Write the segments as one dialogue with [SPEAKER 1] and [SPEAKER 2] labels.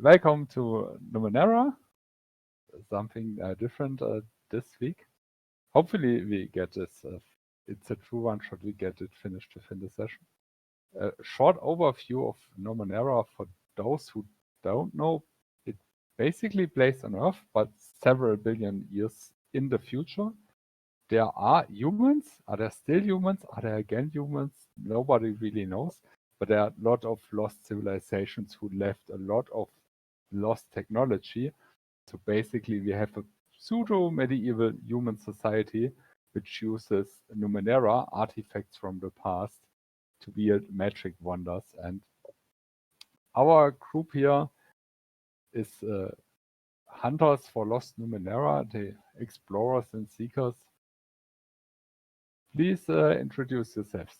[SPEAKER 1] welcome to Numenera. Something different this week. Hopefully we get this. It's a true one shot. We get it finished within the session. A short overview of Numenera for those who don't know. It basically plays on Earth, but several billion years in the future. There are humans. Are there still humans? Are there again humans? Nobody really knows. But there are a lot of lost civilizations who left a lot of lost technology. So basically, we have a pseudo-medieval human society which uses Numenera, artifacts from the past, to build magic wonders. And our group here is hunters for lost Numenera, the explorers and seekers. Please introduce yourselves.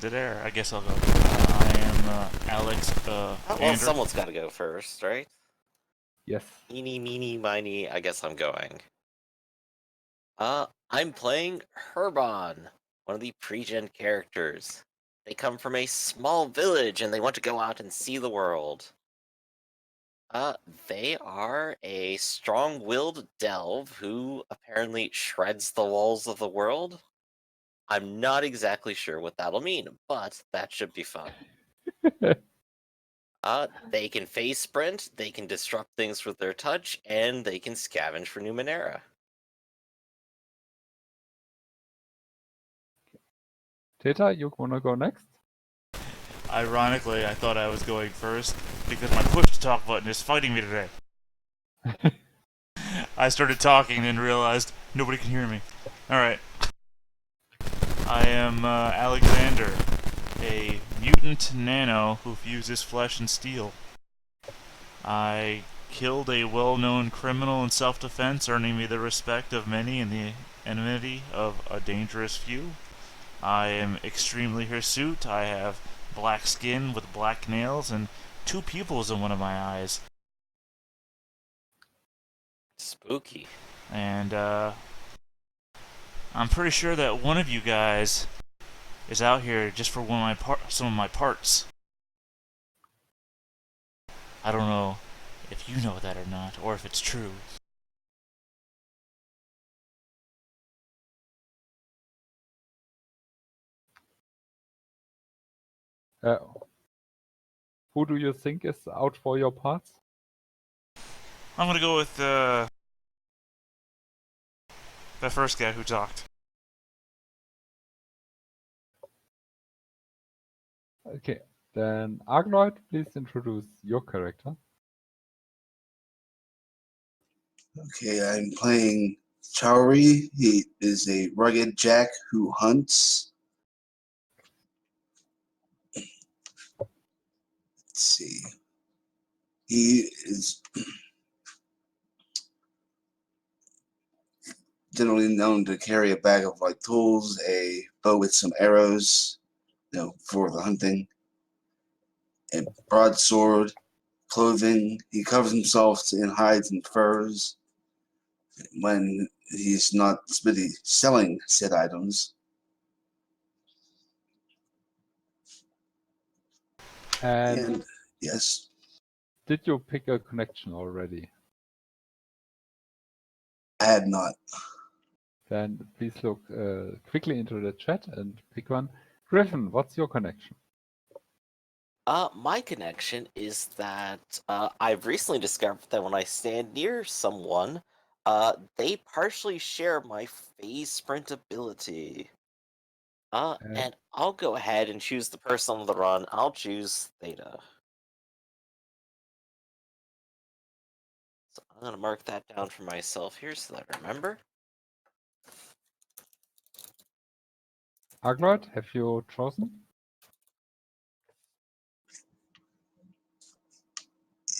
[SPEAKER 2] Dead air. I guess I'll go. I am Alex.
[SPEAKER 3] Well,
[SPEAKER 2] Ander.
[SPEAKER 3] someone's got to go first, right?
[SPEAKER 1] Yes.
[SPEAKER 3] Eeny, meeny, miny. I guess I'm going. I'm playing Herban, one of the pre-gen characters. They come from a small village and they want to go out and see the world. They are a strong-willed delve who apparently shreds the walls of the world. I'm not exactly sure what that'll mean, but that should be fun. They can phase sprint, they can disrupt things with their touch, and they can scavenge for Numenera.
[SPEAKER 1] Teta, you wanna go next?
[SPEAKER 2] Ironically, I thought I was going first because my push-to-talk button is fighting me today. I started talking and realized nobody can hear me. Alright. I am Alexander, a mutant nano who fuses flesh and steel. I killed a well-known criminal in self-defense, earning me the respect of many and the enmity of a dangerous few. I am extremely hirsute. I have black skin with black nails and 2 pupils in one of my eyes.
[SPEAKER 3] Spooky.
[SPEAKER 2] And I'm pretty sure that one of you guys is out here just for some of my parts. I don't know if you know that or not, or if it's true.
[SPEAKER 1] Who do you think is out for your parts?
[SPEAKER 2] I'm gonna go with the first guy who talked.
[SPEAKER 1] Okay, then Argloid, please introduce your character.
[SPEAKER 4] Okay, I'm playing Chowry. He is a rugged jack who hunts. Let's see. He is generally known to carry a bag of like tools, a bow with some arrows, for the hunting, a broadsword, clothing. He covers himself in hides and furs when he's not really selling said items.
[SPEAKER 1] And
[SPEAKER 4] yes.
[SPEAKER 1] Did you pick a connection already?
[SPEAKER 4] I had not.
[SPEAKER 1] Then please look quickly into the chat and pick one. Griffin, what's your connection?
[SPEAKER 3] My connection is that I've recently discovered that when I stand near someone, they partially share my phase sprint ability. And I'll go ahead and choose the person on the run. I'll choose Theta. So I'm gonna mark that down for myself here so that I remember.
[SPEAKER 1] Argloid, have you chosen?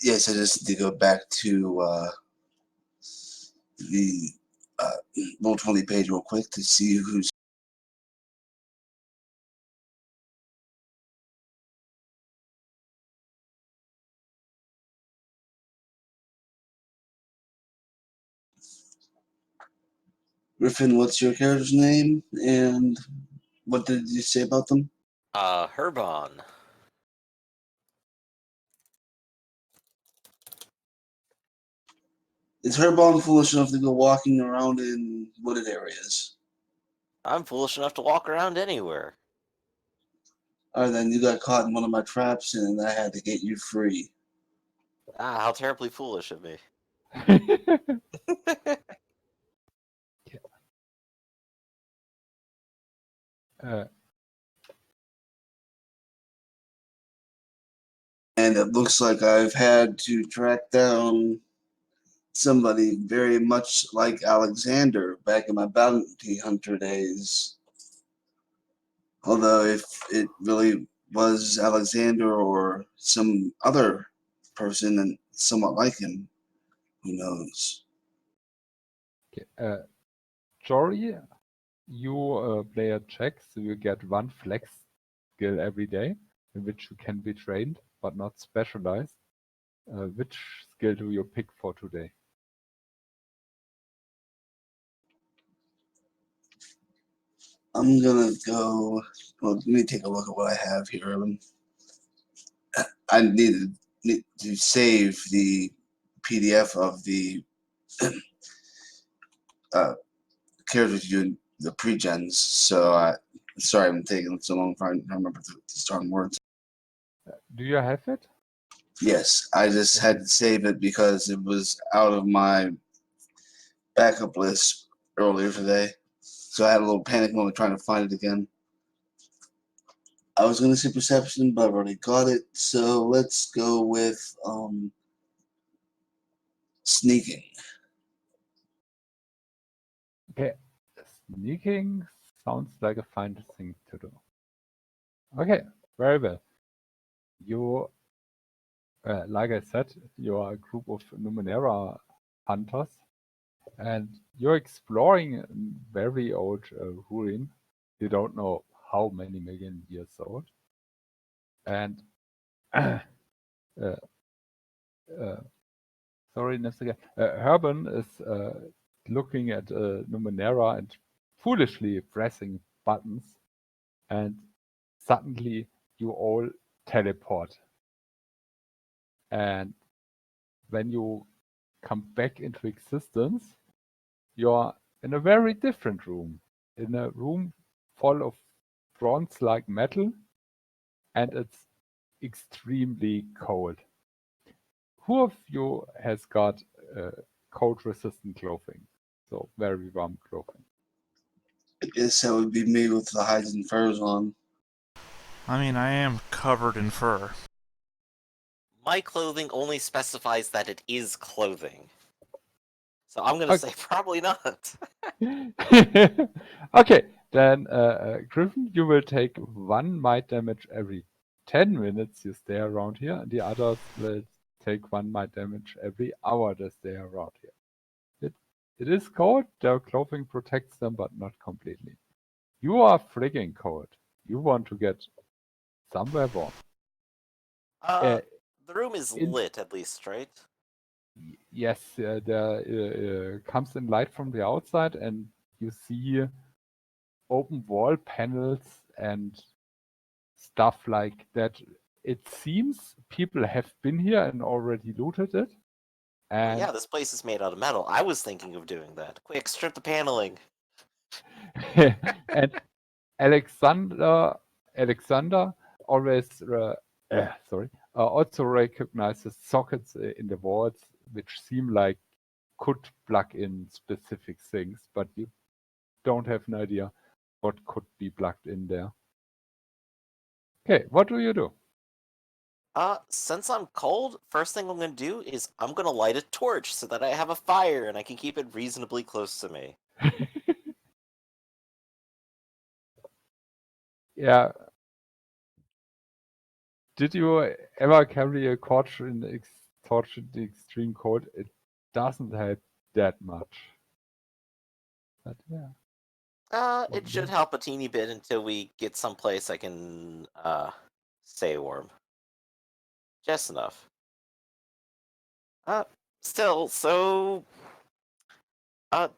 [SPEAKER 4] Yes, I just need to go back to the Roll20 page real quick to see who's. Griffin, what's your character's name, and what did you say about them?
[SPEAKER 3] Herbon.
[SPEAKER 4] Is Herbon foolish enough to go walking around in wooded areas?
[SPEAKER 3] I'm foolish enough to walk around anywhere.
[SPEAKER 4] Alright, then you got caught in one of my traps and I had to get you free.
[SPEAKER 3] Ah, how terribly foolish of me.
[SPEAKER 1] uh,
[SPEAKER 4] And it looks like I've had to track down somebody very much like Alexander back in my bounty hunter days. Although if it really was Alexander or some other person and somewhat like him, who knows?
[SPEAKER 1] Jory, you play a check, so you get one flex skill every day, in which you can be trained, but not specialized. Which skill do you pick for today?
[SPEAKER 4] I'm gonna go. Well, let me take a look at what I have here. I need to save the PDF of the uh, characters you the pre-gens. So sorry, I'm taking so long to remember the starting words.
[SPEAKER 1] Do you have it?
[SPEAKER 4] Yes, I just had to save it because it was out of my backup list earlier today. So I had a little panic moment trying to find it again. I was going to say perception, but I've already got it. So let's go with sneaking.
[SPEAKER 1] Okay, sneaking sounds like a fine thing to do. Okay, very well. You, like I said, you are a group of Numenera hunters, and you're exploring a very old ruin. You don't know how many million years old. And uh, sorry, Nessiga. Herban is looking at Numenera and foolishly pressing buttons, and suddenly you all teleport. And when you come back into existence, you're in a very different room, in a room full of bronze-like metal, and it's extremely cold. Who of you has got cold-resistant clothing? So very warm clothing.
[SPEAKER 4] I guess that would be me with the hides and furs on.
[SPEAKER 2] I mean, I am covered in fur.
[SPEAKER 3] My clothing only specifies that it is clothing. So I'm gonna
[SPEAKER 1] Okay.
[SPEAKER 3] say probably not.
[SPEAKER 1] Okay, then Griffin, you will take 1 might damage every 10 minutes you stay around here, and the others will take 1 might damage every hour they stay around here. It is cold, their clothing protects them, but not completely. You are frigging cold. You want to get somewhere warm.
[SPEAKER 3] The room is
[SPEAKER 1] In
[SPEAKER 3] lit at least, right?
[SPEAKER 1] Yes, there comes in light from the outside, and you see open wall panels and stuff like that. It seems people have been here and already looted it.
[SPEAKER 3] Oh yeah,
[SPEAKER 1] And
[SPEAKER 3] this place is made out of metal. I was thinking of doing that. Quick, strip the paneling.
[SPEAKER 1] and Alexander always also recognizes sockets in the walls which seem like could plug in specific things, but you don't have an idea what could be plugged in there. Okay, what do you do?
[SPEAKER 3] Since I'm cold, first thing I'm gonna do is I'm gonna light a torch so that I have a fire and I can keep it reasonably close to me.
[SPEAKER 1] Yeah. Did you ever carry a torch in the extreme cold? It doesn't help that much. But yeah.
[SPEAKER 3] It should help a teeny bit until we get someplace I can, stay warm. Just enough. Uh, Still, so...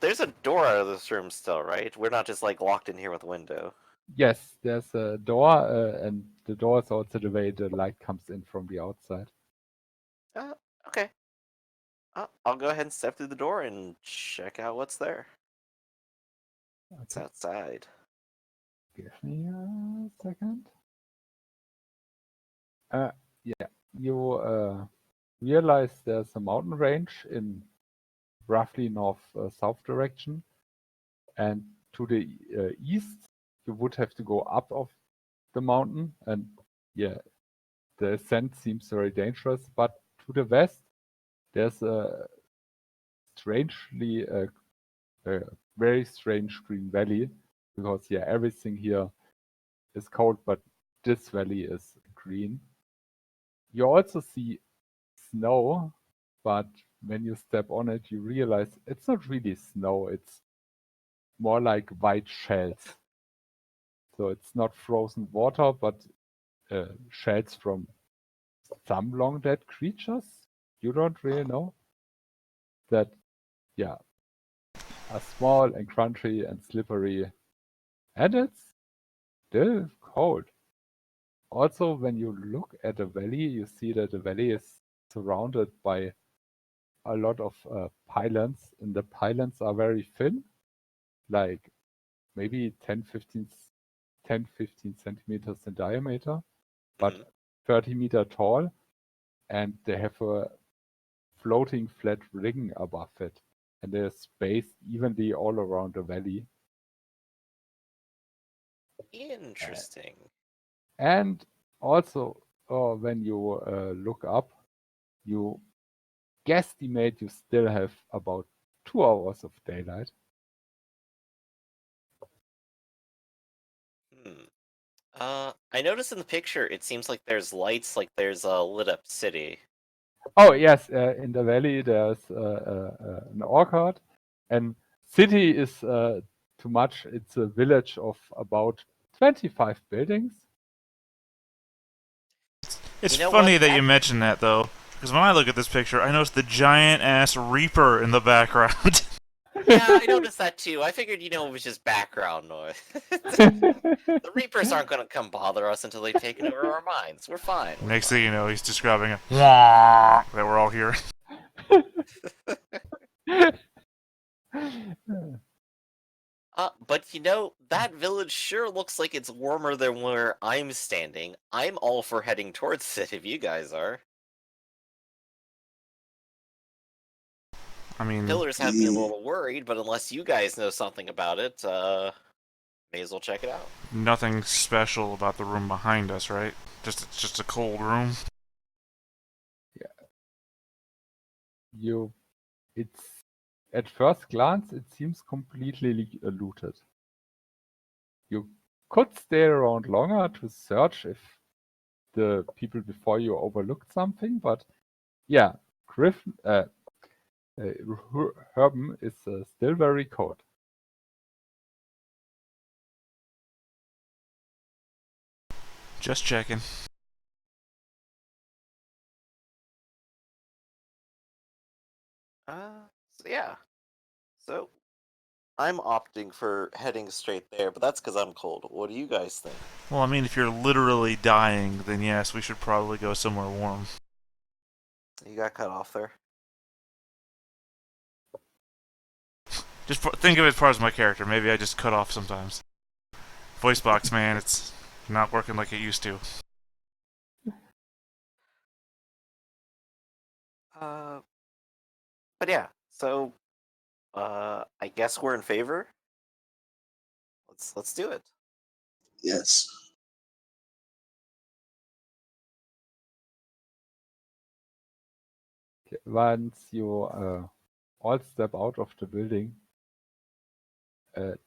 [SPEAKER 3] there's a door out of this room still, right? We're not just, like, locked in here with a window.
[SPEAKER 1] Yes, there's a door, and the door is also the way the light comes in from the outside.
[SPEAKER 3] Okay. I'll go ahead and step through the door and check out what's there. It's
[SPEAKER 1] Okay,
[SPEAKER 3] outside.
[SPEAKER 1] give me a second. Yeah, you realize there's a mountain range in roughly north-south direction, and to the east you would have to go up of the mountain, and yeah, the ascent seems very dangerous. But to the west, there's a strangely a very strange green valley, because yeah, everything here is cold, but this valley is green. You also see snow, but when you step on it, you realize it's not really snow, it's more like white shells. So it's not frozen water, but shells from some long dead creatures. You don't really know that, yeah, are small and crunchy and slippery, and it's still cold. Also, when you look at the valley, you see that the valley is surrounded by a lot of pylons, and the pylons are very thin, like maybe 10, 15 centimeters in diameter, but
[SPEAKER 3] Mhm.
[SPEAKER 1] 30-meter tall, and they have a floating flat ring above it, and they're spaced evenly all around the valley.
[SPEAKER 3] Interesting.
[SPEAKER 1] And also, when you look up, you guesstimate you still have about 2 hours of daylight.
[SPEAKER 3] Hmm. I noticed in the picture it seems like there's lights, like there's a lit up city.
[SPEAKER 1] Oh yes, in the valley there's an orchard, and city is too much. It's a village of about 25 buildings.
[SPEAKER 2] It's
[SPEAKER 3] You know what?
[SPEAKER 2] funny that you mention that, though, because when I look at this picture, I notice the giant ass Reaper in the background.
[SPEAKER 3] Yeah, I noticed that too. I figured, it was just background noise. The Reapers aren't gonna come bother us until they've taken over our minds. We're fine. We're
[SPEAKER 2] Next
[SPEAKER 3] fine.
[SPEAKER 2] thing you know, he's describing a that we're all hearing.
[SPEAKER 3] But that village sure looks like it's warmer than where I'm standing. I'm all for heading towards it if you guys are.
[SPEAKER 2] I mean,
[SPEAKER 3] Pillars have me a little worried, but unless you guys know something about it, may as well check it out.
[SPEAKER 2] nothing special about the room behind us, right? It's just a cold room.
[SPEAKER 1] Yeah, it's at first glance it seems completely looted. You could stay around longer to search if the people before you overlooked something, but yeah, Griffin, Herben is still very cold.
[SPEAKER 2] Just checking.
[SPEAKER 3] So yeah. So I'm opting for heading straight there, but that's because I'm cold. What do you guys think?
[SPEAKER 2] Well, I mean, if you're literally dying, then yes, we should probably go somewhere warm.
[SPEAKER 3] You got cut off there.
[SPEAKER 2] Just think of it as part of my character. Maybe I just cut off sometimes. Voice box, man, it's not working like it used to.
[SPEAKER 3] Uh, but yeah. So I guess we're in favor. Let's do it.
[SPEAKER 4] Yes.
[SPEAKER 1] Once you all step out of the building,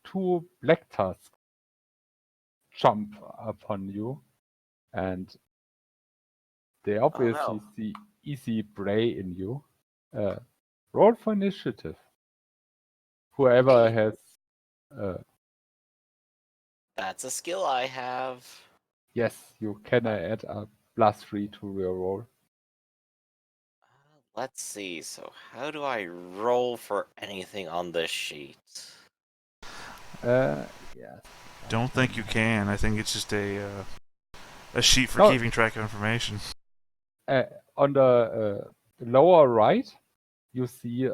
[SPEAKER 1] two black tusks jump upon you, and they
[SPEAKER 3] Oh
[SPEAKER 1] obviously
[SPEAKER 3] no.
[SPEAKER 1] see easy prey in you. Uh, roll for initiative. Whoever
[SPEAKER 3] Hey,
[SPEAKER 1] has, uh,
[SPEAKER 3] that's a skill I have.
[SPEAKER 1] yes, you can add a +3 to your roll.
[SPEAKER 3] Let's see. So how do I roll for anything on this sheet?
[SPEAKER 1] Yes.
[SPEAKER 2] don't think you can. I think it's just a sheet for
[SPEAKER 1] No.
[SPEAKER 2] keeping track of information.
[SPEAKER 1] On the lower right, you see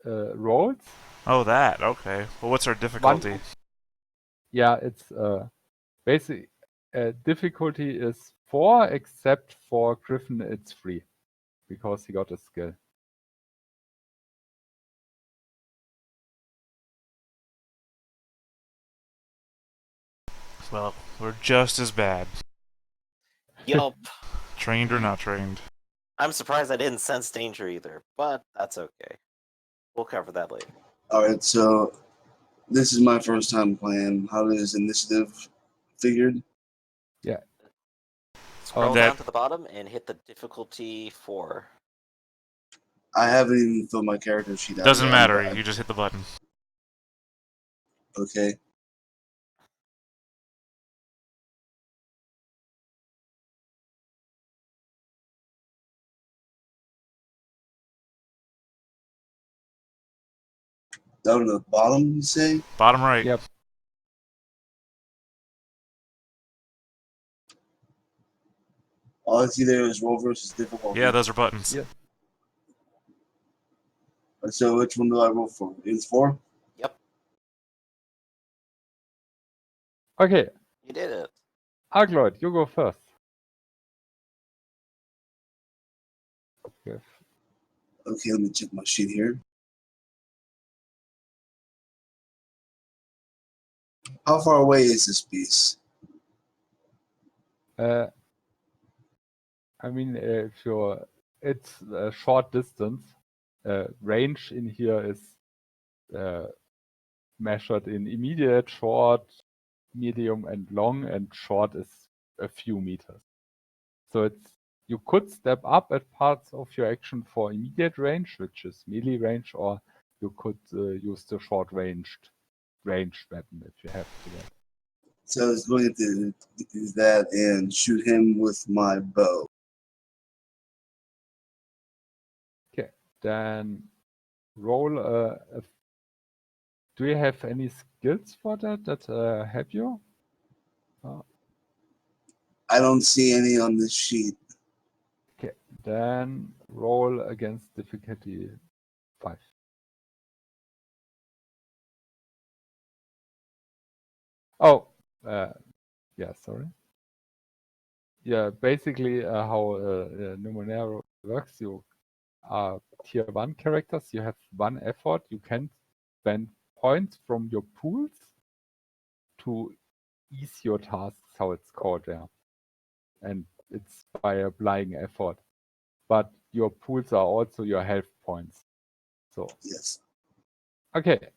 [SPEAKER 1] rolls.
[SPEAKER 2] Oh, that. Okay. Well, what's our difficulty?
[SPEAKER 1] Yeah, it's basic difficulty is 4, except for Griffin it's 3 because he got a skill.
[SPEAKER 2] Well, we're just as bad.
[SPEAKER 3] Yup.
[SPEAKER 2] Trained or not trained.
[SPEAKER 3] I'm surprised I didn't sense danger either, but that's okay. We'll cover that later.
[SPEAKER 4] Alright, so this is my first time playing. How is initiative figured?
[SPEAKER 1] Yeah.
[SPEAKER 3] Scroll
[SPEAKER 2] that-
[SPEAKER 3] down to the bottom and hit the difficulty 4.
[SPEAKER 4] I haven't even filled my character sheet out.
[SPEAKER 2] Doesn't
[SPEAKER 4] yet.
[SPEAKER 2] matter. You just hit the button.
[SPEAKER 4] Okay. Down to the bottom, you say?
[SPEAKER 2] Bottom right.
[SPEAKER 1] Yep.
[SPEAKER 4] All I see there is roll versus difficulty.
[SPEAKER 2] Yeah, those are buttons.
[SPEAKER 1] Yeah.
[SPEAKER 4] So which one do I roll for? It's 4?
[SPEAKER 3] Yep,
[SPEAKER 1] Okay,
[SPEAKER 3] you did it.
[SPEAKER 1] Argloid, you go first. Yes.
[SPEAKER 4] Okay, let me check my sheet here. How far away is this piece?
[SPEAKER 1] I mean, if you're, it's a short distance. Range in here is measured in immediate, short, medium, and long, and short is a few meters. So it's you could step up at parts of your action for immediate range, which is melee range, or you could use the short ranged weapon if you have to. That.
[SPEAKER 4] So I was going to do that and shoot him with my bow.
[SPEAKER 1] Okay, then roll do you have any skills for that help you?
[SPEAKER 4] I don't see any on this sheet.
[SPEAKER 1] Okay, then roll against difficulty 5. Oh, yeah, sorry. Yeah, basically how Numenera works, you are tier 1 characters, you have 1 effort, you can spend points from your pools to ease your tasks, how it's called there. And it's by applying effort. But your pools are also your health points. So,
[SPEAKER 4] Yes.
[SPEAKER 1] okay.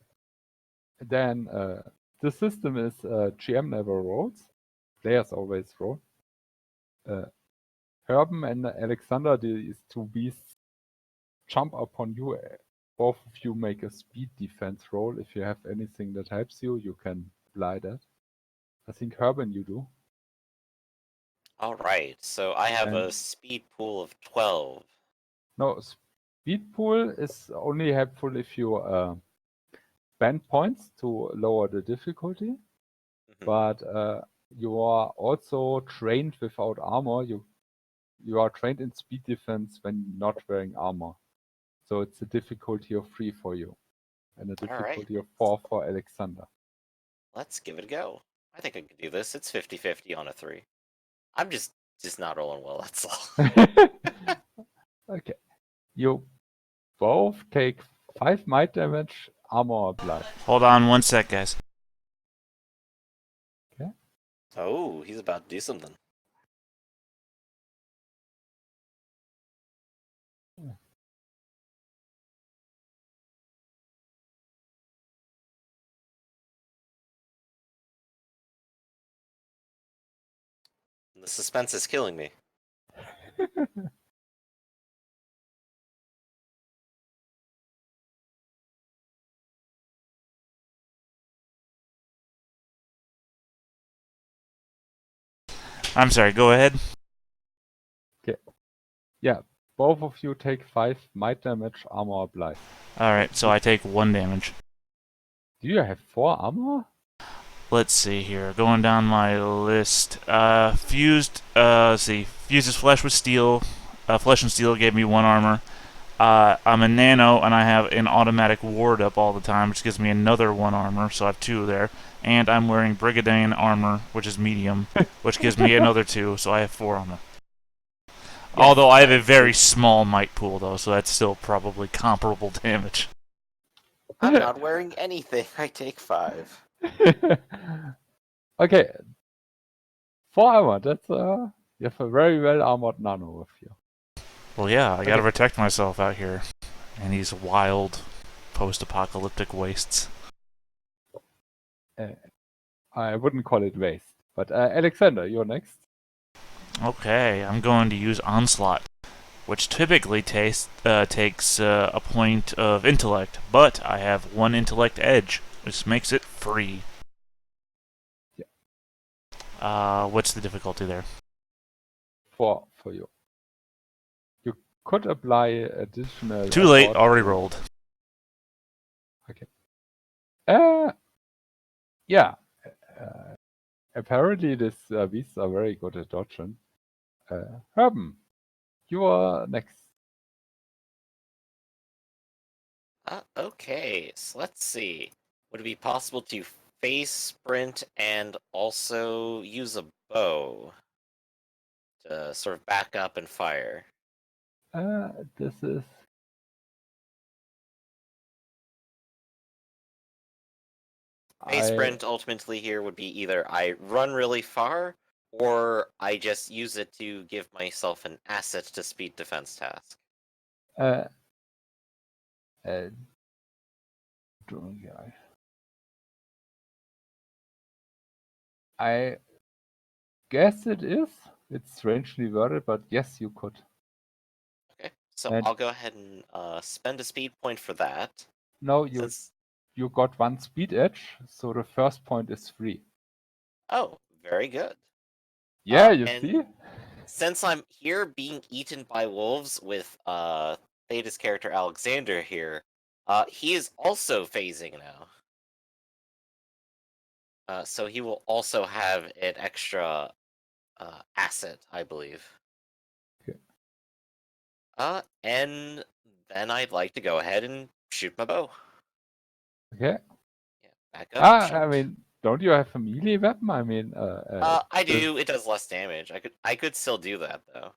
[SPEAKER 1] Then the system is GM never rolls. Players always roll. Herben and Alexander, these 2 beasts, jump upon you. Both of you make a speed defense roll. If you have anything that helps you, you can apply that. I think Herben you do.
[SPEAKER 3] Alright, so I have a
[SPEAKER 1] And
[SPEAKER 3] speed pool of 12.
[SPEAKER 1] no, speed pool is only helpful if you spend points to lower the difficulty.
[SPEAKER 3] Mhm.
[SPEAKER 1] But you are also trained without armor. You are trained in speed defense when not wearing armor. So it's a difficulty of 3 for you. And a difficulty of 4 for Alexander.
[SPEAKER 3] Let's give it a go. I think I can do this. It's 50-50 on a 3. I'm just not rolling well, that's all.
[SPEAKER 1] Okay. You both take 5 might damage, armor applied.
[SPEAKER 2] Hold on 1 sec, guys.
[SPEAKER 1] Okay.
[SPEAKER 3] Oh, he's about to do something. The suspense is killing me.
[SPEAKER 2] I'm sorry, go ahead.
[SPEAKER 1] Yeah. Both of you take 5 might damage, armor applied.
[SPEAKER 2] Alright, so I take 1 damage.
[SPEAKER 1] Do you have 4 armor?
[SPEAKER 2] let's see here. Going down my list. Let's see. Fuses flesh with steel. Flesh and steel gave me 1 armor. I'm a nano, and I have an automatic ward up all the time, which gives me another 1 armor, so I have 2 there. And I'm wearing Brigandine armor, which is medium, which gives me another 2, so I have 4 armor.
[SPEAKER 3] Yes,
[SPEAKER 2] Although I have a
[SPEAKER 3] that's
[SPEAKER 2] very
[SPEAKER 3] it.
[SPEAKER 2] small might pool, though, so that's still probably comparable damage.
[SPEAKER 3] I'm not wearing anything. I take 5.
[SPEAKER 1] Okay. 4 armor. That's you have a very well armored nano with you.
[SPEAKER 2] Well, yeah, I gotta
[SPEAKER 1] Okay.
[SPEAKER 2] protect myself out here in these wild, post-apocalyptic wastes.
[SPEAKER 1] I wouldn't call it waste. But Alexander, you're next.
[SPEAKER 2] Okay, I'm going to use Onslaught, which typically takes a point of intellect, but I have 1 intellect edge, which makes it free. What's the difficulty there?
[SPEAKER 1] 4 for you. You could apply additional
[SPEAKER 2] Too late,
[SPEAKER 1] effort.
[SPEAKER 2] already rolled.
[SPEAKER 1] Yeah. Apparently, these beasts are very good at dodging. Herben, you are next.
[SPEAKER 3] Okay, so let's see. Would it be possible to phase sprint and also use a bow to sort of back up and fire?
[SPEAKER 1] This is.
[SPEAKER 3] Phase sprint ultimately here would be either I run really far or I just use it to give myself an asset to speed defense task.
[SPEAKER 1] Uh, uh, yeah. I guess it is. It's strangely worded, but yes, you could.
[SPEAKER 3] Okay, so
[SPEAKER 1] And
[SPEAKER 3] I'll go ahead and spend a speed point for that.
[SPEAKER 1] now
[SPEAKER 3] Since
[SPEAKER 1] you got 1 speed edge, so the first point is free.
[SPEAKER 3] oh, very good.
[SPEAKER 1] Yeah, you
[SPEAKER 3] And
[SPEAKER 1] see?
[SPEAKER 3] since I'm here being eaten by wolves with Theta's character Alexander here, he is also phasing now. So he will also have an extra asset, I believe.
[SPEAKER 1] Okay.
[SPEAKER 3] And then I'd like to go ahead and shoot my bow.
[SPEAKER 1] Okay.
[SPEAKER 3] Yeah, back up,
[SPEAKER 1] I
[SPEAKER 3] shoot.
[SPEAKER 1] mean, don't you have a melee weapon? I mean,
[SPEAKER 3] I do. It does less damage. I could still do that though.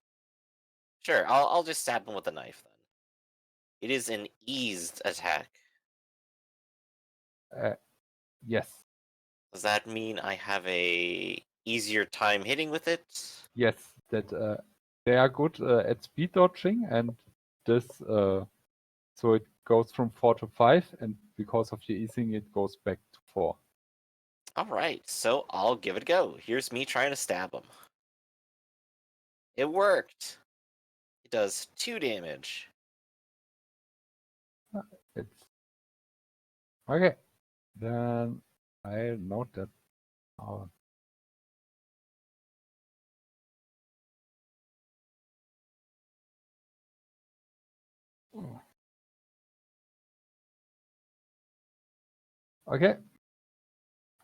[SPEAKER 3] Sure, I'll just stab him with a knife then. It is an eased attack.
[SPEAKER 1] yes.
[SPEAKER 3] Does that mean I have a easier time hitting with it?
[SPEAKER 1] Yes, that they are good at speed dodging, and this so it goes from 4 to 5, and because of the easing, it goes back to 4.
[SPEAKER 3] Alright, so I'll give it a go. Here's me trying to stab him. It worked! It does 2 damage.
[SPEAKER 1] It's okay. Then I note that. Oh, okay.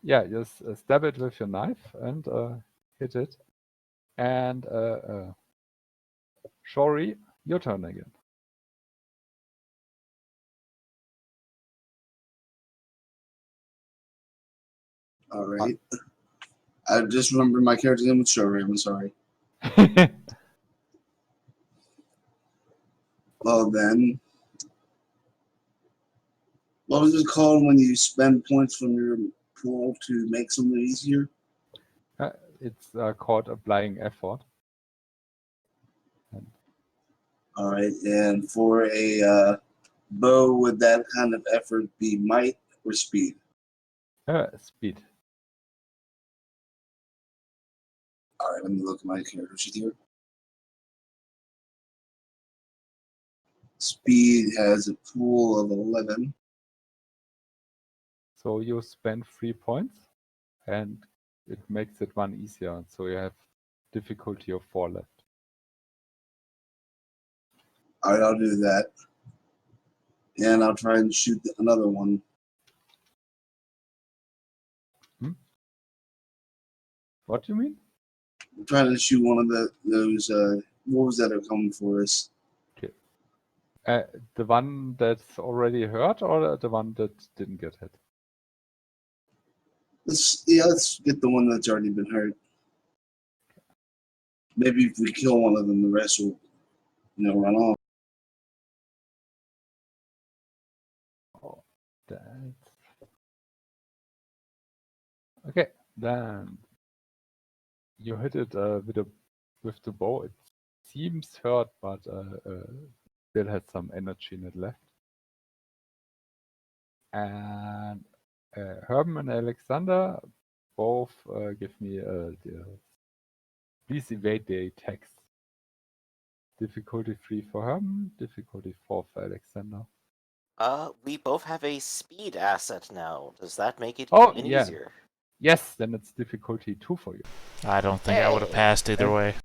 [SPEAKER 1] Yeah, just stab it with your knife and hit it. And Shori, your turn again.
[SPEAKER 4] All right. I just remembered my character's name was Showroom. I'm sorry. Well, then, what was it called when you spend points from your pool to make something easier?
[SPEAKER 1] It's called applying effort. And
[SPEAKER 4] All right. And for a bow, would that kind of effort be might or speed?
[SPEAKER 1] speed.
[SPEAKER 4] All right. Let me look at my character sheet here. Speed has a pool of 11.
[SPEAKER 1] So you spend 3 points, and it makes it 1 easier. So you have difficulty of 4 left.
[SPEAKER 4] All right. I'll do that. And I'll try and shoot another one.
[SPEAKER 1] What do you mean?
[SPEAKER 4] I'm trying to shoot one of those wolves that are coming for us.
[SPEAKER 1] The one that's already hurt or the one that didn't get hit?
[SPEAKER 4] Let's get the one that's already been hurt. Maybe if we kill one of them, the rest will, run off.
[SPEAKER 1] Oh, that's... Okay, then you hit it with the bow. It seems hurt, but still has some energy in it left. And Herman and Alexander both give me please evade the attacks. Difficulty 3 for Herman, difficulty 4 for Alexander.
[SPEAKER 3] We both have a speed asset now. Does that make it
[SPEAKER 1] Oh,
[SPEAKER 3] even
[SPEAKER 1] yeah.
[SPEAKER 3] easier?
[SPEAKER 1] Yes, then it's difficulty 2 for you.
[SPEAKER 2] I don't think I would have
[SPEAKER 3] Hey.
[SPEAKER 2] passed either way.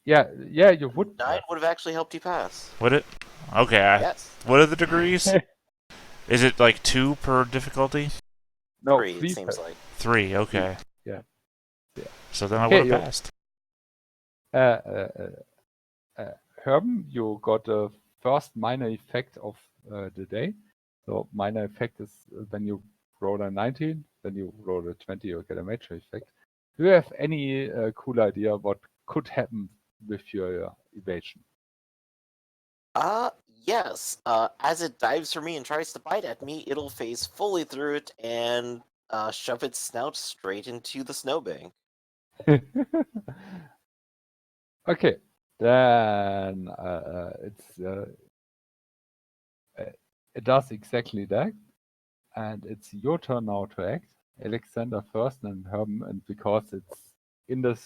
[SPEAKER 1] Yeah, you would.
[SPEAKER 3] 9 would have actually helped you pass.
[SPEAKER 2] Would it? Okay.
[SPEAKER 3] Yes.
[SPEAKER 2] What are the degrees? Is it like 2 per difficulty?
[SPEAKER 1] No,
[SPEAKER 3] 3, it
[SPEAKER 1] 3
[SPEAKER 3] seems like.
[SPEAKER 2] 3. Okay.
[SPEAKER 1] Yeah.
[SPEAKER 2] So then I
[SPEAKER 1] Okay,
[SPEAKER 2] would have passed.
[SPEAKER 1] Herman, you got the first minor effect of the day. So minor effect is when you roll a 19, when you roll a 20, you get a major effect. Do you have any cool idea what could happen with your evasion?
[SPEAKER 3] Yes. As it dives for me and tries to bite at me, it'll phase fully through it and shove its snout straight into the snowbank.
[SPEAKER 1] Okay, then it does exactly that, and it's your turn now to act. Alexander first, and Herman, and because it's in the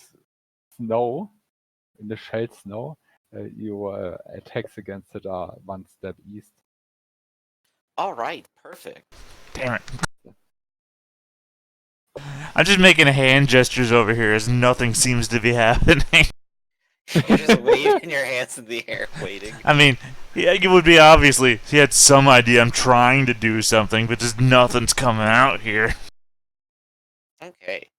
[SPEAKER 1] snow, in the shelled snow, your attacks against it are one step east.
[SPEAKER 3] All right, perfect.
[SPEAKER 2] Damn it. I'm just making hand gestures over here as nothing seems to be happening.
[SPEAKER 3] You're just waving your hands in the air, waiting.
[SPEAKER 2] I mean, yeah, it would be obviously he had some idea I'm trying to do something, but just nothing's coming out here.
[SPEAKER 3] Okay.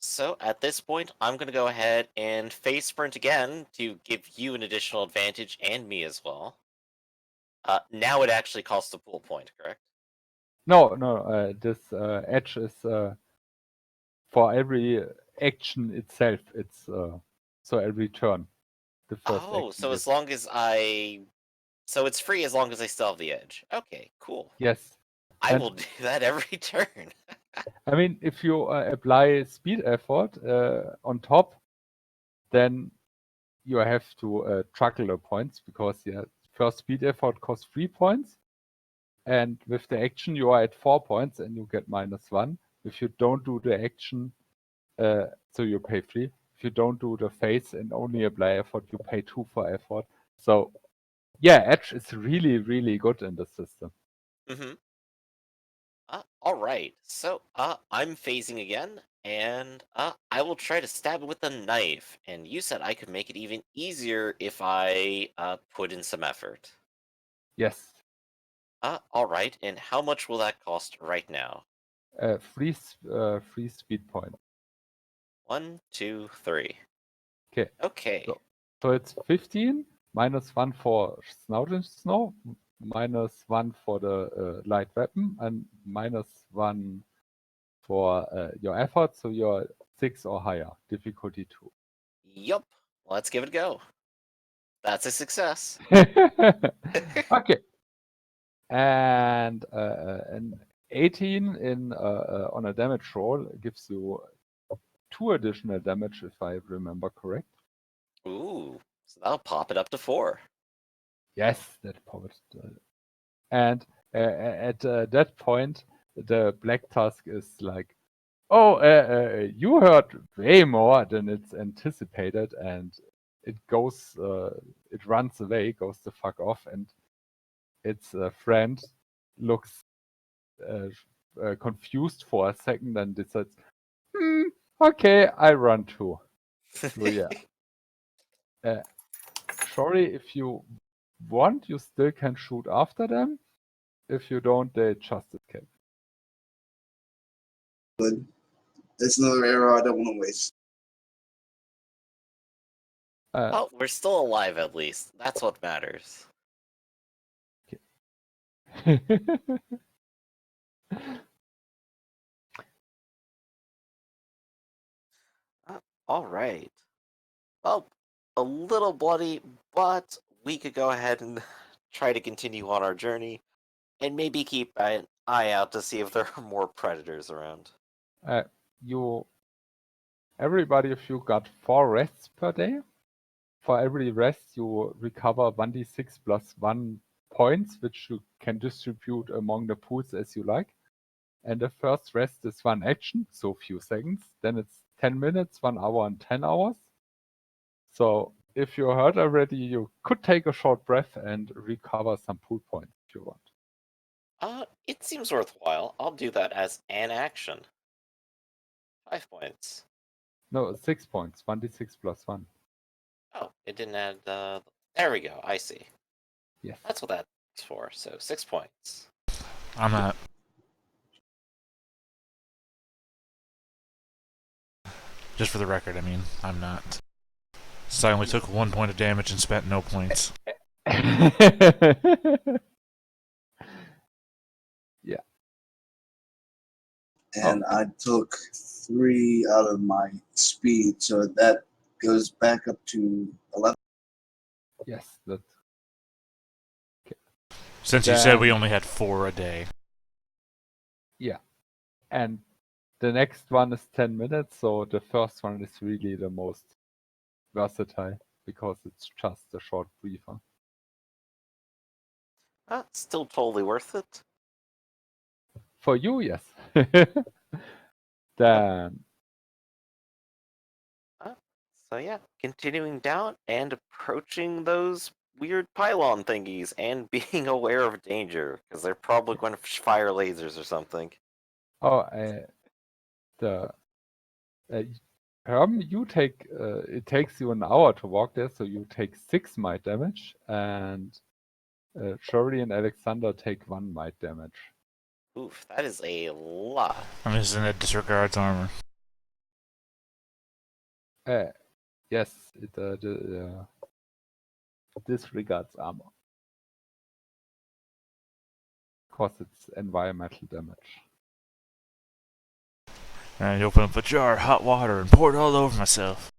[SPEAKER 3] So at this point, I'm gonna go ahead and phase sprint again to give you an additional advantage and me as well. Now it actually costs a pool point, correct?
[SPEAKER 1] No, this edge is for every action itself. It's so every turn. The first
[SPEAKER 3] Oh,
[SPEAKER 1] action
[SPEAKER 3] so
[SPEAKER 1] is
[SPEAKER 3] as long as so it's free as long as I still have the edge. Okay, cool.
[SPEAKER 1] yes.
[SPEAKER 3] I
[SPEAKER 1] And
[SPEAKER 3] will do that every turn.
[SPEAKER 1] I mean, if you apply speed effort on top, then you have to juggle the points because first speed effort costs 3 points, and with the action you are at 4 points and you get -1. If you don't do the action, so you pay 3. If you don't do the phase and only apply effort, you pay 2 for effort. So yeah, edge is really, really good in the system.
[SPEAKER 3] Mm-hmm. All right. So, I'm phasing again, and I will try to stab it with a knife. And you said I could make it even easier if I put in some effort.
[SPEAKER 1] Yes.
[SPEAKER 3] All right. And how much will that cost right now?
[SPEAKER 1] Free speed point.
[SPEAKER 3] 1, 2, 3.
[SPEAKER 1] Okay.
[SPEAKER 3] Okay.
[SPEAKER 1] So it's 15, -1 for Snout and Snow, -1 for the light weapon, and -1 for your effort, so you're 6 or higher, difficulty 2.
[SPEAKER 3] Yup. Let's give it a go. That's a success.
[SPEAKER 1] Okay. And an 18 in on a damage roll gives you 2 additional damage, if I remember correct.
[SPEAKER 3] Ooh. So that'll pop it up to 4.
[SPEAKER 1] Yes, that powered. And at that point, the Black Tusk is like, "Oh, you heard way more than it's anticipated," and it goes, it runs away, goes the fuck off, and its friend looks confused for a second and decides, okay, I run too. So yeah. Sorry, if you want, you still can shoot after them. If you don't, they just escape.
[SPEAKER 4] But That's another arrow I don't want to waste.
[SPEAKER 3] Oh, we're still alive at least. That's what matters. All right. Well, a little bloody, but we could go ahead and try to continue on our journey and maybe keep an eye out to see if there are more predators around.
[SPEAKER 1] you everybody of you got 4 rests per day. For every rest, you recover 1d6 plus 1 points, which you can distribute among the pools as you like. And the first rest is 1 action, so few seconds. Then it's 10 minutes, 1 hour, and 10 hours. So if you're hurt already, you could take a short breath and recover some pool points if you want.
[SPEAKER 3] It seems worthwhile. I'll do that as an action. 5 points.
[SPEAKER 1] No, 6 points. 1d6 plus 1.
[SPEAKER 3] Oh, it didn't add. There we go. I see.
[SPEAKER 1] Yes.
[SPEAKER 3] That's what that's for. So 6 points.
[SPEAKER 2] I'm not. Just for the record, I mean, I'm not. So I only took 1 point of damage and spent no points.
[SPEAKER 1] Yeah.
[SPEAKER 4] And I took 3 out of my speed, so that goes back up to 11.
[SPEAKER 1] Yes, that's
[SPEAKER 2] Since you said we only had 4 a day.
[SPEAKER 1] yeah. And the next one is 10 minutes, so the first one is really the most versatile because it's just a short briefer.
[SPEAKER 3] Still totally worth it.
[SPEAKER 1] For you, yes. Then
[SPEAKER 3] So yeah, continuing down and approaching those weird pylon thingies and being aware of danger because they're probably going to fire lasers or something.
[SPEAKER 1] you take it takes you an hour to walk there, so you take 6 might damage, and Shirley and Alexander take 1 might damage.
[SPEAKER 3] Oof, that is a lot.
[SPEAKER 2] I'm just in a disregards armor.
[SPEAKER 1] Yes, it disregards armor. Because it's environmental damage.
[SPEAKER 2] And I open up a jar of hot water and pour it all over myself.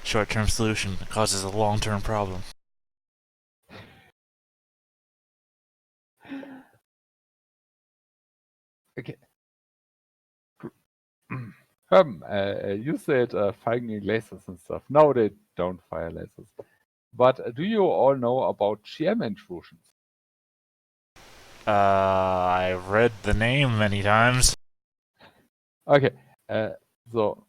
[SPEAKER 2] Short-term solution causes a long-term problem.
[SPEAKER 1] Okay. You said firing lasers and stuff. No, they don't fire lasers. But do you all know about GM intrusions?
[SPEAKER 2] I've read the name many times.
[SPEAKER 1] Okay, so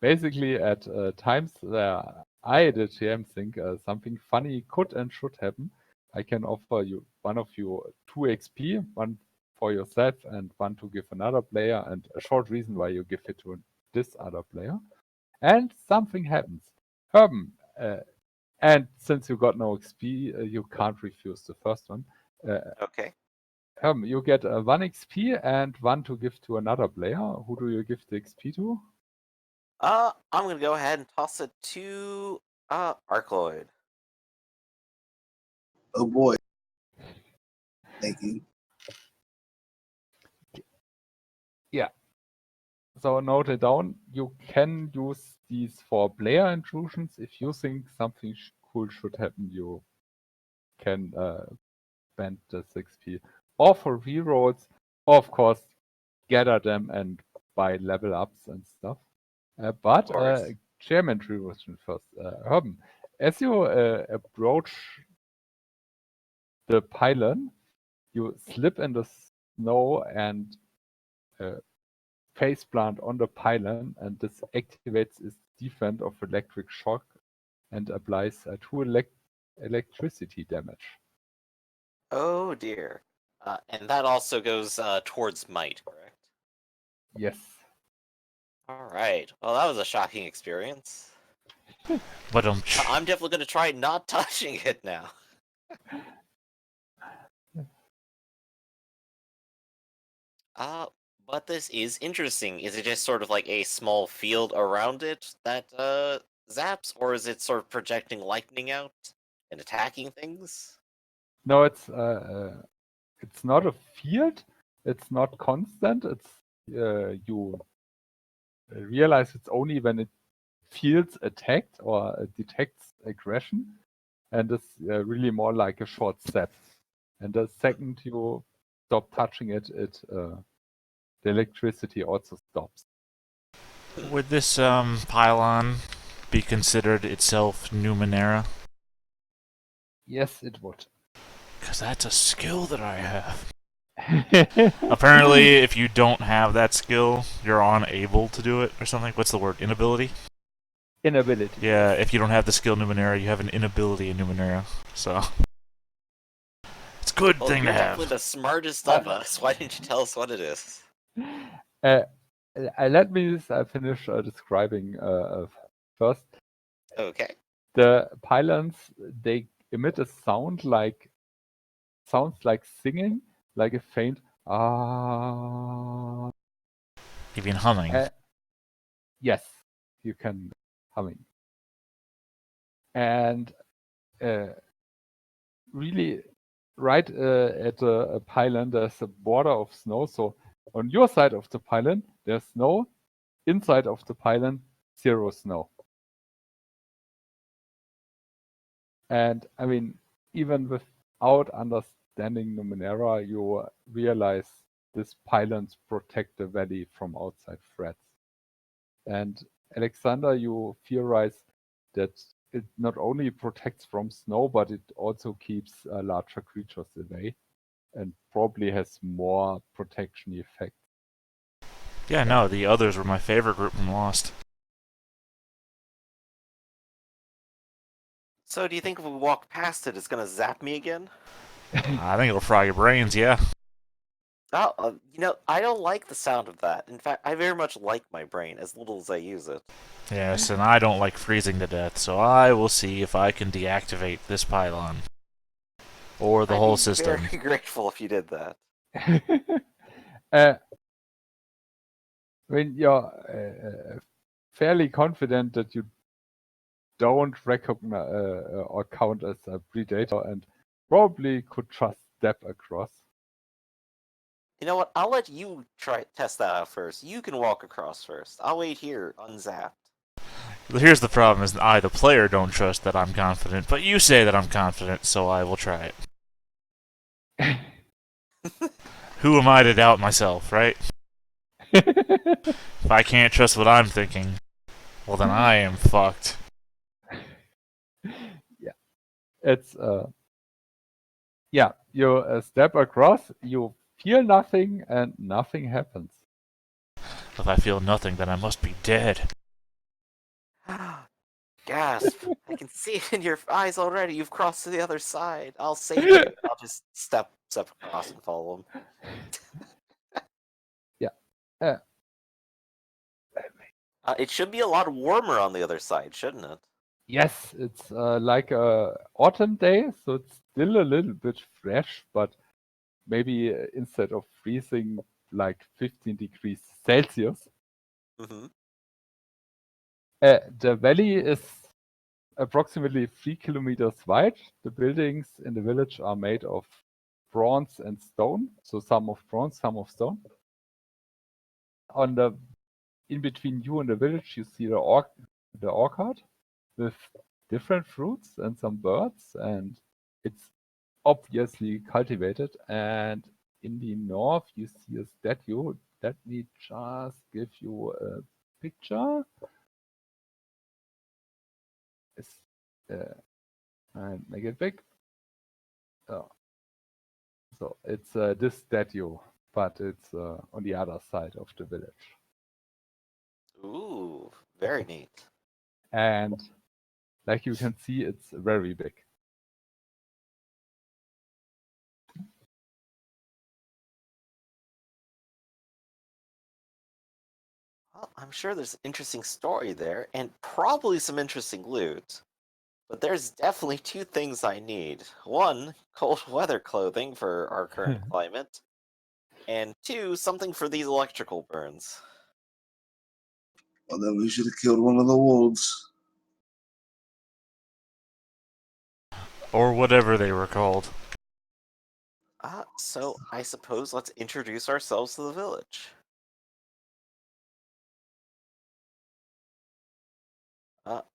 [SPEAKER 1] basically at times I, the GM, think something funny could and should happen. I can offer you one of you 2 XP, 1 for yourself and 1 to give another player, and a short reason why you give it to this other player. And something happens. Herben, and since you got no XP, you can't refuse the first one.
[SPEAKER 3] Okay.
[SPEAKER 1] You get 1 XP and 1 to give to another player. Who do you give the XP to?
[SPEAKER 3] I'm gonna go ahead and toss it to Arcloid.
[SPEAKER 4] Oh boy. Thank you.
[SPEAKER 1] Yeah. So note it down. You can use these for player intrusions. If you think something cool should happen, you can spend this XP. Or for rerolls, or of course, gather them and buy level ups and stuff. But Chairman intrusion first. Herben, as you approach the pylon, you slip in the snow and face plant on the pylon, and this activates its defense of electric shock and applies 2 electricity damage.
[SPEAKER 3] Oh dear. And that also goes towards might, correct?
[SPEAKER 1] Yes.
[SPEAKER 3] All right. Well, that was a shocking experience.
[SPEAKER 2] But
[SPEAKER 3] I'm definitely going to try not touching it now. But this is interesting. Is it just sort of like a small field around it that zaps, or is it sort of projecting lightning out and attacking things?
[SPEAKER 1] No, it's not a field. It's not constant. It's you realize it's only when it feels attacked or detects aggression, and it's really more like a short step. And the second you stop touching it, the electricity also stops.
[SPEAKER 2] Would this pylon be considered itself Numenera?
[SPEAKER 1] Yes, it would.
[SPEAKER 2] Because that's a skill that I have. Apparently, if you don't have that skill, you're unable to do it or something. What's the word? Inability?
[SPEAKER 1] Inability.
[SPEAKER 2] Yeah, if you don't have the skill Numenera, you have an inability in Numenera. So it's a good
[SPEAKER 3] Well,
[SPEAKER 2] thing
[SPEAKER 3] you're
[SPEAKER 2] to
[SPEAKER 3] definitely
[SPEAKER 2] have.
[SPEAKER 3] the smartest of us. Why didn't you tell us what it is?
[SPEAKER 1] Let me finish describing first.
[SPEAKER 3] Okay.
[SPEAKER 1] The pylons, they emit a sounds like singing, like a faint ah.
[SPEAKER 2] Even humming.
[SPEAKER 1] Yes, you can humming. And really, right at a pylon, there's a border of snow. So on your side of the pylon, there's snow. Inside of the pylon, 0 snow. And I mean, even without understanding Numenera, you realize these pylons protect the valley from outside threats. And Alexander, you theorize that it not only protects from snow, but it also keeps larger creatures away and probably has more protection effect.
[SPEAKER 2] Yeah, no, the others were my favorite group from Lost.
[SPEAKER 3] So, do you think if we walk past it, it's gonna zap me again?
[SPEAKER 2] I think it'll fry your brains, yeah.
[SPEAKER 3] Oh, I don't like the sound of that. In fact, I very much like my brain, as little as I use it.
[SPEAKER 2] Yes, and I don't like freezing to death, so I will see if I can deactivate this pylon. Or the
[SPEAKER 3] I'd
[SPEAKER 2] whole
[SPEAKER 3] be
[SPEAKER 2] system.
[SPEAKER 3] very grateful if you did that.
[SPEAKER 1] When you're fairly confident that you don't recognize or count as a predator and probably could just step across.
[SPEAKER 3] You know what? I'll let you test that out first. You can walk across first. I'll wait here, unzapped.
[SPEAKER 2] Here's the problem: is I, the player, don't trust that I'm confident, but you say that I'm confident, so I will try it. Who am I to doubt myself, right? If I can't trust what I'm thinking, well then I am fucked.
[SPEAKER 1] Yeah, it's yeah. You step across, you feel nothing, and nothing happens.
[SPEAKER 2] If I feel nothing, then I must be dead.
[SPEAKER 3] Gasp! I can see it in your eyes already. You've crossed to the other side. I'll save you. I'll just step across and follow him.
[SPEAKER 1] Yeah.
[SPEAKER 3] It should be a lot warmer on the other side, shouldn't it?
[SPEAKER 1] Yes, it's like a autumn day, so it's still a little bit fresh, but maybe instead of freezing like 15 degrees Celsius,
[SPEAKER 3] Mm-hmm.
[SPEAKER 1] the valley is approximately 3 kilometers wide. The buildings in the village are made of bronze and stone, so some of bronze, some of stone. In between you and the village, you see the orchard with different fruits and some birds, and it's obviously cultivated. And in the north, you see a statue. Let me just give you a picture. It's, and make it big. Oh. So it's this statue, but it's on the other side of the village.
[SPEAKER 3] Ooh, very neat.
[SPEAKER 1] And like you can see, it's very big.
[SPEAKER 3] Well, I'm sure there's an interesting story there, and probably some interesting loot. But there's definitely two things I need. One, cold weather clothing for our current climate. And 2, something for these electrical burns.
[SPEAKER 4] Well, then we should have killed one of the wolves.
[SPEAKER 2] Or whatever they were called.
[SPEAKER 3] So I suppose let's introduce ourselves to the village.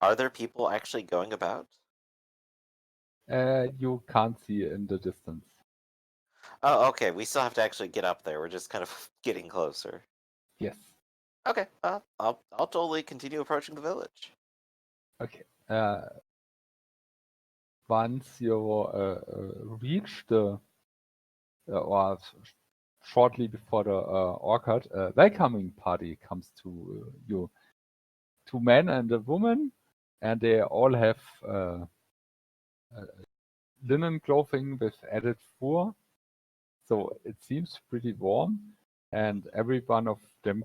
[SPEAKER 3] Are there people actually going about?
[SPEAKER 1] You can't see in the distance.
[SPEAKER 3] Oh, okay. We still have to actually get up there. We're just kind of getting closer.
[SPEAKER 1] Yes.
[SPEAKER 3] Okay. I'll totally continue approaching the village.
[SPEAKER 1] Okay. Once you reach the or shortly before the orchard, a welcoming party comes to you. 2 men and a woman, and they all have linen clothing with added fur, so it seems pretty warm. And every one of them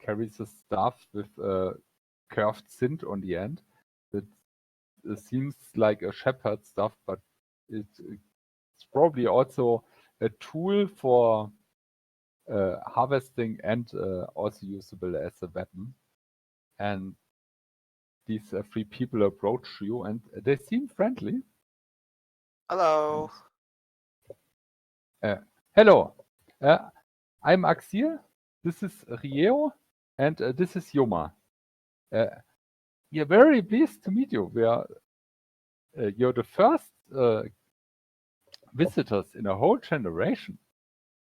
[SPEAKER 1] carries a staff with a curved cint on the end. That seems like a shepherd's staff, but it's probably also a tool for harvesting and also usable as a weapon. And these 3 people approach you, and they seem friendly.
[SPEAKER 3] Hello.
[SPEAKER 1] Hello, I'm Axir. This is Rieo, and this is Yoma. We are very pleased to meet you. You're the first visitors in a whole generation.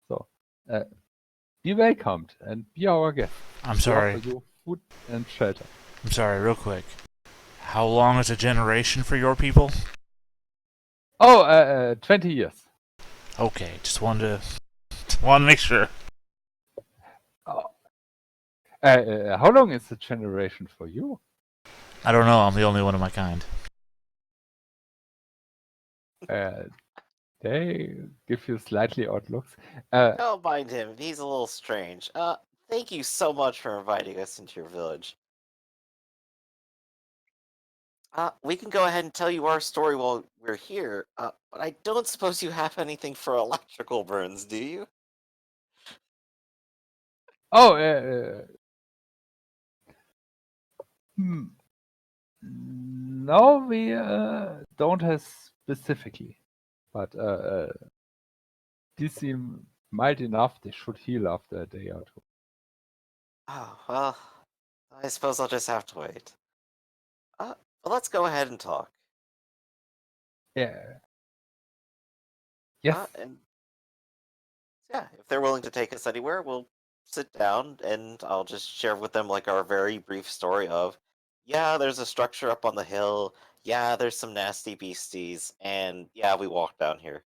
[SPEAKER 1] So be welcomed and be our guest.
[SPEAKER 2] I'm
[SPEAKER 1] We
[SPEAKER 2] sorry.
[SPEAKER 1] offer you food and shelter.
[SPEAKER 2] I'm sorry, real quick. How long is a generation for your people?
[SPEAKER 1] Oh, 20 years.
[SPEAKER 2] Okay, just wanted to make sure.
[SPEAKER 1] Oh. How long is the generation for you?
[SPEAKER 2] I don't know, I'm the only one of my kind.
[SPEAKER 1] They give you slightly odd looks.
[SPEAKER 3] Don't mind him. He's a little strange. Thank you so much for inviting us into your village. We can go ahead and tell you our story while we're here. But I don't suppose you have anything for electrical burns, do you?
[SPEAKER 1] Oh, no, we don't have specifically, but these seem mild enough. They should heal after a day or 2.
[SPEAKER 3] Oh, well, I suppose I'll just have to wait. But let's go ahead and talk.
[SPEAKER 1] Yeah. Yes.
[SPEAKER 3] And yeah, if they're willing to take us anywhere, we'll sit down and I'll just share with them like our very brief story of, yeah, there's a structure up on the hill. Yeah, there's some nasty beasties, and yeah, we walked down here.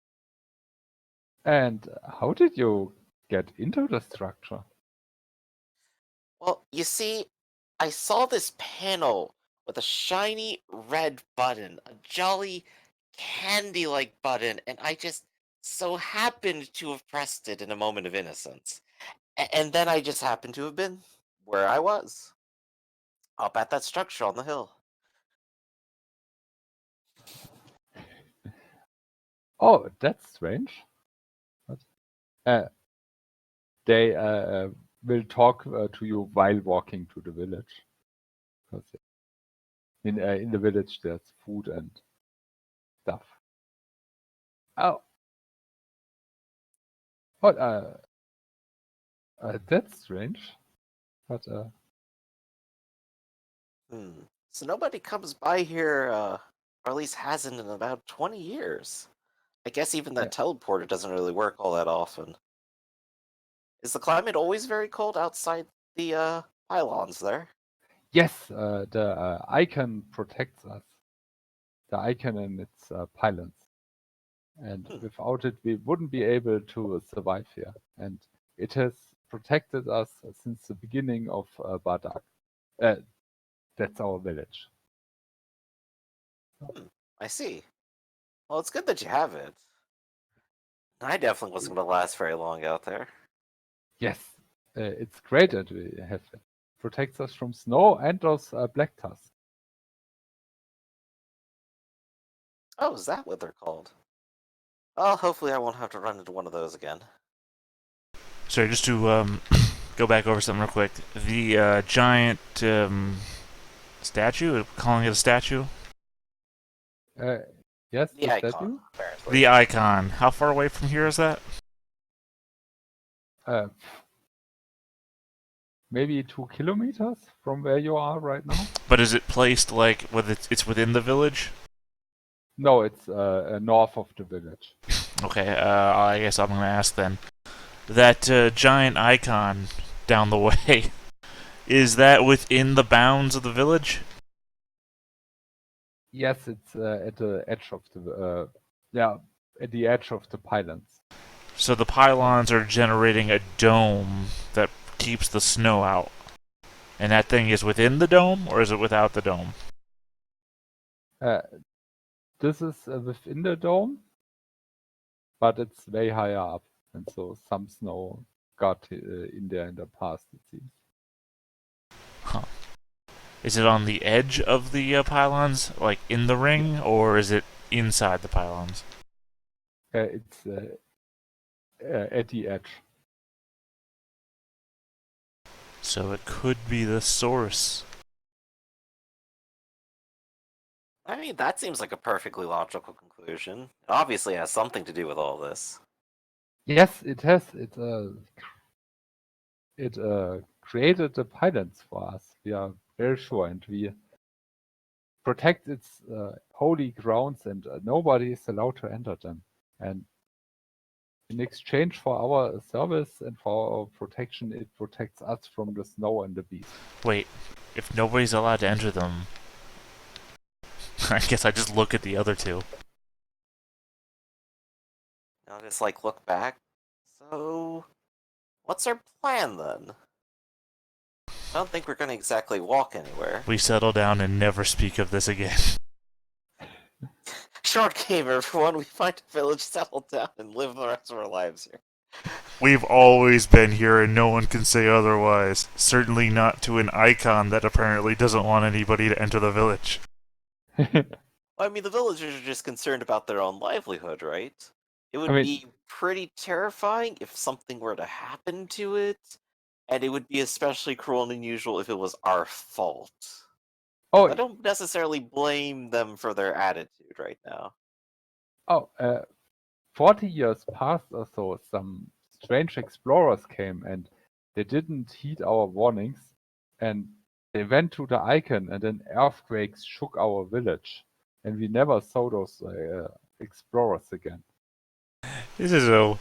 [SPEAKER 1] And how did you get into the structure?
[SPEAKER 3] Well, you see, I saw this panel with a shiny red button, a jolly candy-like button, and I just so happened to have pressed it in a moment of innocence. And then I just happened to have been where I was, up at that structure on the hill.
[SPEAKER 1] Oh, that's strange. But, they will talk to you while walking to the village. Because in the village there's food and stuff. Oh, what? That's strange. But
[SPEAKER 3] So nobody comes by here, or at least hasn't in about 20 years. I guess even that teleporter doesn't really work all that often. Is the climate always very cold outside the pylons there?
[SPEAKER 1] yes, the icon protects us. The icon and its pylons. And without it, we wouldn't be able to survive here. And it has protected us since the beginning of Bardak. That's our village.
[SPEAKER 3] I see. Well, it's good that you have it. I definitely wasn't going to last very long out there.
[SPEAKER 1] Yes, it's great that we have it. Protects us from snow and those black tusks.
[SPEAKER 3] Oh, is that what they're called? Well, hopefully I won't have to run into one of those again.
[SPEAKER 2] Sorry, just to go back over something real quick. The giant statue, calling it a statue?
[SPEAKER 1] Yes,
[SPEAKER 3] The
[SPEAKER 1] the
[SPEAKER 3] icon,
[SPEAKER 1] statue.
[SPEAKER 3] apparently.
[SPEAKER 2] The icon. How far away from here is that?
[SPEAKER 1] Uh, maybe 2 kilometers from where you are right now.
[SPEAKER 2] But is it placed like it's within the village?
[SPEAKER 1] No, it's north of the village.
[SPEAKER 2] Okay, I guess I'm gonna ask then. That giant icon down the way, is that within the bounds of the village?
[SPEAKER 1] Yes, it's at the edge of the at the edge of the pylons.
[SPEAKER 2] So the pylons are generating a dome that keeps the snow out. And that thing is within the dome, or is it without the dome?
[SPEAKER 1] This is within the dome, but it's way higher up, and so some snow got in there in the past, it seems.
[SPEAKER 2] Huh. Is it on the edge of the pylons, like in the ring, or is it inside the pylons?
[SPEAKER 1] It's at the edge.
[SPEAKER 2] So it could be the source.
[SPEAKER 3] I mean, that seems like a perfectly logical conclusion. It obviously has something to do with all this.
[SPEAKER 1] Yes, it has. It created the pylons for us. We are very sure, and we protect its holy grounds, and nobody is allowed to enter them. And in exchange for our service and for our protection, it protects us from the snow and the beast.
[SPEAKER 2] Wait, if nobody's allowed to enter them, I guess I just look at the other two.
[SPEAKER 3] I'll just like look back. So, what's our plan then? I don't think we're gonna exactly walk anywhere.
[SPEAKER 2] We settle down and never speak of this again.
[SPEAKER 3] Short game, everyone. We find a village, settle down, and live the rest of our lives here.
[SPEAKER 2] We've always been here and no one can say otherwise. Certainly not to an icon that apparently doesn't want anybody to enter the village.
[SPEAKER 3] I mean, the villagers are just concerned about their own livelihood, right? It would
[SPEAKER 1] I mean-
[SPEAKER 3] be pretty terrifying if something were to happen to it, and it would be especially cruel and unusual if it was our fault.
[SPEAKER 1] Oh,
[SPEAKER 3] I don't necessarily blame them for their attitude right now.
[SPEAKER 1] 40 years passed or so, some strange explorers came and they didn't heed our warnings, and they went to the icon, and then earthquakes shook our village, and we never saw those explorers again.
[SPEAKER 2] This is a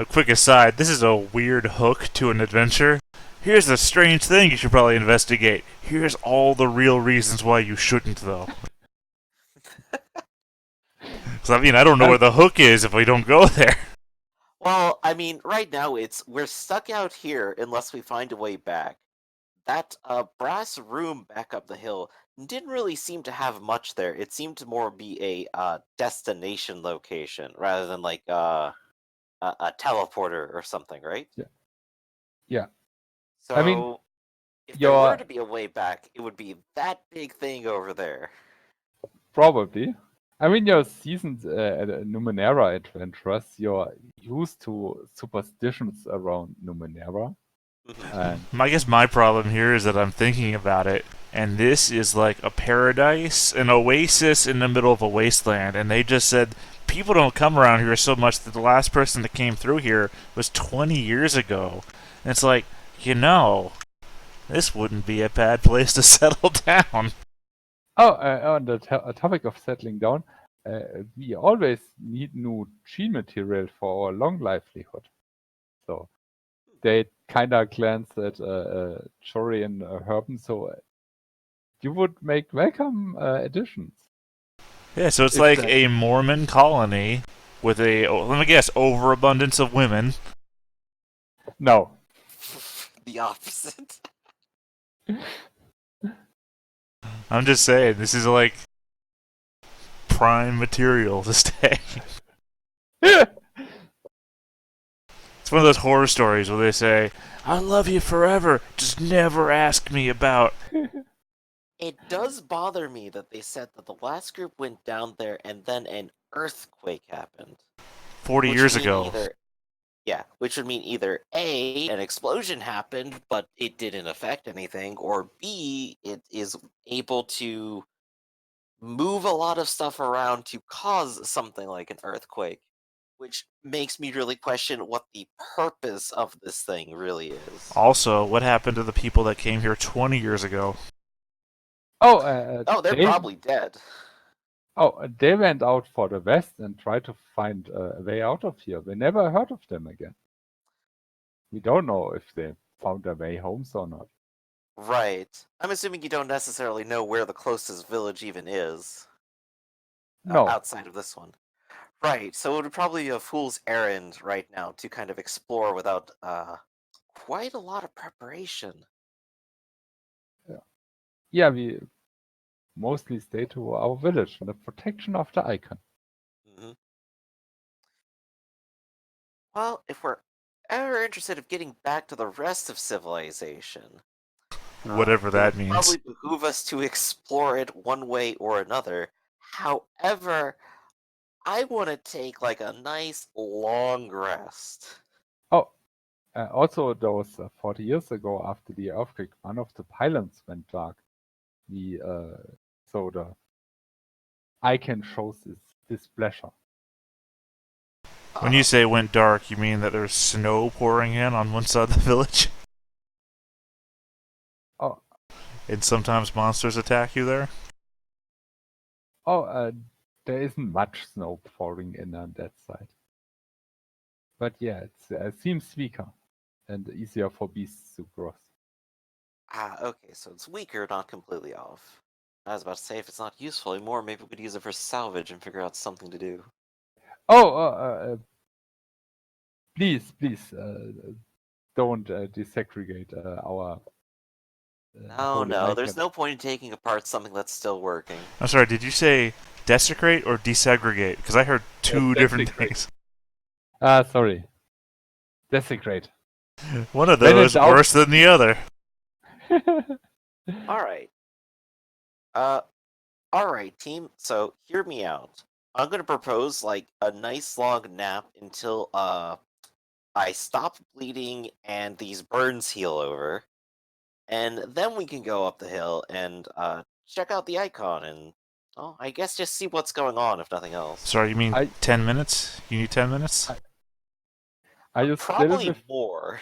[SPEAKER 2] quick aside. This is a weird hook to an adventure. Here's a strange thing you should probably investigate. Here's all the real reasons why you shouldn't, though. Because, I mean, I don't know where the hook is if we don't go there.
[SPEAKER 3] Well, I mean, right now we're stuck out here unless we find a way back. That brass room back up the hill didn't really seem to have much there. It seemed to more be a destination location rather than like a teleporter or something, right?
[SPEAKER 1] Yeah.
[SPEAKER 3] So,
[SPEAKER 1] I mean,
[SPEAKER 3] if there
[SPEAKER 1] your-
[SPEAKER 3] were to be a way back, it would be that big thing over there.
[SPEAKER 1] Probably. I mean, you're seasoned Numenera adventurers. You're used to superstitions around Numenera. And
[SPEAKER 2] I guess my problem here is that I'm thinking about it, and this is like a paradise, an oasis in the middle of a wasteland, and they just said people don't come around here so much that the last person that came through here was 20 years ago. And it's like, this wouldn't be a bad place to settle down.
[SPEAKER 1] on the topic of settling down, we always need new gene material for our long livelihood. So they kind of glanced at Jory and Herben, so you would make welcome additions.
[SPEAKER 2] Yeah, so it's
[SPEAKER 1] If
[SPEAKER 2] like
[SPEAKER 1] that-
[SPEAKER 2] a Mormon colony with a, let me guess, overabundance of women.
[SPEAKER 1] No.
[SPEAKER 3] The opposite.
[SPEAKER 2] I'm just saying, this is like prime material to stay. It's one of those horror stories where they say, I love you forever, just never ask me about...
[SPEAKER 3] It does bother me that they said that the last group went down there and then an earthquake happened.
[SPEAKER 2] 40
[SPEAKER 3] Which
[SPEAKER 2] years
[SPEAKER 3] mean
[SPEAKER 2] ago.
[SPEAKER 3] Yeah, which would mean either A, an explosion happened, but it didn't affect anything, or B, it is able to move a lot of stuff around to cause something like an earthquake, which makes me really question what the purpose of this thing really is.
[SPEAKER 2] Also, what happened to the people that came here 20 years ago?
[SPEAKER 1] Oh,
[SPEAKER 3] Oh, they're probably dead.
[SPEAKER 1] they went out for the west and tried to find a way out of here. We never heard of them again. We don't know if they found their way homes or not.
[SPEAKER 3] Right. I'm assuming you don't necessarily know where the closest village even is.
[SPEAKER 1] No.
[SPEAKER 3] Outside of this one. Right, so it would probably be a fool's errand right now to kind of explore without quite a lot of preparation.
[SPEAKER 1] Yeah, we mostly stay to our village and the protection of the icon.
[SPEAKER 3] hmm Well, if we're ever interested in getting back to the rest of civilization,
[SPEAKER 2] Whatever
[SPEAKER 3] it would
[SPEAKER 2] that means.
[SPEAKER 3] probably behoove us to explore it one way or another. However, I want to take like a nice long rest.
[SPEAKER 1] Oh, also those 40 years ago after the earthquake, one of the pylons went dark. We so the icon shows its displeasure.
[SPEAKER 2] When you say went dark, you mean that there's snow pouring in on one side of the village?
[SPEAKER 1] Oh,
[SPEAKER 2] And sometimes monsters attack you there?
[SPEAKER 1] oh, there isn't much snow pouring in on that side. But yeah, it seems weaker and easier for beasts to cross.
[SPEAKER 3] Okay, so it's weaker, not completely off. I was about to say, if it's not useful anymore, maybe we could use it for salvage and figure out something to do.
[SPEAKER 1] Oh, please, don't desegregate our. Holy
[SPEAKER 3] No, there's
[SPEAKER 1] icon.
[SPEAKER 3] no point in taking apart something that's still working.
[SPEAKER 2] I'm sorry, did you say desecrate or desegregate? Because I heard two different
[SPEAKER 1] Desecrate.
[SPEAKER 2] things.
[SPEAKER 1] Sorry. Desecrate.
[SPEAKER 2] One of
[SPEAKER 1] When in
[SPEAKER 2] those
[SPEAKER 1] doubt-
[SPEAKER 2] worse than the other.
[SPEAKER 3] Alright. Alright, team, so hear me out. I'm gonna propose, like, a nice long nap until, I stop bleeding and these burns heal over. And then we can go up the hill and, check out the icon and, well, I guess just see what's going on, if nothing else.
[SPEAKER 2] Sorry, you mean
[SPEAKER 1] I-
[SPEAKER 2] 10 minutes? You need 10 minutes?
[SPEAKER 1] Are you still
[SPEAKER 3] Probably
[SPEAKER 1] with?
[SPEAKER 3] more.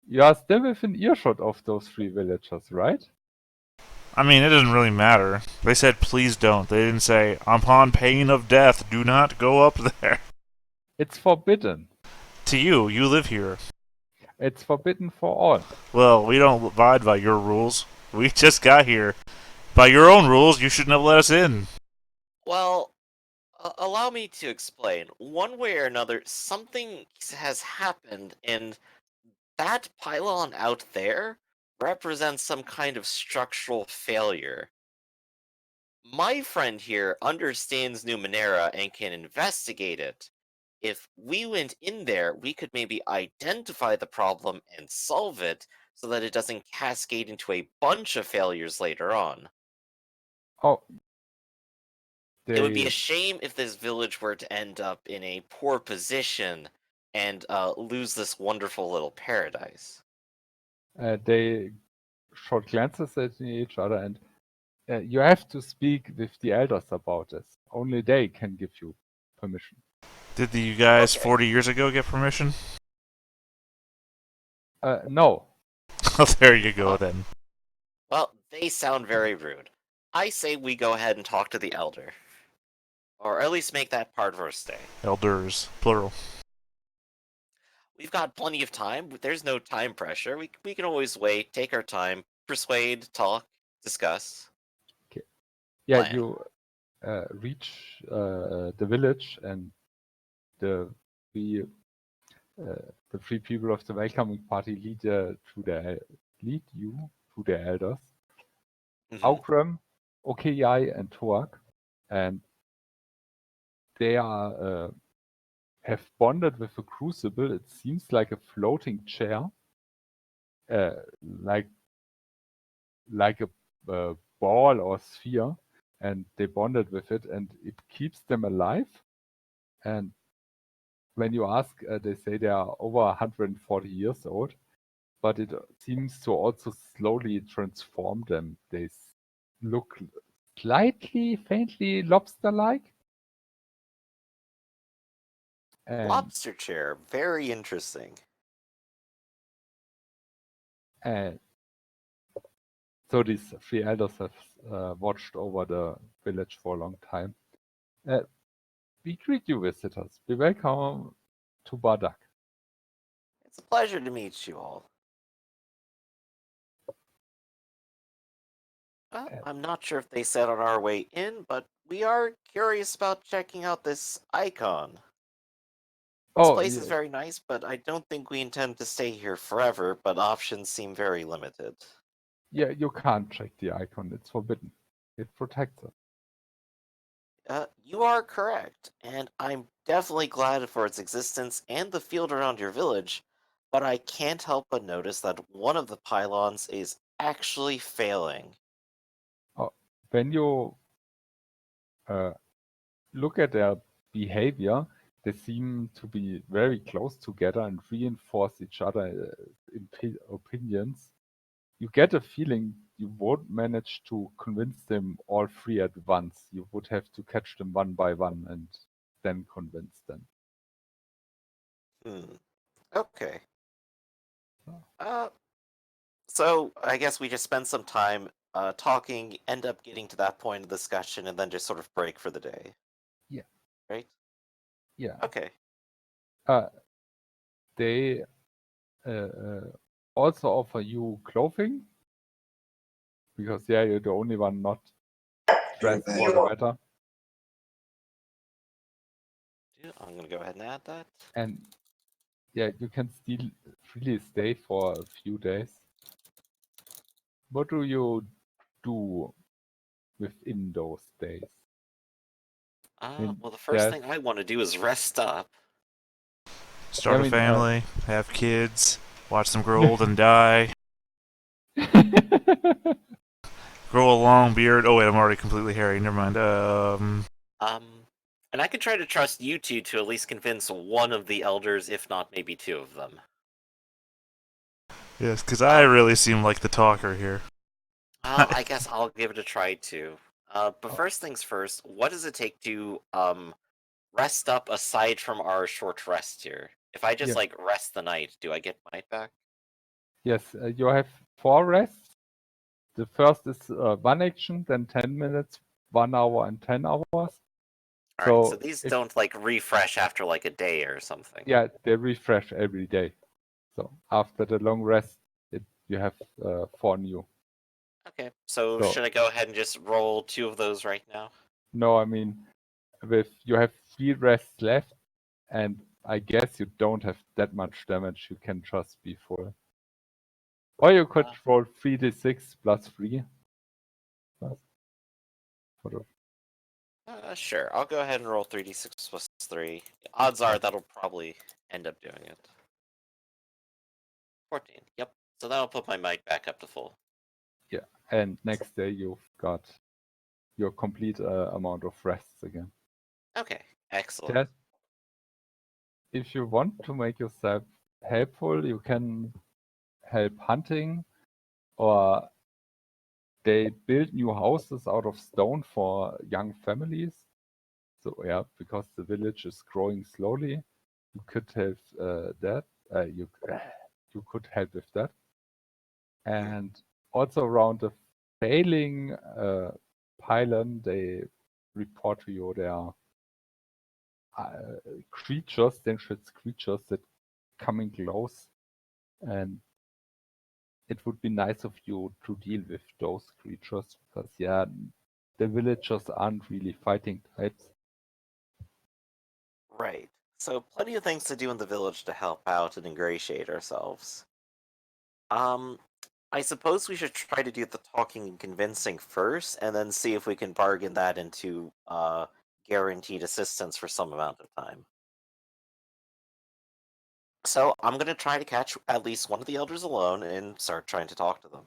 [SPEAKER 1] You are still within earshot of those 3 villagers, right?
[SPEAKER 2] I mean, it doesn't really matter. They said please don't. They didn't say, upon pain of death, do not go up there.
[SPEAKER 1] It's forbidden.
[SPEAKER 2] To you, you live here.
[SPEAKER 1] It's forbidden for all.
[SPEAKER 2] Well, we don't abide by your rules. We just got here. By your own rules, you shouldn't have let us in.
[SPEAKER 3] Well, allow me to explain. One way or another, something has happened, and that pylon out there represents some kind of structural failure. My friend here understands Numenera and can investigate it. If we went in there, we could maybe identify the problem and solve it so that it doesn't cascade into a bunch of failures later on.
[SPEAKER 1] Oh.
[SPEAKER 3] It would be a
[SPEAKER 1] They
[SPEAKER 3] shame if this village were to end up in a poor position and lose this wonderful little paradise.
[SPEAKER 1] they shot glances at each other and you have to speak with the elders about this. Only they can give you permission.
[SPEAKER 2] Did you guys
[SPEAKER 3] Okay.
[SPEAKER 2] 40 years ago get permission?
[SPEAKER 1] No.
[SPEAKER 2] Oh, there you go then.
[SPEAKER 3] Well, they sound very rude. I say we go ahead and talk to the elder. Or at least make that part of our stay.
[SPEAKER 2] Elders, plural.
[SPEAKER 3] We've got plenty of time. There's no time pressure. We can always wait, take our time, persuade, talk, discuss.
[SPEAKER 1] Yeah,
[SPEAKER 3] Plan.
[SPEAKER 1] you reach the village and the three the 3 people of the welcoming party lead you to the elders.
[SPEAKER 3] Mhm.
[SPEAKER 1] Aukram, Okeyai, and Toak, and they are have bonded with a crucible. It seems like a floating chair, like a ball or sphere, and they bonded with it, and it keeps them alive. And when you ask, they say they are over 140 years old, but it seems to also slowly transform them. They look slightly, faintly lobster-like. And,
[SPEAKER 3] Lobster chair, very interesting.
[SPEAKER 1] and so these three elders have watched over the village for a long time. We greet you, visitors. Be welcome to Bardak.
[SPEAKER 3] It's a pleasure to meet you all. I'm not sure if they said on our way in, but we are curious about checking out this icon. This place is very nice, but I don't think we intend to stay here forever, but options seem very limited.
[SPEAKER 1] Yeah, you can't check the icon. It's forbidden. It protects us.
[SPEAKER 3] You are correct, and I'm definitely glad for its existence and the field around your village, but I can't help but notice that one of the pylons is actually failing.
[SPEAKER 1] When you look at their behavior, they seem to be very close together and reinforce each other opinions. You get a feeling you won't manage to convince them all three at once. You would have to catch them one by one and then convince them.
[SPEAKER 3] Okay. So I guess we just spend some time talking, end up getting to that point of discussion, and then just sort of break for the day.
[SPEAKER 1] Yeah.
[SPEAKER 3] Right?
[SPEAKER 1] Yeah.
[SPEAKER 3] Okay.
[SPEAKER 1] They also offer you clothing because you're the only one not dressed for the weather.
[SPEAKER 3] Yeah, I'm gonna go ahead and add that.
[SPEAKER 1] And yeah, you can still freely stay for a few days. What do you do within those days?
[SPEAKER 3] Well, the first thing I want to do is rest up.
[SPEAKER 2] Start a family, have kids, watch them grow old and die, grow a long beard. Oh wait, I'm already completely hairy. Never mind.
[SPEAKER 3] And I could try to trust you two to at least convince one of the elders, if not maybe two of them.
[SPEAKER 2] Yes, because I really seem like the talker here.
[SPEAKER 3] I guess I'll give it a try too. But first things first, what does it take to rest up aside from our short rest here? If I just like rest the night, do I get might back?
[SPEAKER 1] Yes, you have 4 rests. The first is 1 action, then 10 minutes, 1 hour, and 10 hours.
[SPEAKER 3] Alright, so these don't like refresh after like a day or something.
[SPEAKER 1] Yeah, they refresh every day. So after the long rest, you have 4 new.
[SPEAKER 3] Okay, so should I go ahead and just roll 2 of those right now?
[SPEAKER 1] No, I mean, you have 3 rests left, and I guess you don't have that much damage. You can just be full. Or you could roll 3d6 plus 3.
[SPEAKER 3] Sure, I'll go ahead and roll 3d6 plus 3. Odds are that'll probably end up doing it. 14, yep. So that'll put my might back up to full.
[SPEAKER 1] Yeah, and next day you've got your complete amount of rests again.
[SPEAKER 3] Okay, excellent.
[SPEAKER 1] If you want to make yourself helpful, you can help hunting, or they build new houses out of stone for young families. So yeah, because the village is growing slowly, you could help that. You could help with that. And also around the failing pylon, they report to you there are creatures, dangerous creatures that coming close, and it would be nice of you to deal with those creatures because the villagers aren't really fighting types.
[SPEAKER 3] Right. So plenty of things to do in the village to help out and ingratiate ourselves. I suppose we should try to do the talking and convincing first, and then see if we can bargain that into guaranteed assistance for some amount of time. So I'm gonna try to catch at least one of the elders alone and start trying to talk to them.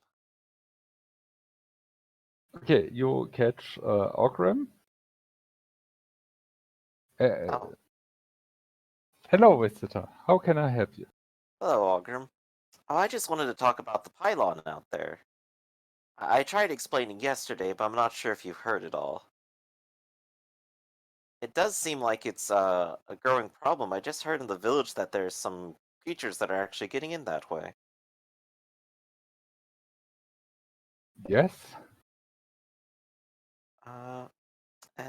[SPEAKER 1] Okay, you catch Ogrim. Hello, visitor. How can I help you?
[SPEAKER 3] Hello, Ogrim. Oh, I just wanted to talk about the pylon out there. I tried explaining yesterday, but I'm not sure if you've heard it all. It does seem like it's a growing problem. I just heard in the village that there's some creatures that are actually getting in that way.
[SPEAKER 1] Yes?
[SPEAKER 3] And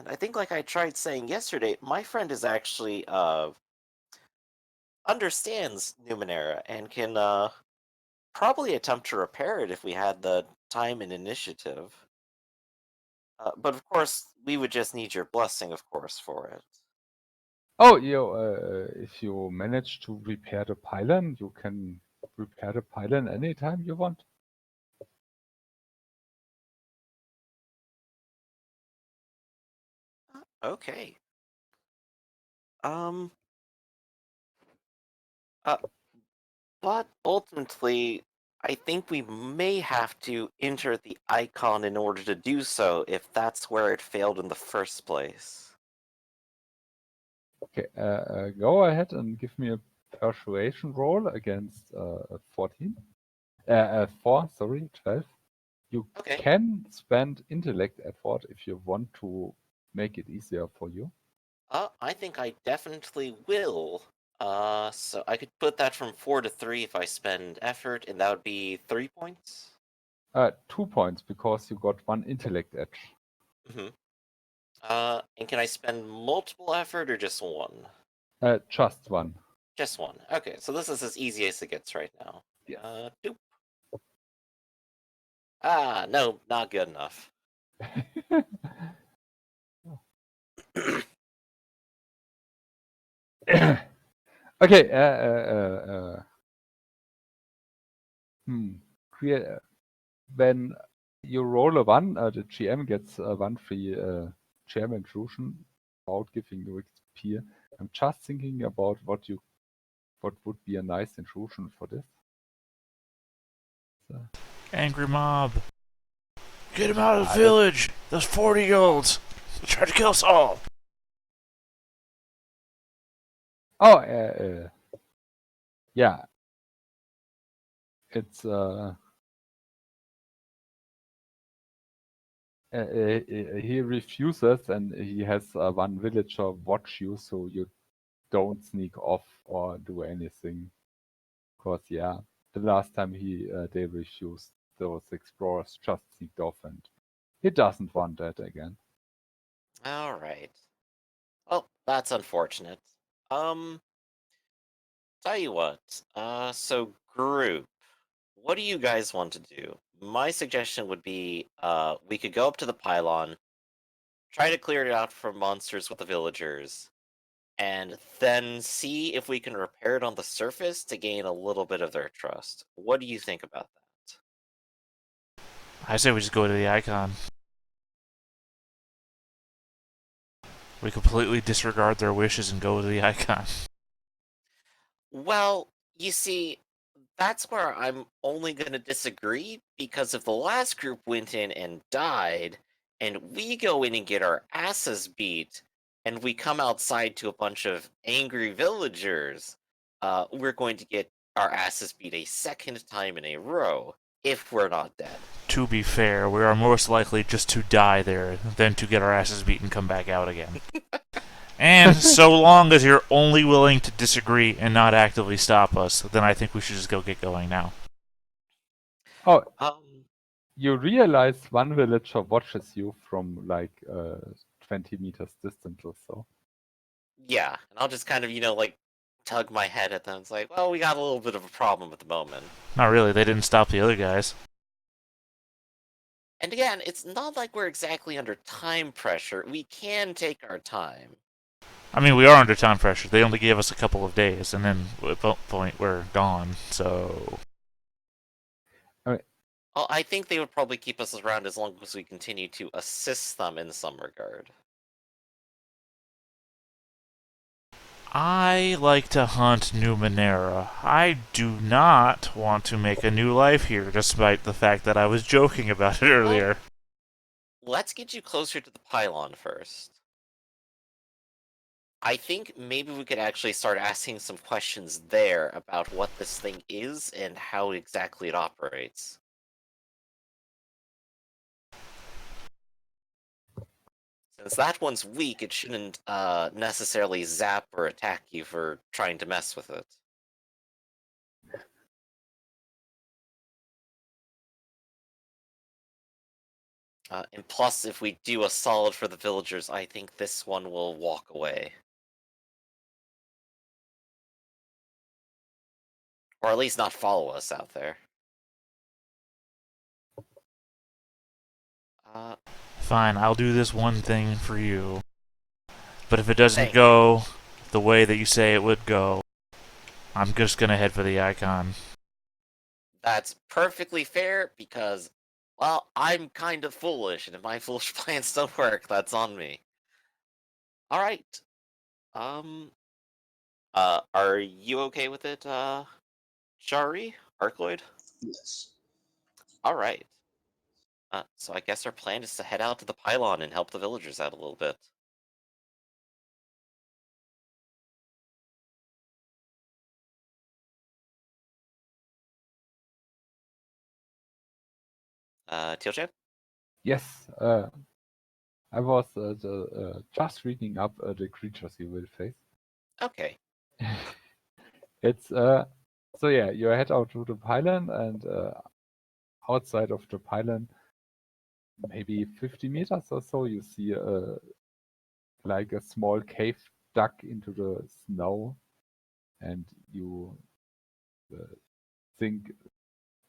[SPEAKER 3] I think, like I tried saying yesterday, my friend is actually understands Numenera and can probably attempt to repair it if we had the time and initiative. But of course, we would just need your blessing, of course, for it.
[SPEAKER 1] Oh, if you manage to repair the pylon, you can repair the pylon anytime you want.
[SPEAKER 3] Okay. Um. Uh. But ultimately, I think we may have to enter the icon in order to do so, if that's where it failed in the first place.
[SPEAKER 1] Okay, go ahead and give me a persuasion roll against 14. 4, sorry, 12. You
[SPEAKER 3] Okay.
[SPEAKER 1] can spend intellect effort if you want to make it easier for you.
[SPEAKER 3] I think I definitely will. So I could put that from 4 to 3 if I spend effort, and that would be 3 points?
[SPEAKER 1] 2 points because you got 1 intellect edge.
[SPEAKER 3] Mm-hmm. And can I spend multiple effort or just one?
[SPEAKER 1] Just 1.
[SPEAKER 3] Just one. Okay, so this is as easy as it gets right now.
[SPEAKER 1] Yes.
[SPEAKER 3] Doop. Ah, no, not good enough.
[SPEAKER 1] Okay. When you roll a 1, the GM gets 1 free GM intrusion without giving you XP. I'm just thinking about what would be a nice intrusion for this. So.
[SPEAKER 2] Angry mob. Get him out of the village! Those 40-year-olds! They tried to kill us all!
[SPEAKER 1] Oh, yeah. It's he refuses, and he has 1 villager watch you, so you don't sneak off or do anything. Because yeah, the last time they refused, those explorers just sneaked off, and he doesn't want that again.
[SPEAKER 3] Alright. Oh, that's unfortunate. Tell you what, so group, what do you guys want to do? My suggestion would be, we could go up to the pylon, try to clear it out from monsters with the villagers, and then see if we can repair it on the surface to gain a little bit of their trust. What do you think about that?
[SPEAKER 2] I say we just go to the icon. We completely disregard their wishes and go to the icon.
[SPEAKER 3] Well, you see, that's where I'm only going to disagree, because if the last group went in and died, and we go in and get our asses beat, and we come outside to a bunch of angry villagers, we're going to get our asses beat a second time in a row, if we're not dead.
[SPEAKER 2] To be fair, we are most likely just to die there than to get our asses beat and come back out again. And so long as you're only willing to disagree and not actively stop us, then I think we should just go get going now.
[SPEAKER 1] Oh,
[SPEAKER 3] Um,
[SPEAKER 1] you realize 1 villager watches you from like 20 meters distance or so.
[SPEAKER 3] yeah, and I'll just kind of, like, tug my head at them. It's like, well, we got a little bit of a problem at the moment.
[SPEAKER 2] Not really, they didn't stop the other guys.
[SPEAKER 3] And again, it's not like we're exactly under time pressure. We can take our time.
[SPEAKER 2] I mean, we are under time pressure. They only gave us a couple of days, and then at that point we're gone, so...
[SPEAKER 3] Well, I think they would probably keep us around as long as we continue to assist them in some regard.
[SPEAKER 2] I like to hunt Numenera. I do not want to make a new life here, despite the fact that I was joking about it earlier.
[SPEAKER 3] Well, let's get you closer to the pylon first. I think maybe we could actually start asking some questions there about what this thing is and how exactly it operates. Since that one's weak, it shouldn't necessarily zap or attack you for trying to mess with it. And plus, if we do a solid for the villagers, I think this one will walk away. Or at least not follow us out there.
[SPEAKER 2] Fine, I'll do this one thing for you. But if it doesn't
[SPEAKER 3] Thank
[SPEAKER 2] go the way that you say it would go, I'm just gonna head for the icon.
[SPEAKER 3] That's perfectly fair because, well, I'm kind of foolish, and if my foolish plans don't work, that's on me. Alright. Are you okay with it, Shari? Arcloid?
[SPEAKER 4] Yes.
[SPEAKER 3] Alright. So I guess our plan is to head out to the pylon and help the villagers out a little bit. Teal-chan?
[SPEAKER 1] Yes, I was just reading up the creatures you will face.
[SPEAKER 3] Okay.
[SPEAKER 1] It's so yeah, you head out to the pylon, and outside of the pylon, maybe 50 meters or so, you see like a small cave dug into the snow, and you think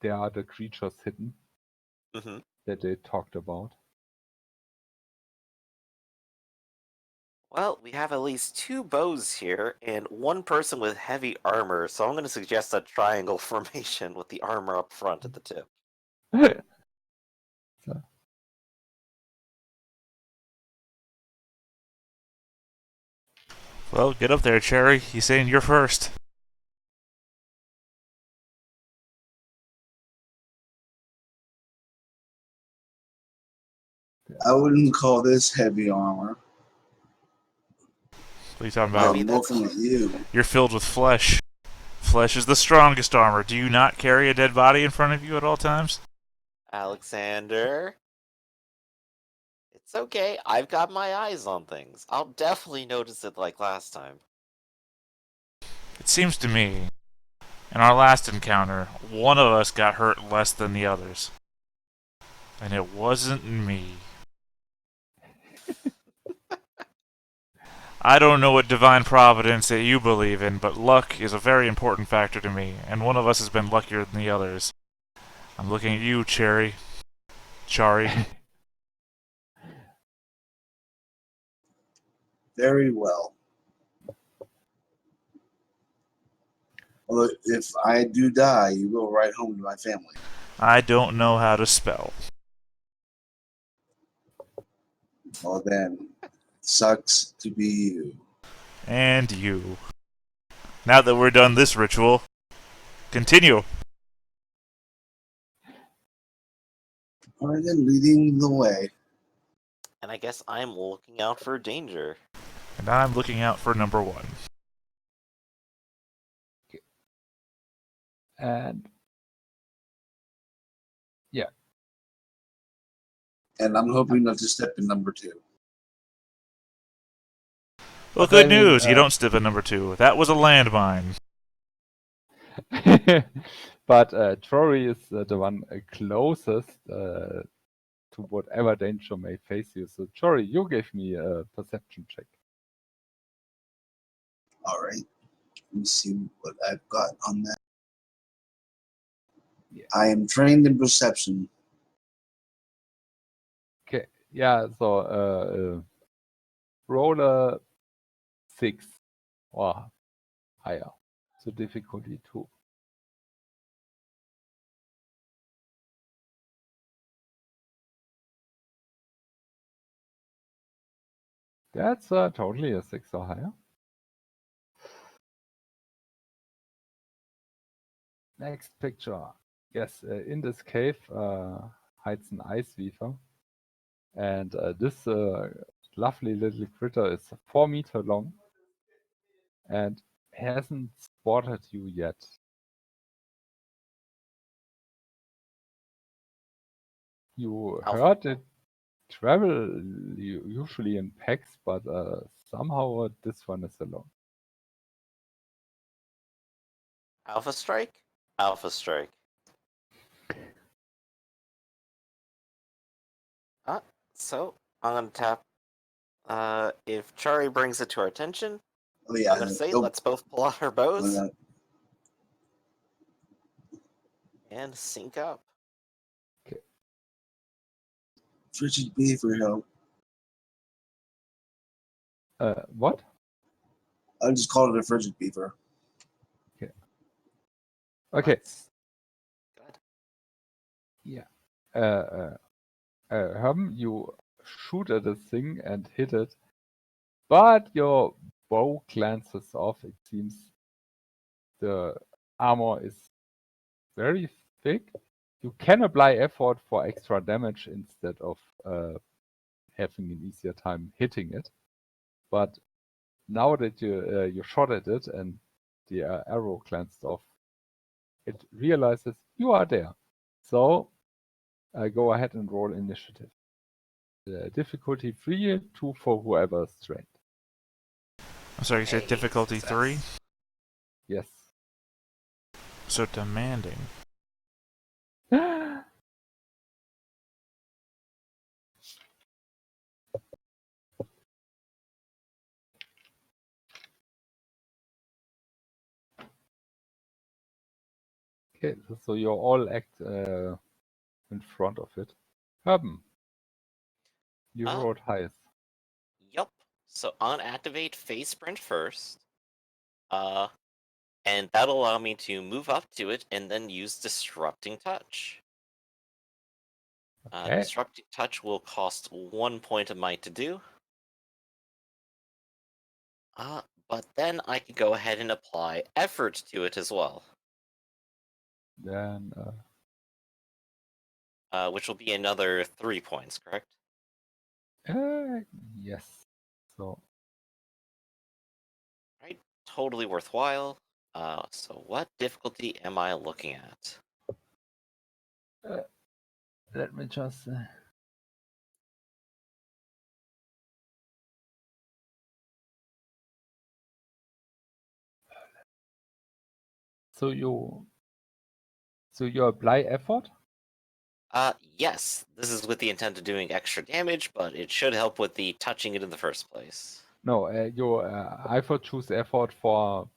[SPEAKER 1] there are the creatures hidden
[SPEAKER 3] Mm-hmm.
[SPEAKER 1] that they talked about.
[SPEAKER 3] Well, we have at least 2 bows here, and 1 person with heavy armor, so I'm going to suggest a triangle formation with the armor up front at the tip.
[SPEAKER 1] So,
[SPEAKER 2] Well, get up there, Cherry. He's saying you're first.
[SPEAKER 4] I wouldn't call this heavy armor.
[SPEAKER 2] What are you talking
[SPEAKER 3] I
[SPEAKER 2] about?
[SPEAKER 3] mean,
[SPEAKER 4] I'm
[SPEAKER 3] that's
[SPEAKER 4] looking at you.
[SPEAKER 2] You're filled with flesh. Flesh is the strongest armor. Do you not carry a dead body in front of you at all times?
[SPEAKER 3] Alexander. It's okay, I've got my eyes on things. I'll definitely notice it like last time.
[SPEAKER 2] It seems to me, in our last encounter, one of us got hurt less than the others. And it wasn't me. I don't know what divine providence that you believe in, but luck is a very important factor to me, and one of us has been luckier than the others. I'm looking at you, Cherry. Chari.
[SPEAKER 4] Very well. Well, if I do die, you go right home to my family.
[SPEAKER 2] I don't know how to spell.
[SPEAKER 4] Well, then, sucks to be you.
[SPEAKER 2] And you. Now that we're done this ritual, continue.
[SPEAKER 4] All right, then, leading the way.
[SPEAKER 3] And I guess I'm looking out for danger.
[SPEAKER 2] And I'm looking out for number 1.
[SPEAKER 1] and yeah,
[SPEAKER 4] And I'm hoping not to step in number 2.
[SPEAKER 2] Well,
[SPEAKER 1] But
[SPEAKER 2] good
[SPEAKER 1] I mean,
[SPEAKER 2] news. You don't step in number 2. That was a landmine.
[SPEAKER 1] but Trory is the one closest to whatever danger may face you. So, Trory, you give me a perception check.
[SPEAKER 4] All right. Let me see what I've got on that.
[SPEAKER 1] Yeah.
[SPEAKER 4] I am trained in perception.
[SPEAKER 1] Okay. Yeah. So, roll a 6 or higher. So difficulty 2. That's totally a 6 or higher. Next picture. Yes, in this cave hides an ice weaver. And this lovely little critter is 4 meter long and hasn't spotted you yet. You heard it travel usually in packs, but somehow this one is alone.
[SPEAKER 3] Alpha Strike? Alpha Strike. So I'm gonna tap. If Chari brings it to our attention,
[SPEAKER 4] Oh yeah.
[SPEAKER 3] I'm gonna say let's both pull out our bows and sync up.
[SPEAKER 4] Frigid Beaver help.
[SPEAKER 1] What?
[SPEAKER 4] I just called it a Frigid Beaver.
[SPEAKER 1] Okay.
[SPEAKER 3] Good.
[SPEAKER 1] Yeah. You shoot at the thing and hit it, but your bow glances off. It seems the armor is very thick. You can apply effort for extra damage instead of having an easier time hitting it. But now that you shot at it and the arrow glanced off, it realizes you are there. So go ahead and roll initiative. Difficulty 3, 2 for whoever is trained.
[SPEAKER 2] I'm sorry, you said difficulty
[SPEAKER 3] success.
[SPEAKER 2] 3?
[SPEAKER 1] Yes.
[SPEAKER 2] So demanding.
[SPEAKER 1] Okay, so you all act in front of it. Herben, you rolled highest.
[SPEAKER 3] Yup. So I'm gonna activate Phase Sprint first. And that'll allow me to move up to it and then use Disrupting Touch.
[SPEAKER 1] Okay.
[SPEAKER 3] Disrupting Touch will cost 1 point of might to do. But then I can go ahead and apply effort to it as well.
[SPEAKER 1] Then
[SPEAKER 3] Which will be another 3 points, correct?
[SPEAKER 1] yes. So
[SPEAKER 3] Right, totally worthwhile. So what difficulty am I looking at?
[SPEAKER 1] let me just so you apply effort?
[SPEAKER 3] Yes, this is with the intent of doing extra damage, but it should help with the touching it in the first place.
[SPEAKER 1] No, you either choose effort for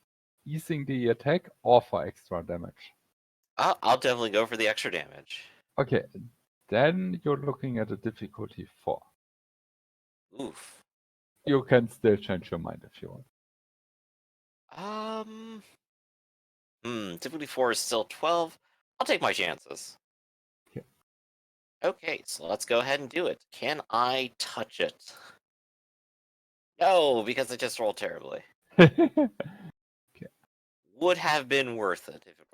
[SPEAKER 1] easing the attack or for extra damage.
[SPEAKER 3] I'll definitely go for the extra damage.
[SPEAKER 1] Okay, then you're looking at a difficulty 4.
[SPEAKER 3] Oof.
[SPEAKER 1] You can still change your mind if you want.
[SPEAKER 3] Difficulty 4 is still 12. I'll take my chances.
[SPEAKER 1] Okay.
[SPEAKER 3] Okay, so let's go ahead and do it. Can I touch it? No, because I just rolled terribly. Would have been worth it if it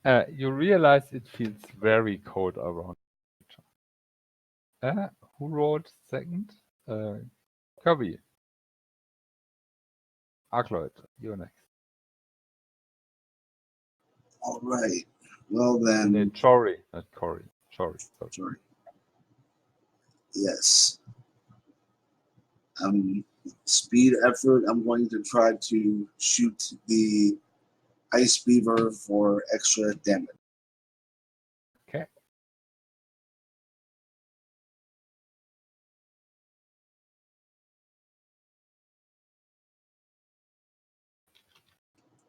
[SPEAKER 3] worked.
[SPEAKER 1] You realize it feels very cold around. Who rolled second? Kirby. Arkloid, you're next.
[SPEAKER 4] All right. Well then.
[SPEAKER 1] Chori, not Cory. Chori.
[SPEAKER 4] Sorry. Yes. Speed effort. I'm going to try to shoot the ice beaver for extra damage.
[SPEAKER 1] Okay.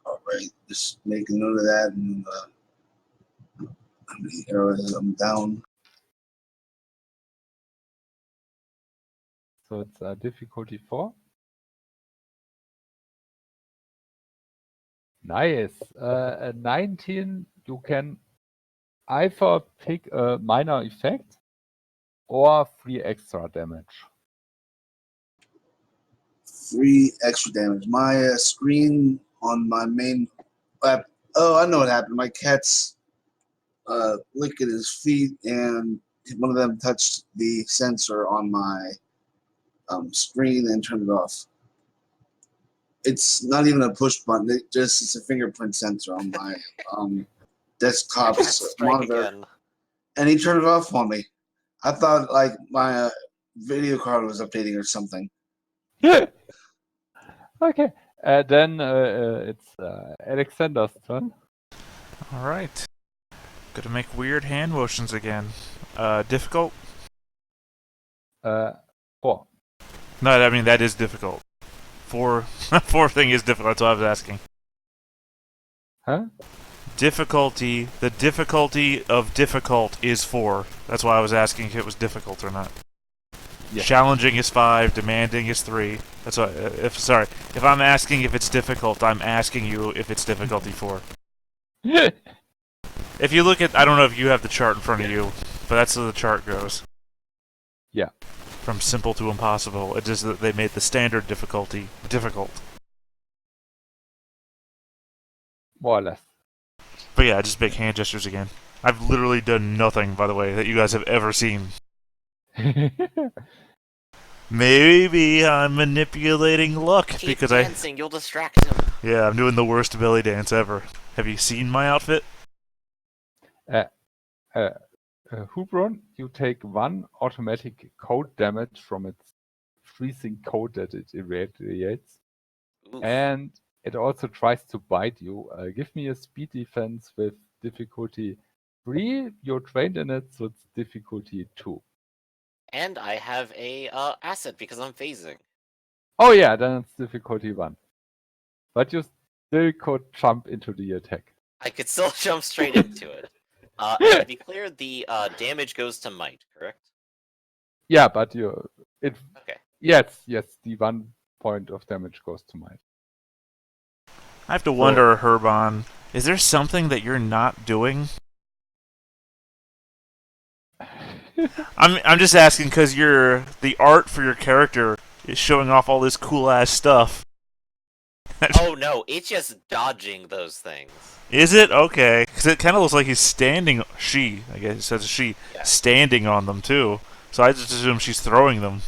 [SPEAKER 4] All right. Just make a note of that. And how many arrows I'm down?
[SPEAKER 1] So it's difficulty 4. Nice. 19, you can either pick a minor effect or 3 extra damage.
[SPEAKER 4] 3 extra damage. My screen on my main app. Oh, I know what happened. My cat's licked at his feet, and one of them touched the sensor on my screen and turned it off. It's not even a push button. It's a fingerprint sensor on my desktop's
[SPEAKER 3] That's strike
[SPEAKER 4] monitor,
[SPEAKER 3] again.
[SPEAKER 4] and he turned it off on me. I thought like my video card was updating or something.
[SPEAKER 1] Okay. Then it's Alexander's turn.
[SPEAKER 2] All right. Gonna make weird hand motions again. Difficult?
[SPEAKER 1] 4.
[SPEAKER 2] No, I mean that is difficult. 4 thing is difficult. That's what I was asking.
[SPEAKER 1] Huh?
[SPEAKER 2] Difficulty. The difficulty of difficult is 4. That's why I was asking if it was difficult or not.
[SPEAKER 1] Yes.
[SPEAKER 2] Challenging is 5. Demanding is 3. That's why. If I'm asking if it's difficult, I'm asking you if it's difficulty 4. If you look at, I don't know if you have the chart in front of you, but that's how the chart goes.
[SPEAKER 1] Yeah.
[SPEAKER 2] From simple to impossible. It's just that they made the standard difficulty difficult.
[SPEAKER 1] More or less.
[SPEAKER 2] But yeah, just big hand gestures again. I've literally done nothing, by the way, that you guys have ever seen. Maybe I'm manipulating luck
[SPEAKER 3] Keep
[SPEAKER 2] because
[SPEAKER 3] dancing, you'll distract him.
[SPEAKER 2] Yeah, I'm doing the worst belly dance ever. Have you seen my outfit?
[SPEAKER 1] Hubron, you take 1 automatic code damage from its freezing code that it irradiates.
[SPEAKER 3] Oof.
[SPEAKER 1] And it also tries to bite you. Give me a speed defense with difficulty 3. You're trained in it, so it's difficulty 2.
[SPEAKER 3] And I have a asset because I'm phasing.
[SPEAKER 1] Oh yeah, then it's difficulty 1. But you still could jump into the attack.
[SPEAKER 3] I could still jump straight into it. And to be clear, the damage goes to might, correct?
[SPEAKER 1] Yeah, but
[SPEAKER 3] Okay.
[SPEAKER 1] Yes, the 1 point of damage goes to might.
[SPEAKER 2] I have to wonder, Herban, is there something that you're not doing? I'm just asking because the art for your character is showing off all this cool ass stuff.
[SPEAKER 3] Oh no, it's just dodging those things.
[SPEAKER 2] Is it? Okay. Because it kind of looks like he's standing. I guess it says she,
[SPEAKER 3] Yeah.
[SPEAKER 2] standing on them too. So I just assume she's throwing them.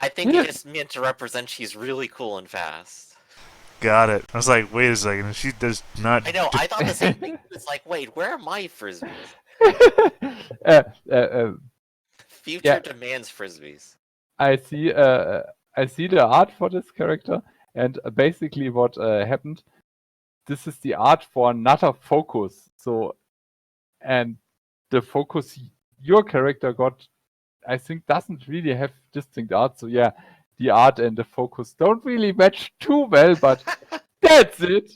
[SPEAKER 3] I think it just meant to represent she's really cool and fast.
[SPEAKER 2] Got it. I was like, wait a second. She does not.
[SPEAKER 3] I know, I thought the same thing. It's like, wait, where are my frisbees? Future demands frisbees.
[SPEAKER 1] I see the art for this character, and basically what happened. This is the art for another focus. So, and the focus your character got, I think, doesn't really have distinct art. So yeah, the art and the focus don't really match too well, but that's it.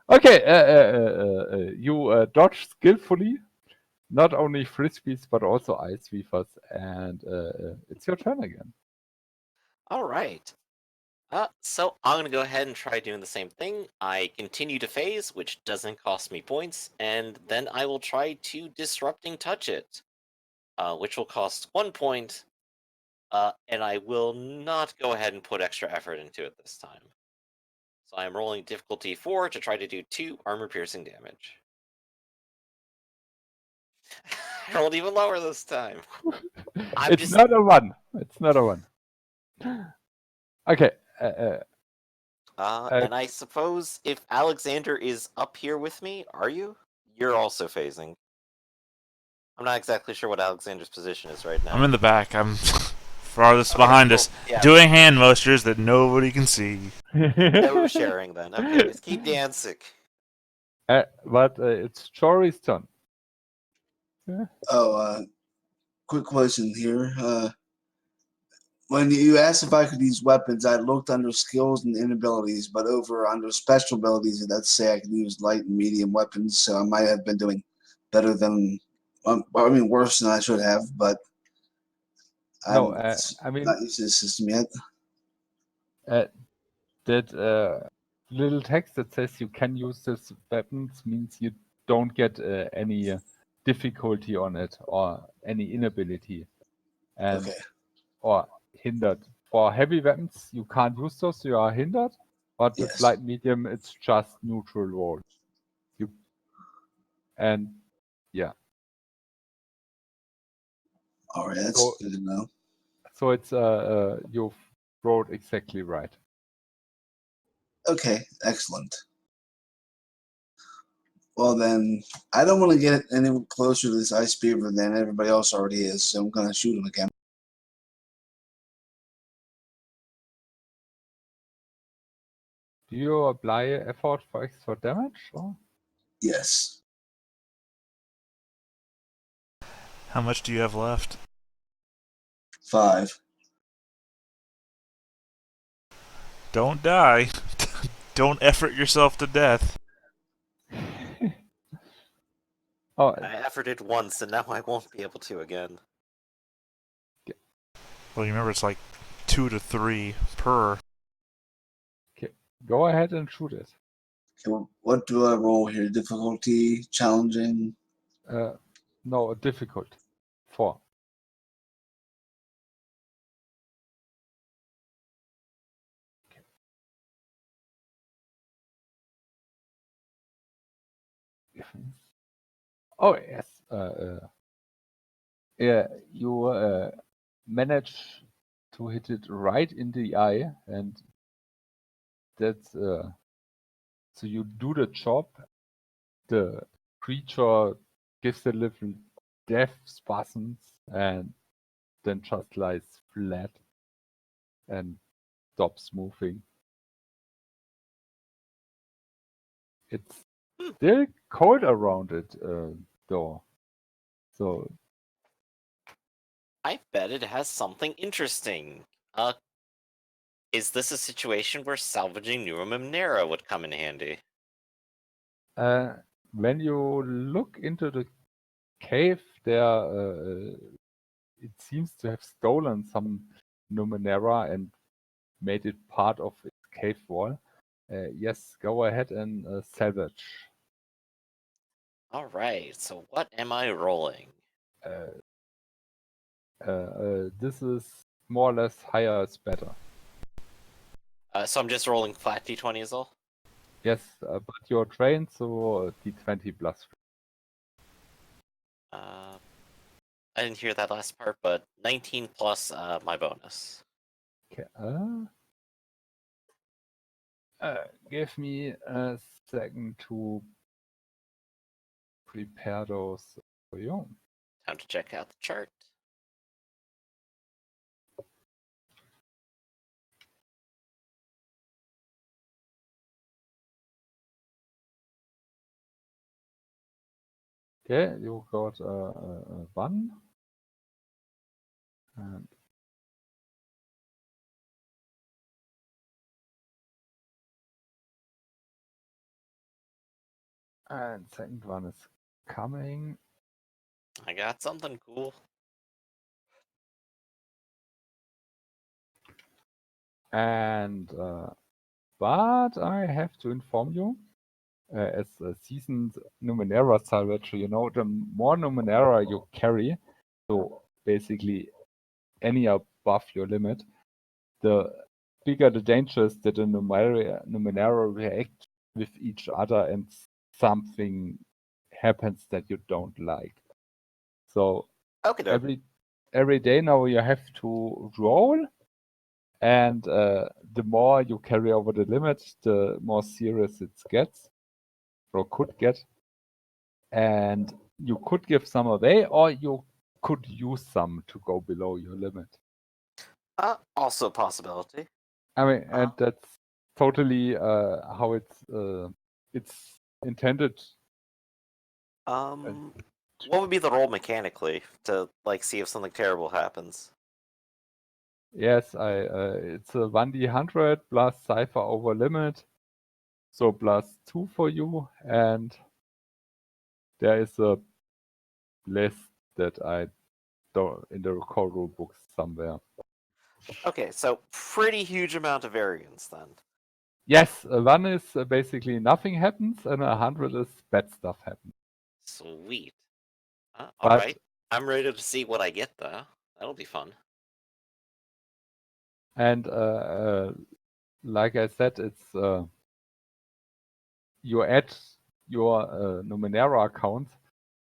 [SPEAKER 1] Okay, you dodge skillfully, not only frisbees but also ice weavers, and it's your turn again.
[SPEAKER 3] Alright. So I'm gonna go ahead and try doing the same thing. I continue to phase, which doesn't cost me points, and then I will try to disrupting touch it, which will cost 1 point, and I will not go ahead and put extra effort into it this time. So I'm rolling difficulty 4 to try to do 2 armor piercing damage. I rolled even lower this time.
[SPEAKER 1] It's not a 1. It's not a 1. Okay.
[SPEAKER 3] And I suppose if Alexander is up here with me, are you? You're also phasing. I'm not exactly sure what Alexander's position is right now.
[SPEAKER 2] I'm in the back. I'm farthest behind us,
[SPEAKER 3] Yeah.
[SPEAKER 2] doing hand motions that nobody can see.
[SPEAKER 3] No sharing then. Okay, let's keep dancing.
[SPEAKER 1] But it's Jory's turn.
[SPEAKER 4] Quick question here. When you asked if I could use weapons, I looked under skills and inabilities, but under special abilities, it does say I can use light and medium weapons, so I might have been doing better than, worse than I should have, but
[SPEAKER 1] No,
[SPEAKER 4] I'm not used to the system yet.
[SPEAKER 1] That little text that says you can use this weapons means you don't get any difficulty on it or any inability, and
[SPEAKER 4] Okay.
[SPEAKER 1] or hindered. For heavy weapons, you can't use those; you are hindered. But with
[SPEAKER 4] Yes.
[SPEAKER 1] light medium, it's just neutral roll. Yeah.
[SPEAKER 4] All right, that's
[SPEAKER 1] So-
[SPEAKER 4] good to know.
[SPEAKER 1] So it's you rolled exactly right.
[SPEAKER 4] Okay, excellent. Well then, I don't want to get any closer to this ice beaver than everybody else already is, so I'm gonna shoot him again.
[SPEAKER 1] Do you apply effort for extra damage? Or?
[SPEAKER 4] Yes.
[SPEAKER 2] How much do you have left?
[SPEAKER 4] 5.
[SPEAKER 2] Don't die. Don't effort yourself to death.
[SPEAKER 1] Oh,
[SPEAKER 3] I efforted once, and now I won't be able to again.
[SPEAKER 2] Well, you remember it's like 2 to 3 per.
[SPEAKER 1] okay. Go ahead and shoot it.
[SPEAKER 4] Okay, what do I roll here? Difficulty, challenging.
[SPEAKER 1] No, difficult. 4. Oh yes. Yeah, you manage to hit it right in the eye, and that's so you do the job. The creature gives a little death spasms and then just lies flat and stops moving. It's
[SPEAKER 3] Hmm.
[SPEAKER 1] still cold around it, though. So
[SPEAKER 3] I bet it has something interesting. Is this a situation where salvaging Numenera would come in handy?
[SPEAKER 1] when you look into the cave, it seems to have stolen some Numenera and made it part of its cave wall. Yes, go ahead and salvage.
[SPEAKER 3] Alright, so what am I rolling?
[SPEAKER 1] This is more or less higher is better.
[SPEAKER 3] So I'm just rolling flat d20 is all?
[SPEAKER 1] Yes, but you're trained, so d20 plus.
[SPEAKER 3] I didn't hear that last part, but 19 plus my bonus.
[SPEAKER 1] Okay. Give me a second to prepare those for you.
[SPEAKER 3] Time to check out the chart.
[SPEAKER 1] Okay, you got a 1. And second one is coming.
[SPEAKER 3] I got something cool.
[SPEAKER 1] And but I have to inform you, as a seasoned Numenera salvager, you know, the more Numenera you carry, so basically any above your limit, the bigger the danger is that the Numenera react with each other and something happens that you don't like. So
[SPEAKER 3] Okay,
[SPEAKER 1] every day now you have to roll, and the more you carry over the limit, the more serious it gets, or could get. And you could give some away, or you could use some to go below your limit.
[SPEAKER 3] also a possibility.
[SPEAKER 1] I mean, and
[SPEAKER 3] Uh,
[SPEAKER 1] that's totally how it's intended.
[SPEAKER 3] what would be the roll mechanically to like see if something terrible happens?
[SPEAKER 1] Yes, it's a 1d100 plus cipher over limit, so plus 2 for you, and there is a list that I don't in the core rule books somewhere.
[SPEAKER 3] Okay, so pretty huge amount of variance then.
[SPEAKER 1] Yes, a 1 is basically nothing happens, and 100 is bad stuff happens.
[SPEAKER 3] Sweet.
[SPEAKER 1] But
[SPEAKER 3] Alright. I'm ready to see what I get though. That'll be fun.
[SPEAKER 1] and like I said, it's you add your Numenera account.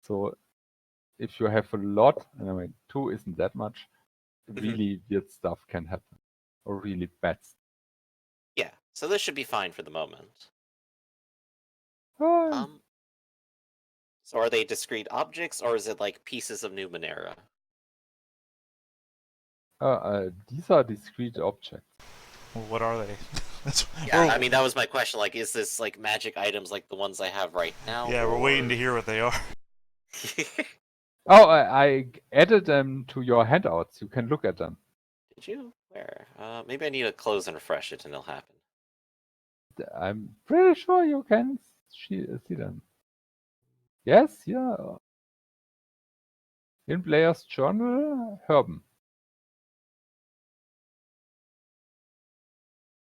[SPEAKER 1] So if you have a lot, and I mean 2 isn't that much, really weird stuff can happen. or really bad.
[SPEAKER 3] Yeah, so this should be fine for the moment.
[SPEAKER 1] Uh,
[SPEAKER 3] So are they discrete objects, or is it like pieces of Numenera?
[SPEAKER 1] these are discrete objects.
[SPEAKER 2] Well, what are they?
[SPEAKER 3] Yeah, I mean, that was my question. Like, is this like magic items like the ones I have right now?
[SPEAKER 2] Yeah, we're waiting to hear what they are.
[SPEAKER 1] Oh, I added them to your handouts. You can look at them.
[SPEAKER 3] Did you? Where? Maybe I need to close and refresh it and it'll happen.
[SPEAKER 1] I'm pretty sure you can see them. Yes, yeah. In Player's Journal, Herben.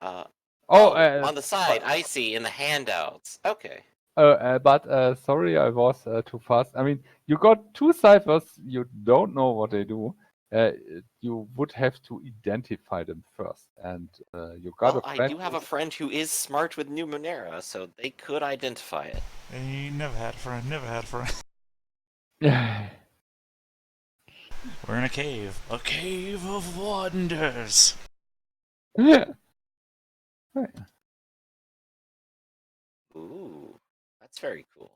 [SPEAKER 3] On the side, I see, in the handouts. Okay.
[SPEAKER 1] But sorry, I was too fast. I mean, you got 2 ciphers. You don't know what they do. You would have to identify them first, and you got
[SPEAKER 3] Well,
[SPEAKER 1] a
[SPEAKER 3] I
[SPEAKER 1] friend.
[SPEAKER 3] do have a friend who is smart with Numenera, so they could identify it.
[SPEAKER 2] You never had a friend, never had a friend.
[SPEAKER 1] Yeah.
[SPEAKER 2] We're in a cave of wonders.
[SPEAKER 3] Ooh, that's very cool.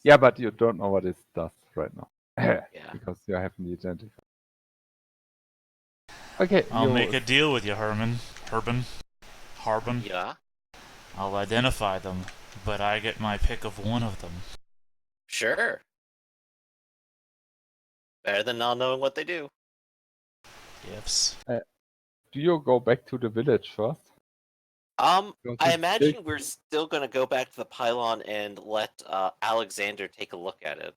[SPEAKER 1] Yeah, but you don't know what it does right now.
[SPEAKER 3] Yeah.
[SPEAKER 1] Because you haven't identified. Okay,
[SPEAKER 2] I'll make a deal with you, Harbin.
[SPEAKER 3] Yeah.
[SPEAKER 2] I'll identify them, but I get my pick of one of them.
[SPEAKER 3] Sure. Better than not knowing what they do.
[SPEAKER 2] Yes.
[SPEAKER 1] Do you go back to the village first?
[SPEAKER 3] I
[SPEAKER 1] it's
[SPEAKER 3] imagine we're still gonna go back to the pylon and let Alexander take a look at it.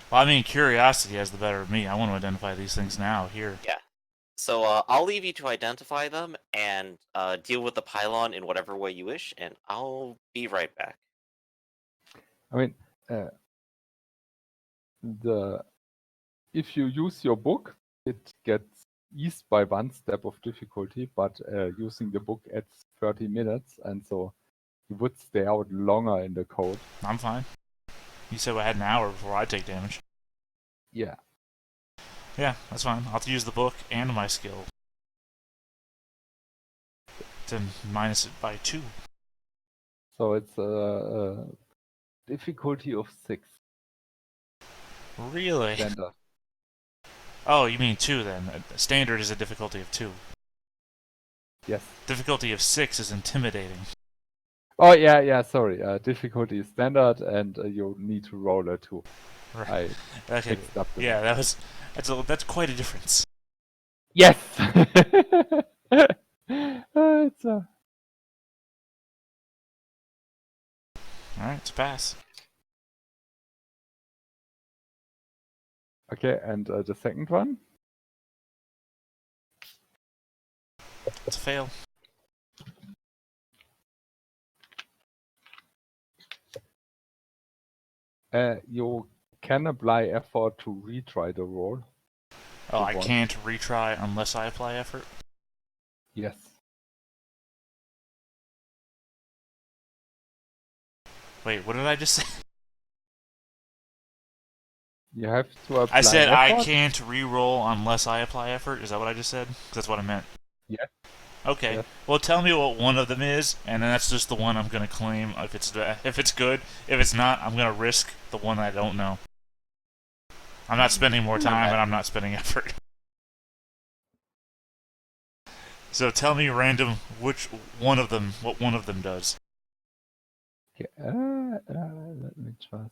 [SPEAKER 2] Well, I mean, curiosity has the better of me. I want to identify these things now, here.
[SPEAKER 3] Yeah. So I'll leave you to identify them and deal with the pylon in whatever way you wish, and I'll be right back.
[SPEAKER 1] I mean, if you use your book, it gets eased by 1 step of difficulty, but using the book adds 30 minutes, and so you would stay out longer in the code.
[SPEAKER 2] I'm fine. You said I had an hour before I take damage.
[SPEAKER 1] Yeah.
[SPEAKER 2] Yeah, that's fine. I'll have to use the book and my skill to minus it by 2.
[SPEAKER 1] So it's a difficulty of 6.
[SPEAKER 2] Really?
[SPEAKER 1] Standard.
[SPEAKER 2] Oh, you mean 2 then. Standard is a difficulty of 2.
[SPEAKER 1] Yes.
[SPEAKER 2] Difficulty of 6 is intimidating.
[SPEAKER 1] Oh, yeah, sorry. Difficulty is standard, and you need to roll a 2.
[SPEAKER 2] Right.
[SPEAKER 1] I
[SPEAKER 2] Okay.
[SPEAKER 1] mixed up the
[SPEAKER 2] Yeah, that's quite a difference.
[SPEAKER 1] Yes! It's a...
[SPEAKER 2] Alright, it's a pass.
[SPEAKER 1] Okay, and the second one?
[SPEAKER 2] It's a fail.
[SPEAKER 1] You can apply effort to retry the roll.
[SPEAKER 2] Oh, I can't retry unless I apply effort?
[SPEAKER 1] Yes.
[SPEAKER 2] Wait, what did I just say?
[SPEAKER 1] You have to apply
[SPEAKER 2] I said
[SPEAKER 1] effort?
[SPEAKER 2] I can't re-roll unless I apply effort? Is that what I just said? 'Cause that's what I meant.
[SPEAKER 1] Yes.
[SPEAKER 2] Okay.
[SPEAKER 1] Yes.
[SPEAKER 2] Well, tell me what one of them is, and then that's just the one I'm gonna claim if it's good. If it's not, I'm gonna risk the one I don't know. I'm not spending more time, and I'm not spending effort. So tell me random what one of them does.
[SPEAKER 1] Okay. Let me just...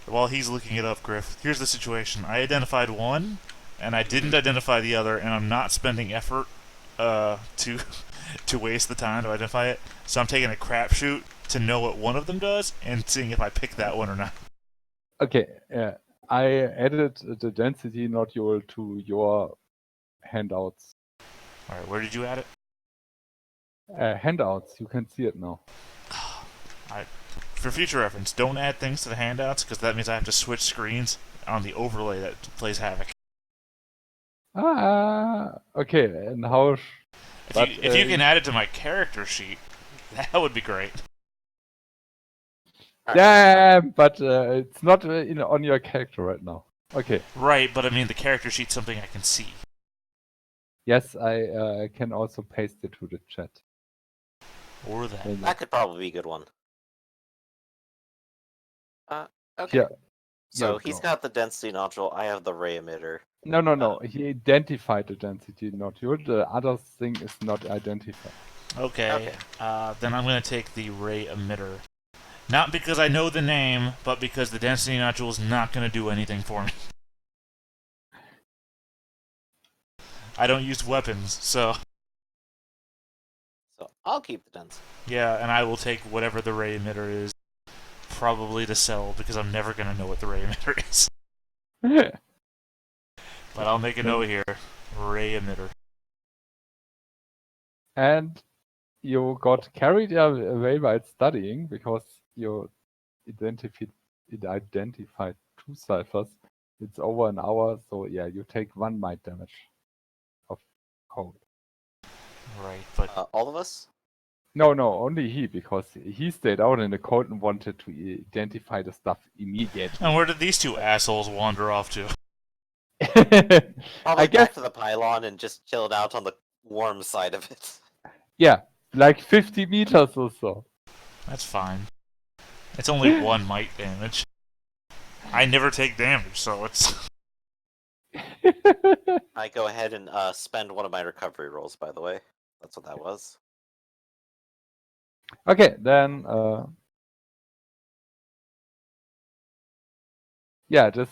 [SPEAKER 2] While he's looking it up, Griff, here's the situation. I identified one, and I didn't identify the other, and I'm not spending effort to waste the time to identify it. So I'm taking a crapshoot to know what one of them does, and seeing if I pick that one or not.
[SPEAKER 1] Okay, I added the density nodule to your handouts.
[SPEAKER 2] Alright, where did you add it?
[SPEAKER 1] Handouts, you can see it now.
[SPEAKER 2] For future reference, don't add things to the handouts, because that means I have to switch screens on the overlay that plays Havoc.
[SPEAKER 1] Okay, and how...
[SPEAKER 2] If you can add it to my character sheet, that would be great.
[SPEAKER 1] Yeah, but it's not on your character right now. Okay.
[SPEAKER 2] Right, but I mean the character sheet's something I can see.
[SPEAKER 1] Yes, I can also paste it to the chat.
[SPEAKER 2] Or that.
[SPEAKER 1] Then
[SPEAKER 3] That could probably be a good one. Okay.
[SPEAKER 1] Yeah.
[SPEAKER 3] So
[SPEAKER 1] Yeah,
[SPEAKER 3] he's
[SPEAKER 1] go.
[SPEAKER 3] got the density nodule. I have the ray emitter.
[SPEAKER 1] No. He identified the density nodule. The other thing is not identified.
[SPEAKER 2] Okay, then I'm going to take the ray emitter. Not because I know the name, but because the density nodule is not going to do anything for me. I don't use weapons, so...
[SPEAKER 3] So I'll keep the density.
[SPEAKER 2] Yeah, and I will take whatever the ray emitter is. Probably the cell, because I'm never going to know what the ray emitter is. But I'll make a note here. Ray emitter.
[SPEAKER 1] And you got carried away by studying because you identified two ciphers. It's over an hour, so yeah, you take 1 might damage of cold.
[SPEAKER 2] Right, but...
[SPEAKER 3] All of us?
[SPEAKER 1] No, only he, because he stayed out in the cold and wanted to identify the stuff immediately.
[SPEAKER 2] And where did these two assholes wander off to?
[SPEAKER 3] Probably
[SPEAKER 1] I guess,
[SPEAKER 3] back to the pylon and just chilled out on the warm side of it.
[SPEAKER 1] yeah, like 50 meters or so.
[SPEAKER 2] That's fine. It's only 1 might damage. I never take damage, so it's...
[SPEAKER 3] I go ahead and spend one of my recovery rolls, by the way. That's what that was.
[SPEAKER 1] Okay, then, yeah, this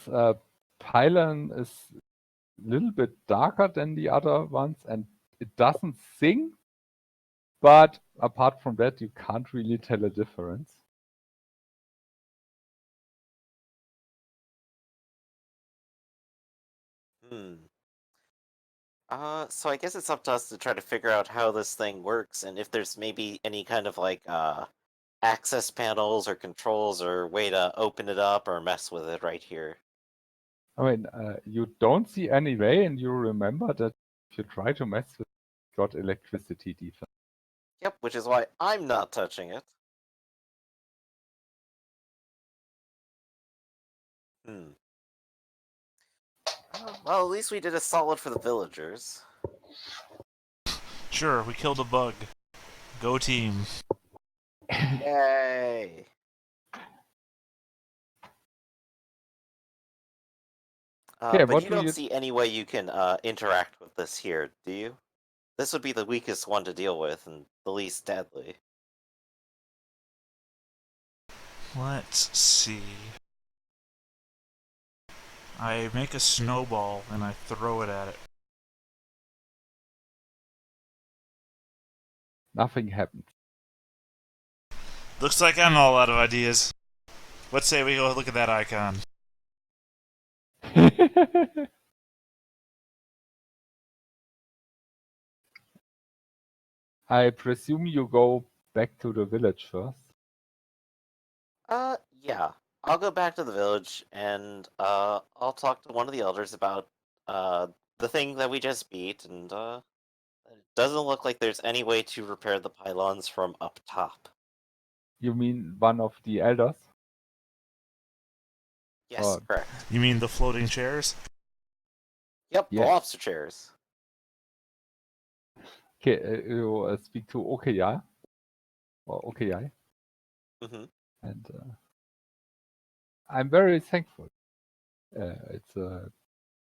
[SPEAKER 1] pylon is a little bit darker than the other ones, and it doesn't sing, but apart from that, you can't really tell a difference.
[SPEAKER 3] So I guess it's up to us to try to figure out how this thing works, and if there's maybe any kind of like access panels or controls or way to open it up or mess with it right here.
[SPEAKER 1] I mean, you don't see any way, and you remember that if you try to mess with it, you got electricity defense.
[SPEAKER 3] Yep, which is why I'm not touching it. Well, at least we did a solid for the villagers.
[SPEAKER 2] Sure, we killed a bug. Go team.
[SPEAKER 3] Yay!
[SPEAKER 1] Okay,
[SPEAKER 3] But
[SPEAKER 1] what
[SPEAKER 3] you
[SPEAKER 1] do
[SPEAKER 3] don't
[SPEAKER 1] you...
[SPEAKER 3] see any way you can interact with this here, do you? This would be the weakest one to deal with and the least deadly.
[SPEAKER 2] Let's see. I make a snowball and I throw it at it.
[SPEAKER 1] Nothing happens.
[SPEAKER 2] Looks like I'm all out of ideas. Let's say we go look at that icon.
[SPEAKER 1] I presume you go back to the village first.
[SPEAKER 3] Yeah. I'll go back to the village and I'll talk to one of the elders about the thing that we just beat, and it doesn't look like there's any way to repair the pylons from up top.
[SPEAKER 1] You mean one of the elders?
[SPEAKER 3] Yes, correct.
[SPEAKER 2] You mean the floating chairs?
[SPEAKER 3] Yep, the
[SPEAKER 1] Yes.
[SPEAKER 3] lobster chairs.
[SPEAKER 1] Okay, you speak to Okaya. Or Okayai.
[SPEAKER 3] Mm-hmm.
[SPEAKER 1] And I'm very thankful. It's a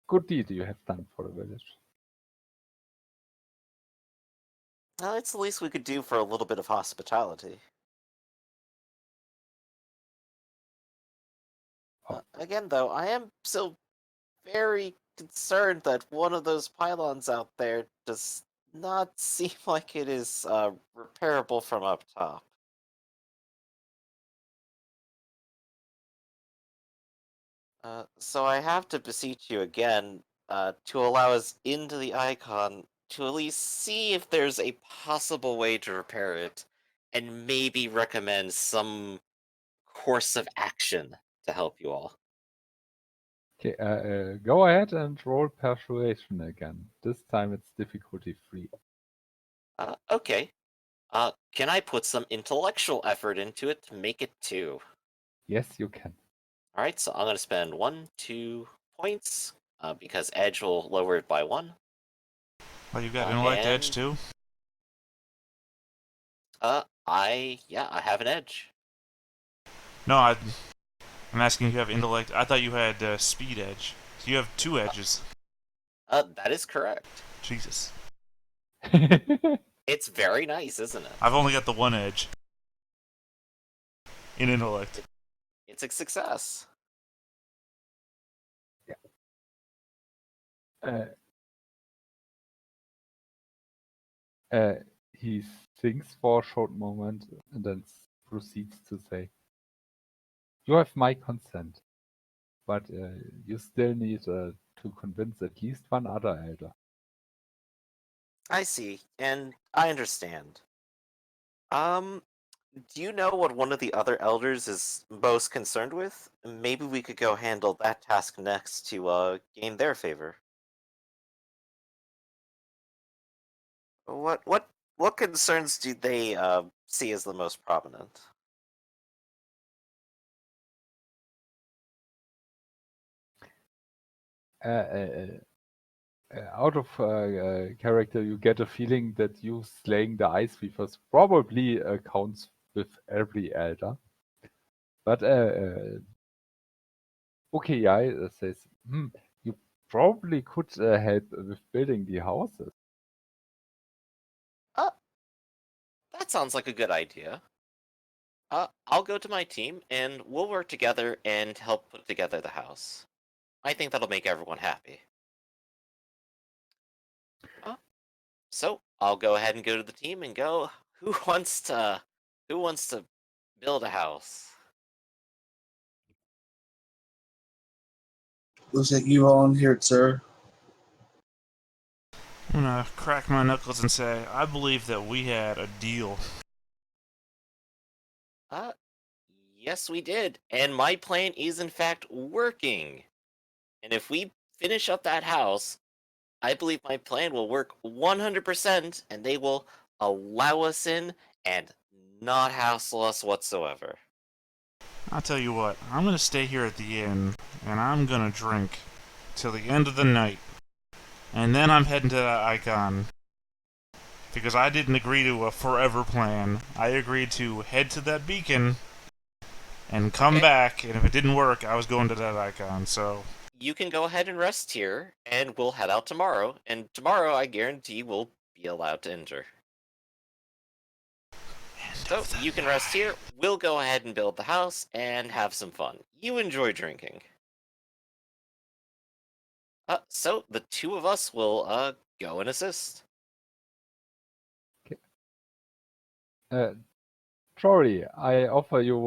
[SPEAKER 1] good deed you have done for the village.
[SPEAKER 3] It's the least we could do for a little bit of hospitality. Again, though, I am still very concerned that one of those pylons out there does not seem like it is repairable from up top. So I have to beseech you again to allow us into the icon to at least see if there's a possible way to repair it, and maybe recommend some course of action to help you all.
[SPEAKER 1] Okay, go ahead and roll persuasion again. This time it's difficulty free.
[SPEAKER 3] Okay. Can I put some intellectual effort into it to make it 2?
[SPEAKER 1] Yes, you can.
[SPEAKER 3] Alright, so I'm going to spend 1, 2 points, because Edge will lower it by 1.
[SPEAKER 2] Oh, you got intellect edge
[SPEAKER 3] And
[SPEAKER 2] too?
[SPEAKER 3] I have an Edge.
[SPEAKER 2] No, I'm asking if you have intellect. I thought you had speed edge. So you have 2 edges.
[SPEAKER 3] That is correct.
[SPEAKER 2] Jesus.
[SPEAKER 3] It's very nice, isn't it?
[SPEAKER 2] I've only got the 1 edge. In intellect.
[SPEAKER 3] It's a success.
[SPEAKER 1] uh, he thinks for a short moment and then proceeds to say, "You have my consent, but you still need to convince at least one other elder."
[SPEAKER 3] I see, and I understand. Um, do you know what one of the other elders is most concerned with? Maybe we could go handle that task next to gain their favor. What concerns do they see as the most prominent?
[SPEAKER 1] Out of character, you get a feeling that you slaying the ice weavers probably counts with every elder. But okay, says, you probably could help with building the houses.
[SPEAKER 3] Uh, that sounds like a good idea. I'll go to my team and we'll work together and help put together the house. I think that'll make everyone happy. Uh, so I'll go ahead and go to the team and go. Who wants to build a house?
[SPEAKER 4] Looks like you volunteered, sir.
[SPEAKER 2] I'm gonna crack my knuckles and say, I believe that we had a deal.
[SPEAKER 3] Uh, yes, we did. And my plan is, in fact, working. And if we finish up that house, I believe my plan will work 100%, and they will allow us in and not hassle us whatsoever.
[SPEAKER 2] I'll tell you what, I'm gonna stay here at the inn, and I'm gonna drink till the end of the night. And then I'm heading to that icon. Because I didn't agree to a forever plan. I agreed to head to that beacon and come
[SPEAKER 3] Okay.
[SPEAKER 2] back, and if it didn't work, I was going to that icon, so...
[SPEAKER 3] You can go ahead and rest here, and we'll head out tomorrow. And tomorrow, I guarantee we'll be allowed to enter. So you can rest here. We'll go ahead and build the house and have some fun. You enjoy drinking. So the two of us will go and assist.
[SPEAKER 1] Jory, I offer you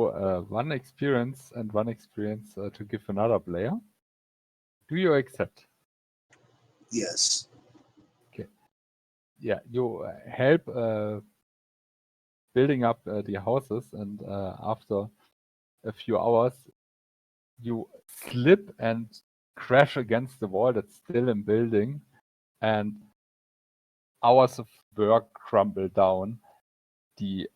[SPEAKER 1] one experience and one experience to give another player. Do you accept?
[SPEAKER 4] Yes.
[SPEAKER 1] Okay. Yeah, you help building up the houses, and after a few hours, you slip and crash against the wall that's still in building, and hours of work crumble down. The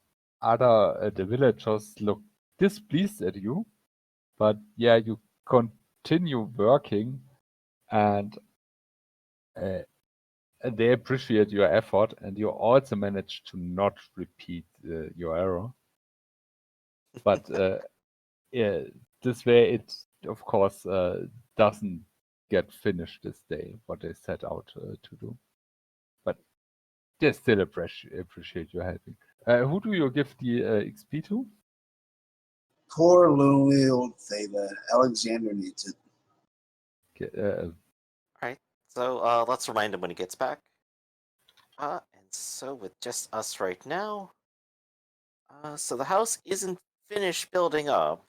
[SPEAKER 1] villagers look displeased at you, but yeah, you continue working, and uh, they appreciate your effort, and you also manage to not repeat your error. But yeah, this way it, of course, doesn't get finished this day, what they set out to do. But they still appreciate your helping. Who do you give the XP to?
[SPEAKER 4] Poor lonely old Theta. Alexander needs it.
[SPEAKER 1] Okay,
[SPEAKER 3] Alright, so let's remind him when he gets back. And so with just us right now, so the house isn't finished building up.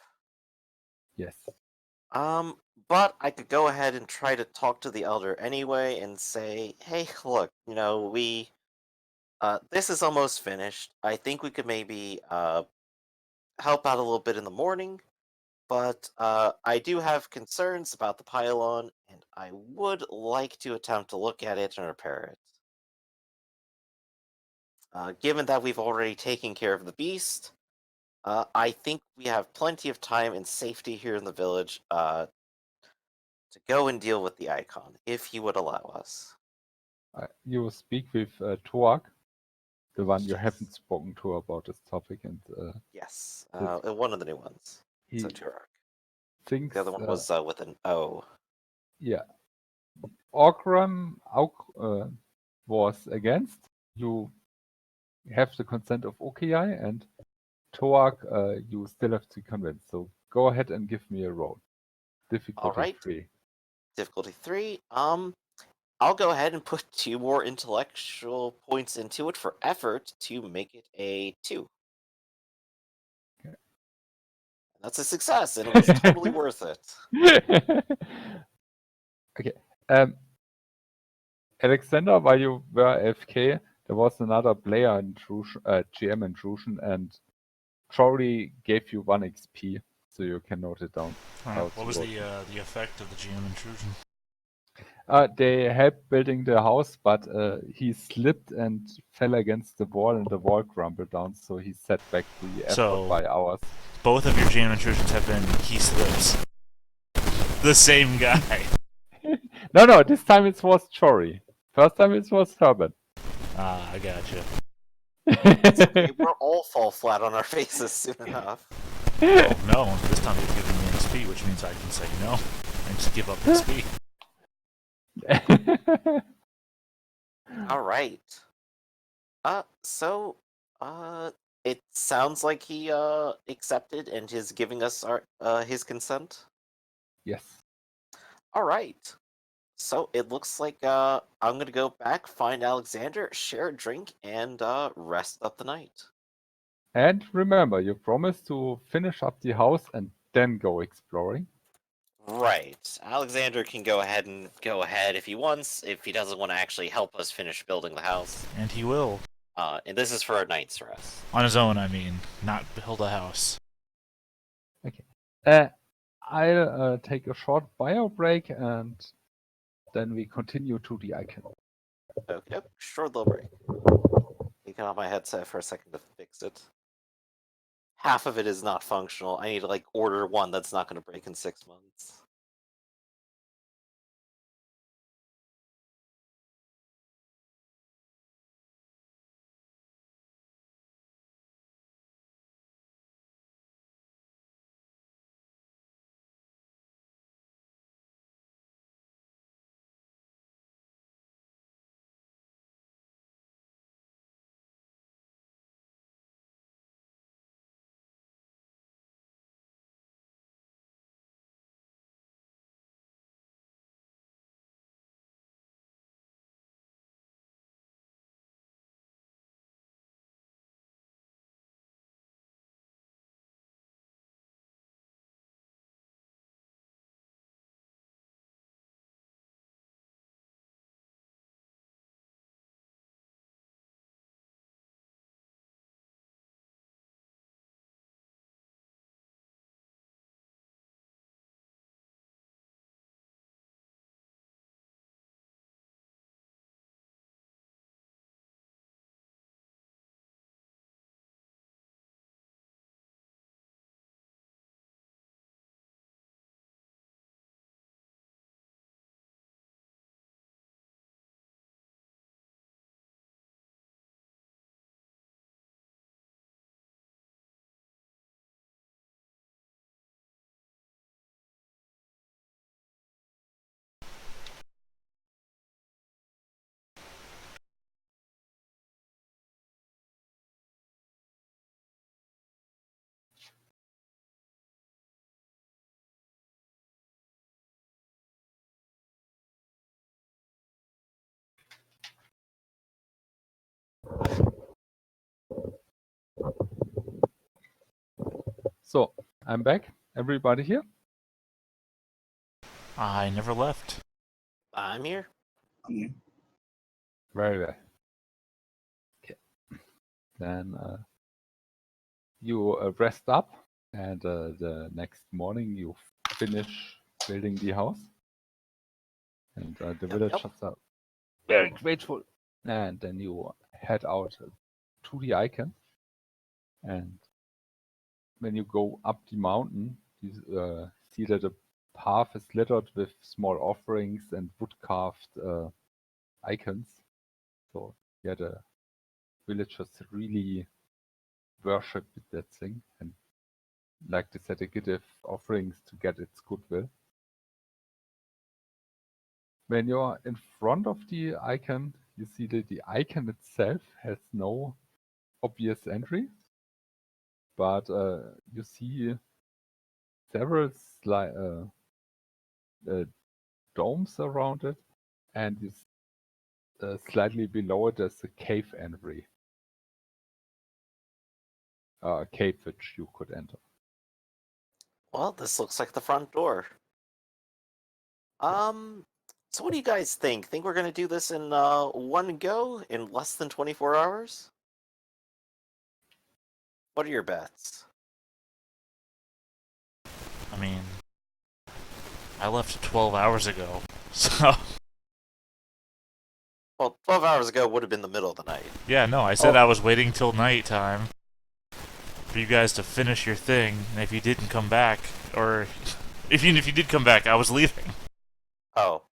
[SPEAKER 1] yes.
[SPEAKER 3] But I could go ahead and try to talk to the elder anyway and say, hey, look, this is almost finished. I think we could maybe help out a little bit in the morning, but I do have concerns about the pylon, and I would like to attempt to look at it and repair it. Given that we've already taken care of the beast, I think we have plenty of time and safety here in the village to to go and deal with the icon, if he would allow us.
[SPEAKER 1] You speak with Tuak, the one you
[SPEAKER 3] Yes.
[SPEAKER 1] haven't spoken to about this topic, and
[SPEAKER 3] Yes,
[SPEAKER 1] Yes.
[SPEAKER 3] one of the new ones.
[SPEAKER 1] he
[SPEAKER 3] So Turok.
[SPEAKER 1] thinks,
[SPEAKER 3] The other one was with an O.
[SPEAKER 1] yeah, Orkram was against. You have the consent of Okiai, and Toak, you still have to convince. So go ahead and give me a roll. Difficulty
[SPEAKER 3] Alright.
[SPEAKER 1] 3.
[SPEAKER 3] Difficulty 3. I'll go ahead and put 2 more intellectual points into it for effort to make it a 2.
[SPEAKER 1] Okay.
[SPEAKER 3] That's a success, and it was totally worth it.
[SPEAKER 1] Okay. Alexander, while you were AFK, there was another player intrusion, GM intrusion, and Trory gave you 1 XP, so you can note it down.
[SPEAKER 2] Alright, what was the effect of the GM intrusion?
[SPEAKER 1] They helped building the house, but he slipped and fell against the wall, and the wall crumbled down, so he set back the effort
[SPEAKER 2] So-
[SPEAKER 1] by hours.
[SPEAKER 2] Both of your GM intrusions have been he slips. The same guy.
[SPEAKER 1] No, this time it was Chory. First time it was Herbert.
[SPEAKER 2] Ah, I gotcha.
[SPEAKER 3] It's okay, we'll all fall flat on our faces soon enough.
[SPEAKER 2] Oh no, this time you've given me XP, which means I can say no and just give up XP.
[SPEAKER 3] Alright. It sounds like he accepted and is giving us our his consent.
[SPEAKER 1] Yes.
[SPEAKER 3] Alright. So it looks like I'm gonna go back, find Alexander, share a drink, and rest up the night.
[SPEAKER 1] And remember, you promised to finish up the house and then go exploring.
[SPEAKER 3] Right. Alexander can go ahead if he wants, if he doesn't want to actually help us finish building the house.
[SPEAKER 2] And he will.
[SPEAKER 3] And this is for a night's rest.
[SPEAKER 2] On his own, I mean. Not build a house.
[SPEAKER 1] I'll take a short bio break and then we continue to the icon.
[SPEAKER 3] Okay, short little break. Taking off my headset for a second to fix it. Half of it is not functional. I need to order one that's not going to break in 6 months.
[SPEAKER 1] So, I'm back. Everybody here?
[SPEAKER 2] I never left.
[SPEAKER 3] I'm here.
[SPEAKER 1] Very well. Okay. Then you rest up, and the next morning you finish building the house. And the villagers are very grateful. And then you head out to the icon. And when you go up the mountain, you see that the path is littered with small offerings and wood-carved icons. So yeah, the villagers really worship that thing and like to set a give offerings to get its goodwill. When you're in front of the icon, you see that the icon itself has no obvious entry, but you see several domes around it, and slightly below it there's a cave entry. A cave which you could enter.
[SPEAKER 3] Well, this looks like the front door. So what do you guys think? Think we're gonna do this in one go in less than 24 hours? What are your bets?
[SPEAKER 2] I mean, I left 12 hours ago, so...
[SPEAKER 3] Well, 12 hours ago would have been the middle of the night.
[SPEAKER 2] Yeah, no, I said I was waiting till nighttime for you guys to finish your thing, and if you didn't come back, or even if you did come back, I was leaving.
[SPEAKER 3] Oh,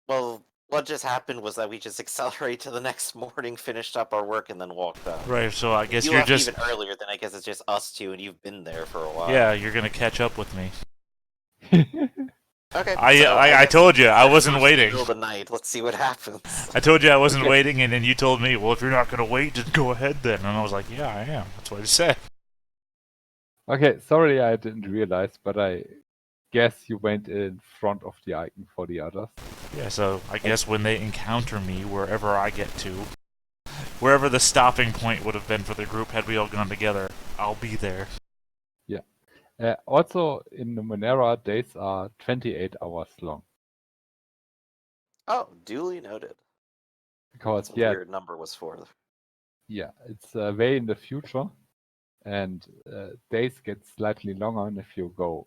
[SPEAKER 3] well, what just happened was that we just accelerated to the next morning, finished up our work, and then walked out.
[SPEAKER 2] Right, so I guess
[SPEAKER 3] You
[SPEAKER 2] you're
[SPEAKER 3] left
[SPEAKER 2] just...
[SPEAKER 3] even earlier, then I guess it's just us two, and you've been there for a while.
[SPEAKER 2] Yeah, you're gonna catch up with me.
[SPEAKER 3] Okay.
[SPEAKER 2] I told you, I wasn't waiting.
[SPEAKER 3] Middle of the night. Let's see what happens.
[SPEAKER 2] I told you I wasn't waiting, and then you told me, well, if you're not gonna wait, just go ahead then. And I was like, yeah, I am. That's what I said.
[SPEAKER 1] Okay, sorry I didn't realize, but I guess you went in front of the icon for the others.
[SPEAKER 2] Yeah, so I guess when they encounter me, wherever I get to, wherever the stopping point would have been for the group had we all gone together, I'll be there.
[SPEAKER 1] Yeah. Also, in Numenera, days are 28 hours long.
[SPEAKER 3] Oh, duly noted.
[SPEAKER 1] Because,
[SPEAKER 3] That's what the
[SPEAKER 1] yeah,
[SPEAKER 3] weird number was for.
[SPEAKER 1] yeah, it's way in the future, and days get slightly longer, and if you go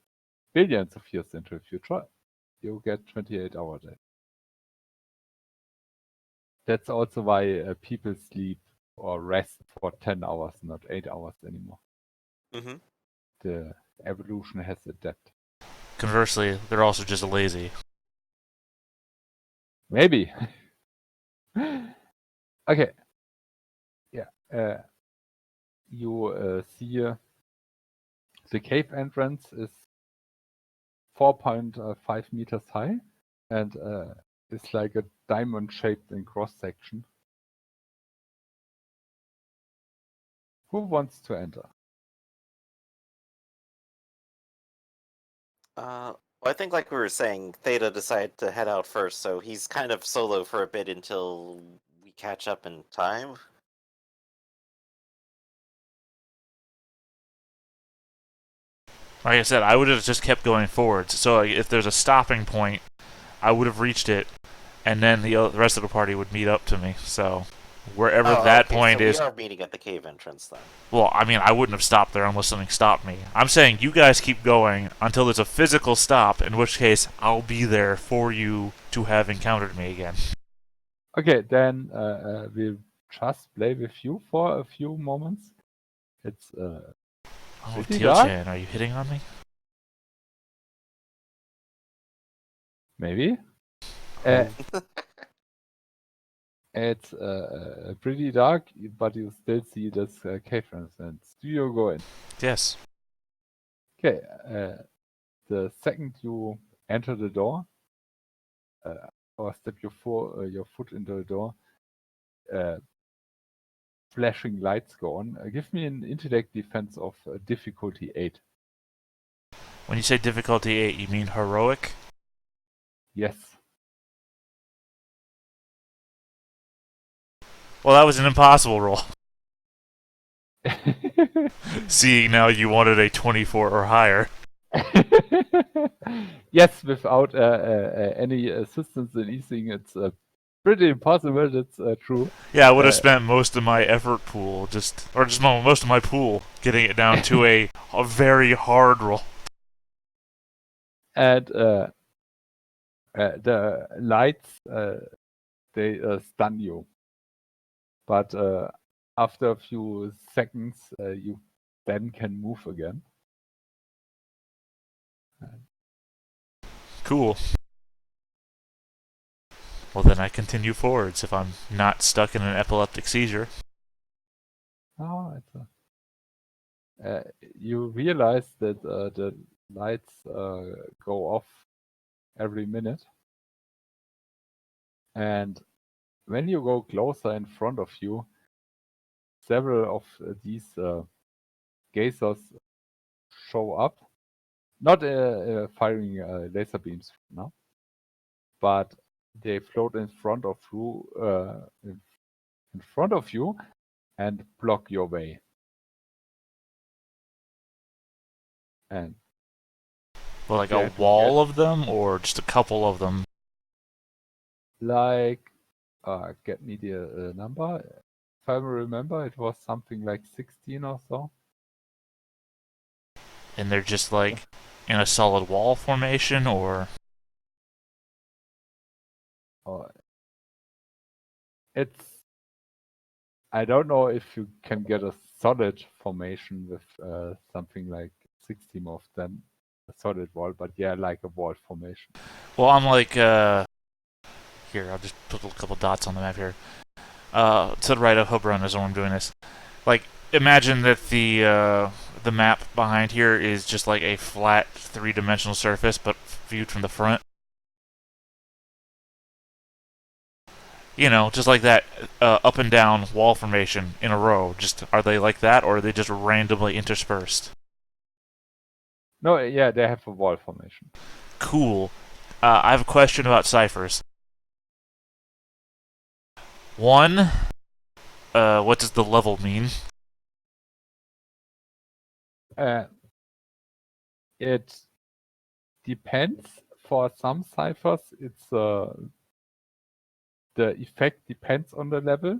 [SPEAKER 1] billions of years into the future, you get 28-hour days. That's also why people sleep or rest for 10 hours, not 8 hours anymore.
[SPEAKER 3] Mm-hmm.
[SPEAKER 1] The evolution has adapted.
[SPEAKER 2] Conversely, they're also just lazy.
[SPEAKER 1] Maybe. Okay. Yeah. You see the cave entrance is 4.5 meters high, and it's like a diamond shaped in cross section. Who wants to enter?
[SPEAKER 3] Well, I think, like we were saying, Theta decided to head out first, so he's kind of solo for a bit until we catch up in time.
[SPEAKER 2] Like I said, I would have just kept going forwards. So if there's a stopping point, I would have reached it, and then the rest of the party would meet up to me. So wherever that point
[SPEAKER 3] so
[SPEAKER 2] is...
[SPEAKER 3] we are meeting at the cave entrance, then.
[SPEAKER 2] Well, I mean, I wouldn't have stopped there unless something stopped me. I'm saying you guys keep going until there's a physical stop, in which case I'll be there for you to have encountered me again.
[SPEAKER 1] Okay, then we'll just play with you for a few moments. It's
[SPEAKER 2] Oh,
[SPEAKER 1] pretty dark.
[SPEAKER 2] Teal-chan, are you hitting on me?
[SPEAKER 1] Maybe. It's pretty dark, but you still see this cave entrance. Do you go in?
[SPEAKER 2] Yes.
[SPEAKER 1] Okay. The second you enter the door, or step your foot into the door, flashing lights go on. Give me an intellect defense of difficulty 8.
[SPEAKER 2] When you say difficulty 8, you mean heroic?
[SPEAKER 1] Yes.
[SPEAKER 2] Well, that was an impossible roll. Seeing now you wanted a 24 or higher.
[SPEAKER 1] Yes, without any assistance in easing, it's pretty impossible. That's true.
[SPEAKER 2] Yeah, I would have spent most of my effort pool, most of my pool, getting it down to a very hard roll.
[SPEAKER 1] And the lights, they stun you. But after a few seconds, you then can move again.
[SPEAKER 2] Cool. Well, then I continue forwards if I'm not stuck in an epileptic seizure.
[SPEAKER 1] Oh, you realize that the lights go off every minute, and when you go closer in front of you, several of these gazers show up, not firing laser beams now, but they float in front of you, in front of you, and block your way. And
[SPEAKER 2] Well, like
[SPEAKER 1] you
[SPEAKER 2] a
[SPEAKER 1] have to
[SPEAKER 2] wall of them, or just a couple of them?
[SPEAKER 1] like get me the number. If I remember, it was something like 16 or so.
[SPEAKER 2] And they're just like in a solid wall formation, or
[SPEAKER 1] It's I don't know if you can get a solid formation with something like 16 of them, a solid wall, but yeah, like a wall formation.
[SPEAKER 2] well, I'm like here. I'll just put a couple dots on the map here. To the right of Hubron is where I'm doing this. Like, imagine that the map behind here is just like a flat three-dimensional surface, but viewed from the front. You know, just like that up and down wall formation in a row. Just are they like that, or are they just randomly interspersed?
[SPEAKER 1] No, yeah, they have a wall formation.
[SPEAKER 2] Cool. I have a question about ciphers. One, what does the level mean?
[SPEAKER 1] It depends. For some ciphers, it's the effect depends on the level.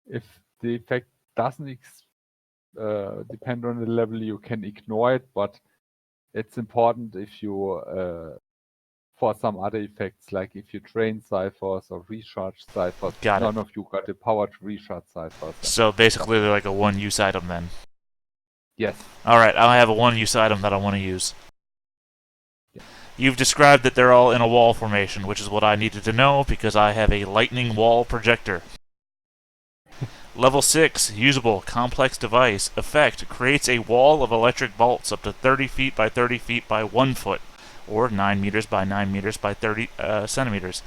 [SPEAKER 1] If the effect doesn't depend on the level, you can ignore it, but it's important if you for some other effects, like if you train ciphers or recharge ciphers,
[SPEAKER 2] Got it.
[SPEAKER 1] none of you got the power to recharge ciphers.
[SPEAKER 2] So basically, they're like a one-use item then.
[SPEAKER 1] Yes.
[SPEAKER 2] Alright, I have a one-use item that I want to use.
[SPEAKER 1] Yeah.
[SPEAKER 2] You've described that they're all in a wall formation, which is what I needed to know because I have a lightning wall projector. Level 6, usable, complex device. Effect, creates a wall of electric bolts up to 30 feet by 30 feet by 1 foot, or 9 meters by 9 meters by 30 centimeters.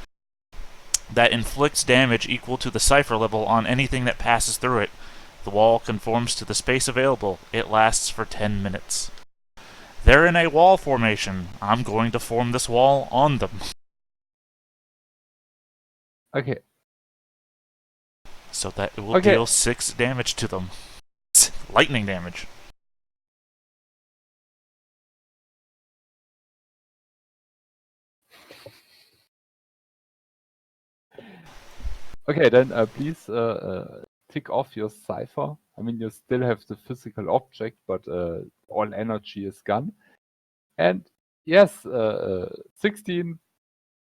[SPEAKER 2] That inflicts damage equal to the cipher level on anything that passes through it. The wall conforms to the space available. It lasts for 10 minutes. They're in a wall formation. I'm going to form this wall on them.
[SPEAKER 1] Okay.
[SPEAKER 2] So that it will deal 6 damage to them. Lightning damage.
[SPEAKER 1] Okay, then please tick off your cipher. I mean, you still have the physical object, but all energy is gone. And yes, 16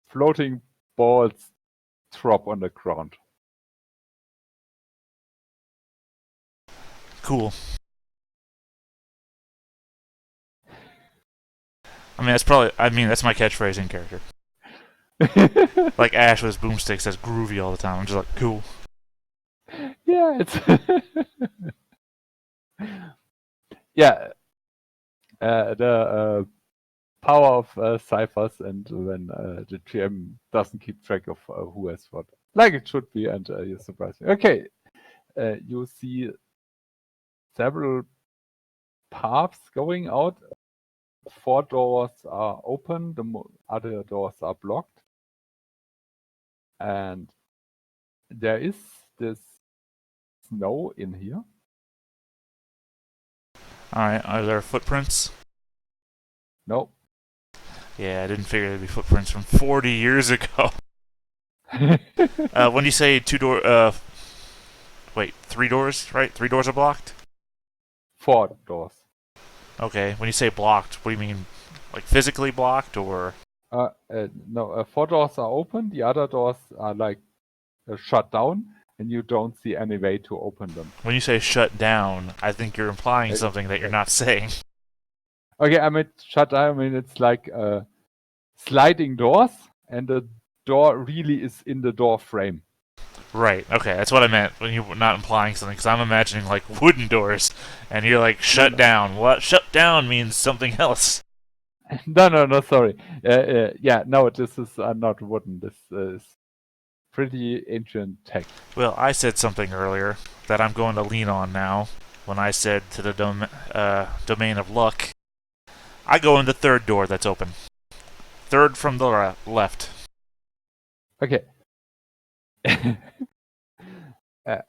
[SPEAKER 1] floating balls drop on the ground.
[SPEAKER 2] Cool. I mean, that's my catchphrase in character. Like Ash with his boomstick says groovy all the time. I'm just like, cool.
[SPEAKER 1] Yeah, it's yeah. The power of ciphers, and when the GM doesn't keep track of who has what, like it should be, and you're surprised. Okay, you see several paths going out. 4 doors are open, the other doors are blocked, and there is this snow in here.
[SPEAKER 2] Alright, are there footprints?
[SPEAKER 1] No.
[SPEAKER 2] Yeah, I didn't figure there'd be footprints from 40 years ago. When you say 3 doors, right? 3 doors are blocked?
[SPEAKER 1] 4 doors.
[SPEAKER 2] Okay, when you say blocked, what do you mean? Like physically blocked, or?
[SPEAKER 1] No, 4 doors are open, the other doors are like shut down, and you don't see any way to open them.
[SPEAKER 2] When you say shut down, I think you're implying something that you're not saying.
[SPEAKER 1] Okay, I mean shut down. I mean it's like sliding doors, and the door really is in the door frame.
[SPEAKER 2] Right. Okay, that's what I meant when you were not implying something. Because I'm imagining like wooden doors, and you're like shut
[SPEAKER 1] No.
[SPEAKER 2] down. What shut down means something else.
[SPEAKER 1] No, sorry. Yeah, no, this is not wooden. This is pretty ancient tech.
[SPEAKER 2] Well, I said something earlier that I'm going to lean on now. When I said to the domain of luck, I go in the third door that's open. Third from the left.
[SPEAKER 1] Okay. uh,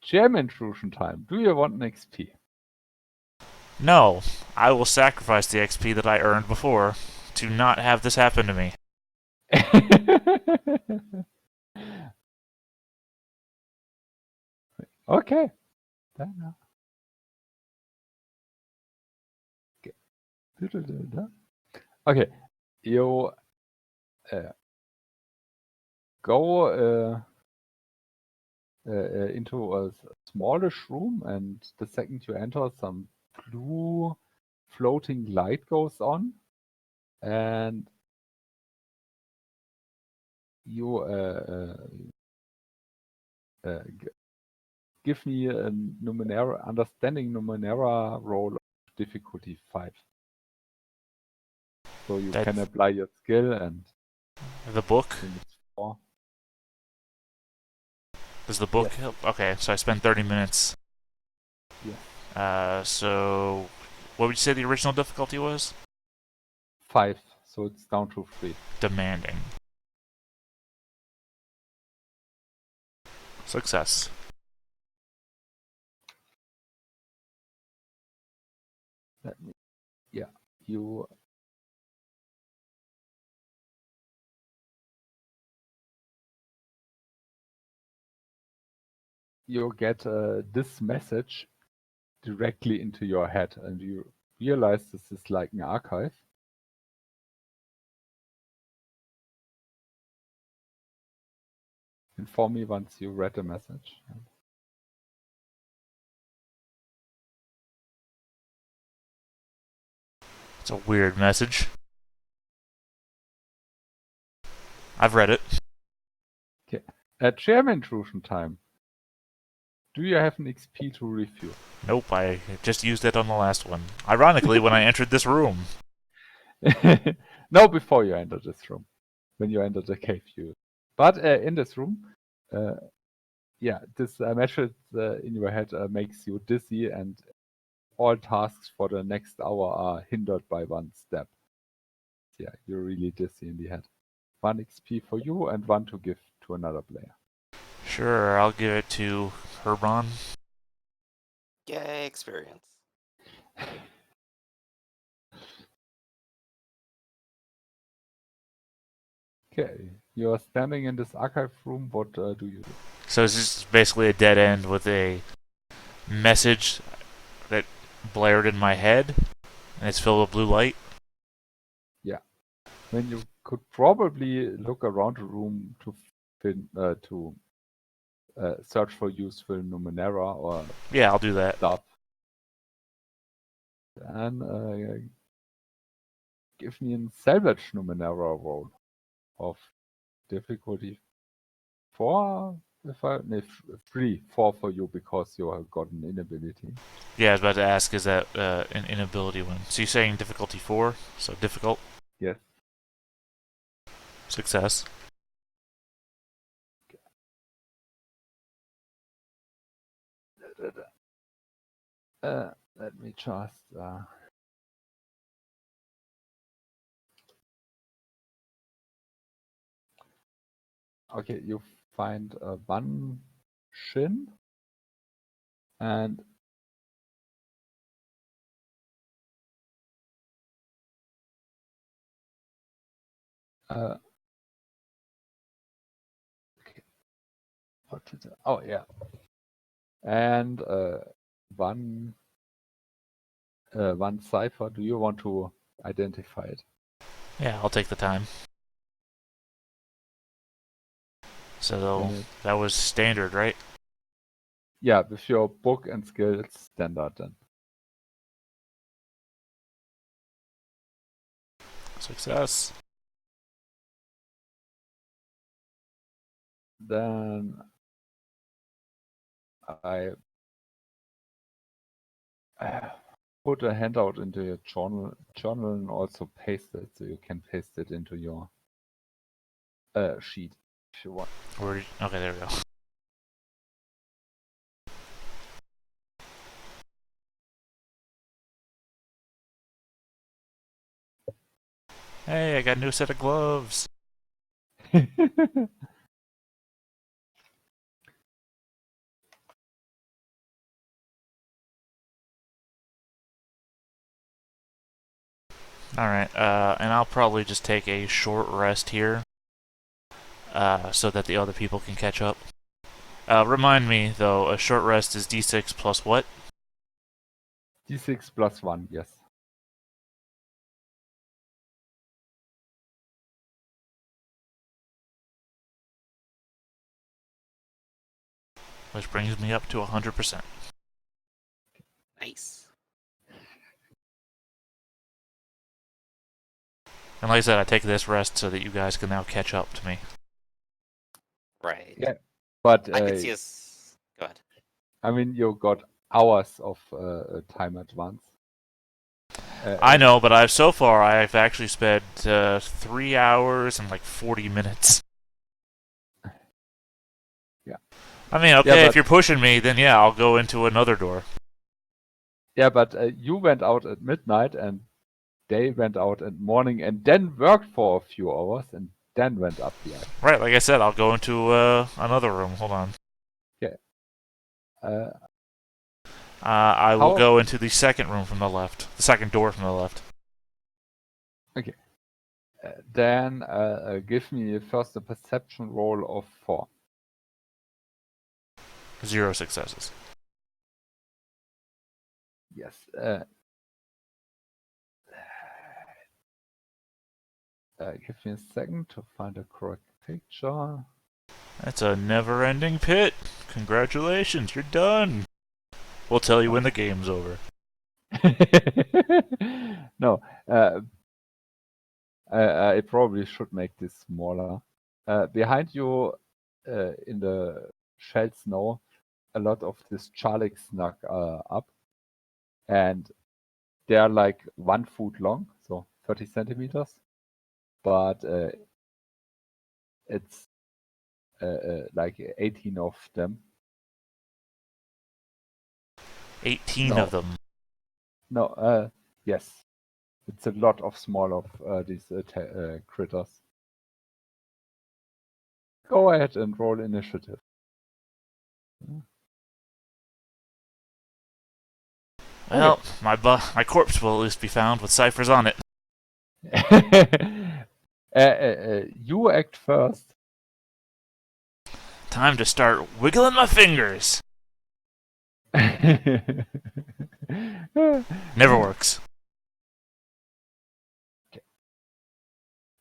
[SPEAKER 1] Gem intrusion time. Do you want an XP?
[SPEAKER 2] No, I will sacrifice the XP that I earned before to not have this happen to me.
[SPEAKER 1] Okay. Okay. You go into a smallish room, and the second you enter, some blue floating light goes on, and you give me a Numenera, understanding Numenera roll of difficulty 5. So you can apply your skill, and
[SPEAKER 2] The book?
[SPEAKER 1] I think it's 4.
[SPEAKER 2] Does the book
[SPEAKER 1] Yes.
[SPEAKER 2] help? Okay, so I spend 30 minutes.
[SPEAKER 1] Yeah.
[SPEAKER 2] So what would you say the original difficulty was?
[SPEAKER 1] 5, so it's down to 3.
[SPEAKER 2] Demanding. Success.
[SPEAKER 1] Yeah, you get this message directly into your head, and you realize this is like an archive. Inform me once you read the message.
[SPEAKER 2] It's a weird message. I've read it.
[SPEAKER 1] Okay. At Gem intrusion time, do you have an XP to review?
[SPEAKER 2] Nope, I just used it on the last one. Ironically, when I entered this room.
[SPEAKER 1] No, before you enter this room. When you enter the cave, you. But in this room, yeah, this message in your head makes you dizzy, and all tasks for the next hour are hindered by one step. Yeah, you're really dizzy in the head. 1 XP for you and 1 to give to another player.
[SPEAKER 2] Sure, I'll give it to Herban.
[SPEAKER 3] Yay, experience.
[SPEAKER 1] Okay, you're standing in this archive room. What do you do?
[SPEAKER 2] So this is basically a dead end with a message that blared in my head, and it's filled with blue light.
[SPEAKER 1] Yeah. Then you could probably look around the room to search for useful Numenera or
[SPEAKER 2] Yeah, I'll do that.
[SPEAKER 1] stuff. And give me a salvage Numenera roll of difficulty 4. If 3, 4 for you because you have got an inability.
[SPEAKER 2] Yeah, I was about to ask, is that an inability one? So you're saying difficulty 4? So difficult?
[SPEAKER 1] Yes.
[SPEAKER 2] Success.
[SPEAKER 1] Let me just. Okay, you find one shin and okay. What is it? Oh yeah, and one cipher. Do you want to identify it?
[SPEAKER 2] Yeah, I'll take the time. So that was standard, right?
[SPEAKER 1] Yeah, with your book and skill, it's standard then.
[SPEAKER 2] Success.
[SPEAKER 1] Then I put a handout into your journal and also paste it, so you can paste it into your sheet if you want.
[SPEAKER 2] Okay, there we go. Hey, I got a new set of gloves. Alright, and I'll probably just take a short rest here, so that the other people can catch up. Remind me, though, a short rest is d6 plus what?
[SPEAKER 1] D6 plus 1, yes.
[SPEAKER 2] Which brings me up to 100%.
[SPEAKER 3] Nice.
[SPEAKER 2] And like I said, I take this rest so that you guys can now catch up to me.
[SPEAKER 3] Right.
[SPEAKER 1] Yeah, but
[SPEAKER 3] I could see us. Go ahead.
[SPEAKER 1] I mean, you got hours of time advance.
[SPEAKER 2] I know, but I've actually spent 3 hours and like 40 minutes.
[SPEAKER 1] Yeah.
[SPEAKER 2] I mean, okay, if you're pushing me, then yeah, I'll go into another door.
[SPEAKER 1] Yeah, but you went out at midnight and they went out at morning and then worked for a few hours and then went up the item.
[SPEAKER 2] Right, like I said, I'll go into another room. Hold on.
[SPEAKER 1] Yeah.
[SPEAKER 2] I will go into the second room from the left. The second door from the left.
[SPEAKER 1] Okay. Then give me first a perception roll of 4.
[SPEAKER 2] 0 successes.
[SPEAKER 1] Yes. Give me a second to find a correct picture.
[SPEAKER 2] That's a never-ending pit. Congratulations, you're done. We'll tell you when the game's over.
[SPEAKER 1] No. I probably should make this smaller. Behind you, in the shell snow, a lot of this Charlik snuck up, and they are like 1 foot long, so 30 centimeters, but it's like 18 of them.
[SPEAKER 2] 18 of them.
[SPEAKER 1] No, yes. It's a lot of small of these critters. Go ahead and roll initiative.
[SPEAKER 2] Well, my corpse will at least be found with ciphers on it.
[SPEAKER 1] You act first.
[SPEAKER 2] Time to start wiggling my fingers. Never works.
[SPEAKER 1] Okay.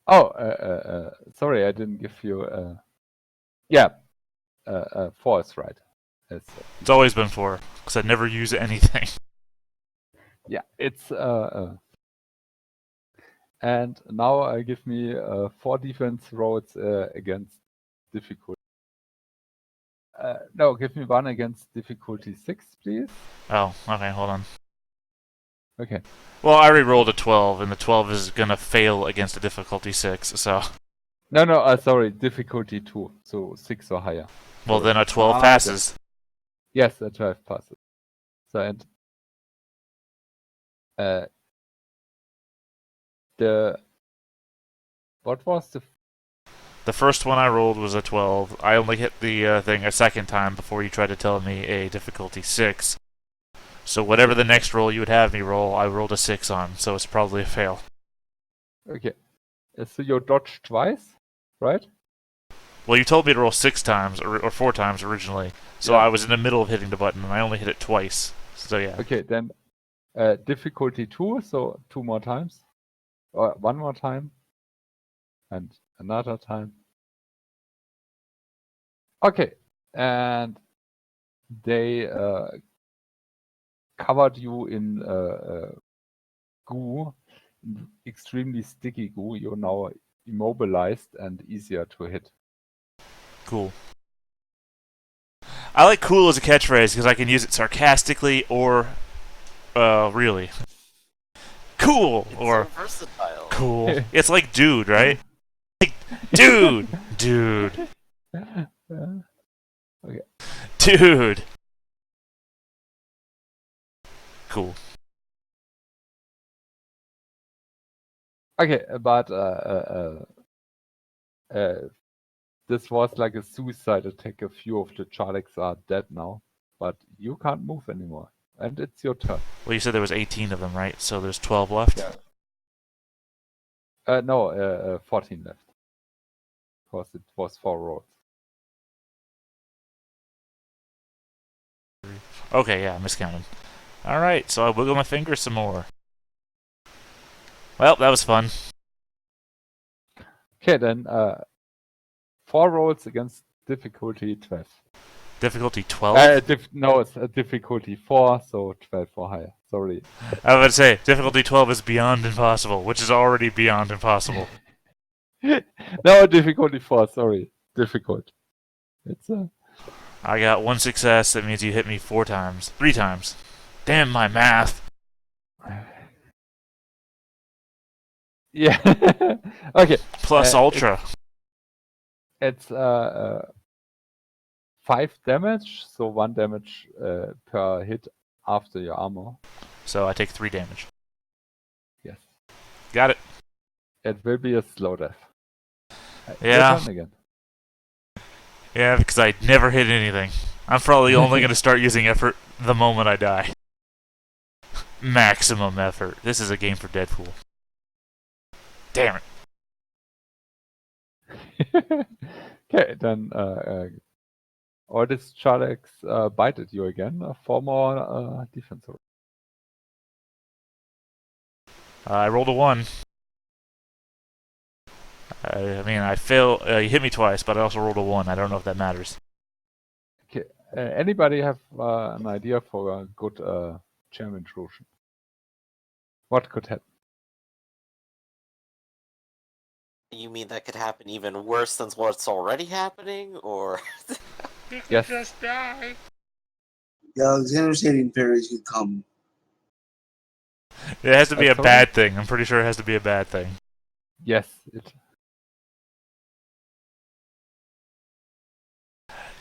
[SPEAKER 1] Oh, sorry, I didn't give you. Yeah, 4 is right.
[SPEAKER 2] It's always been 4, because I never use anything.
[SPEAKER 1] Yeah, it's and now give me 4 defense rolls against difficulty. No, give me 1 against difficulty 6, please.
[SPEAKER 2] Oh, okay, hold on.
[SPEAKER 1] Okay.
[SPEAKER 2] Well, I re-rolled a 12, and the 12 is gonna fail against a difficulty 6, so...
[SPEAKER 1] No, sorry, difficulty 2, so 6 or higher.
[SPEAKER 2] Well,
[SPEAKER 1] Sorry.
[SPEAKER 2] then a 12 passes.
[SPEAKER 1] Yes, a 12 passes. So, and what was
[SPEAKER 2] The first one I rolled was a 12. I only hit the thing a second time before you tried to tell me a difficulty 6. So whatever the next roll you would have me roll, I rolled a 6 on, so it's probably a fail.
[SPEAKER 1] Okay. So you dodged twice, right?
[SPEAKER 2] Well, you told me to roll 6 times, or 4 times originally, so
[SPEAKER 1] Yeah.
[SPEAKER 2] I was in the middle of hitting the button, and I only hit it twice. So yeah.
[SPEAKER 1] Okay, then difficulty 2, so 2 more times. Or 1 more time. And another time. Okay, and they covered you in goo, extremely sticky goo, you're now immobilized and easier to hit.
[SPEAKER 2] Cool. I like cool as a catchphrase because I can use it sarcastically or really. Cool
[SPEAKER 3] It's
[SPEAKER 2] or
[SPEAKER 3] so versatile.
[SPEAKER 2] cool. It's like dude, right? Like, dude, dude,
[SPEAKER 1] Okay.
[SPEAKER 2] dude. Cool.
[SPEAKER 1] Okay, but this was like a suicide attack. A few of the Charlex are dead now, but you can't move anymore, and it's your turn.
[SPEAKER 2] Well, you said there was 18 of them, right? So there's 12 left.
[SPEAKER 1] Yeah. No, 14 left. Because it was 4 rolls.
[SPEAKER 2] Okay, yeah, I miscounted. All right, so I wiggle my finger some more. Well, that was fun.
[SPEAKER 1] Okay, then 4 rolls against difficulty 12.
[SPEAKER 2] Difficulty 12?
[SPEAKER 1] No, it's a difficulty 4, so 12 or higher. Sorry.
[SPEAKER 2] I was about to say, difficulty 12 is beyond impossible, which is already beyond impossible.
[SPEAKER 1] No, difficulty 4, sorry. Difficult. It's
[SPEAKER 2] I got 1 success, that means you hit me 4 times. 3 times. Damn my math.
[SPEAKER 1] yeah. Okay.
[SPEAKER 2] Plus ultra.
[SPEAKER 1] It's 5 damage, so 1 damage per hit after your armor.
[SPEAKER 2] So I take 3 damage.
[SPEAKER 1] Yes.
[SPEAKER 2] Got it.
[SPEAKER 1] It will be a slow death.
[SPEAKER 2] Yeah.
[SPEAKER 1] Your turn again.
[SPEAKER 2] Yeah, because I never hit anything. I'm probably only going to start using effort the moment I die. Maximum effort. This is a game for Deadpool. Damn
[SPEAKER 1] it. Okay, then all this Charlex bite at you again. 4 more defense.
[SPEAKER 2] I rolled a 1. I mean, I fail. You hit me twice, but I also rolled a 1. I don't know if that matters.
[SPEAKER 1] Okay. Anybody have an idea for a good gem intrusion? What could happen?
[SPEAKER 3] You mean that could happen even worse than what's already happening, or?
[SPEAKER 2] You could
[SPEAKER 1] Yes.
[SPEAKER 2] just die.
[SPEAKER 4] The Alexander Stadium fairies could come.
[SPEAKER 2] It has to be a
[SPEAKER 1] Tony?
[SPEAKER 2] bad thing. I'm pretty sure it has to be a bad thing.
[SPEAKER 1] Yes. It.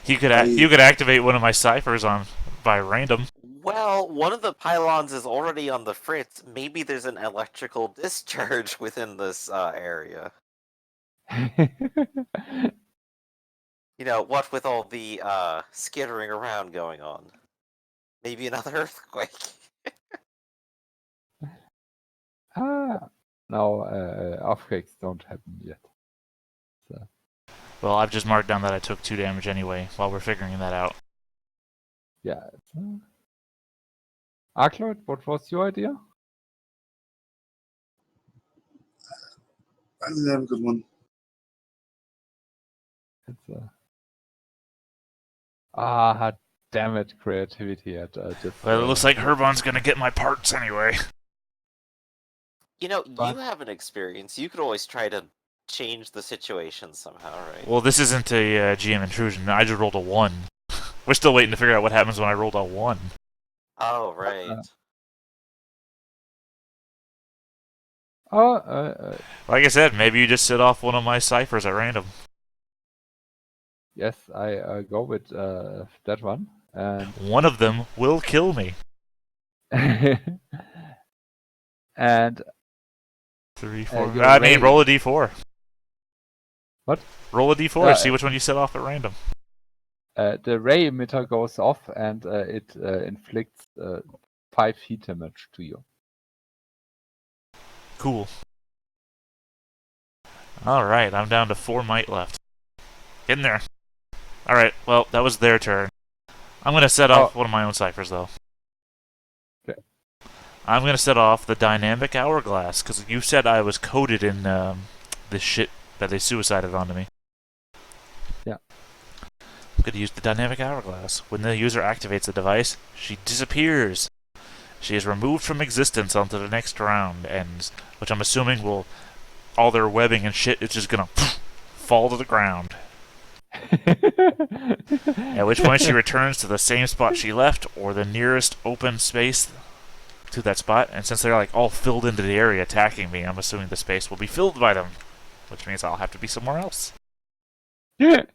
[SPEAKER 2] You could activate one of my ciphers on by random.
[SPEAKER 3] Well, one of the pylons is already on the fritz. Maybe there's an electrical discharge within this area. You know, what with all the skittering around going on. Maybe another earthquake.
[SPEAKER 1] No, earthquakes don't happen yet. So.
[SPEAKER 2] Well, I've just marked down that I took 2 damage anyway, while we're figuring that out.
[SPEAKER 1] Yeah. Arkloid, what was your idea?
[SPEAKER 4] I didn't have a good one.
[SPEAKER 1] It's damn it, creativity at just.
[SPEAKER 2] Well, it looks like Herbon's gonna get my parts anyway.
[SPEAKER 3] You know,
[SPEAKER 1] But-
[SPEAKER 3] you have an experience. You could always try to change the situation somehow, right?
[SPEAKER 2] Well, this isn't a GM intrusion. I just rolled a 1. We're still waiting to figure out what happens when I rolled a 1.
[SPEAKER 3] Oh, right.
[SPEAKER 2] Like I said, maybe you just set off one of my ciphers at random.
[SPEAKER 1] Yes, I go with that one, and
[SPEAKER 2] One of them will kill me.
[SPEAKER 1] and
[SPEAKER 2] 3, 4.
[SPEAKER 1] your
[SPEAKER 2] I mean,
[SPEAKER 1] ray-
[SPEAKER 2] roll a d4.
[SPEAKER 1] What?
[SPEAKER 2] Roll a d4. See which one you set off at random.
[SPEAKER 1] the ray emitter goes off, and it inflicts 5 heat damage to you.
[SPEAKER 2] Cool. Alright, I'm down to 4 might left. Get in there. Alright, well, that was their turn. I'm going to set off one of my own ciphers, though.
[SPEAKER 1] Okay.
[SPEAKER 2] I'm going to set off the dynamic hourglass, because you said I was coded in this shit that they suicided onto me.
[SPEAKER 1] Yeah.
[SPEAKER 2] I'm going to use the dynamic hourglass. When the user activates the device, she disappears. She is removed from existence onto the next round, and which I'm assuming will all their webbing and shit is just gonna fall to the ground. At which point she returns to the same spot she left, or the nearest open space to that spot. And since they're like all filled into the area attacking me, I'm assuming the space will be filled by them, which means I'll have to be somewhere else. And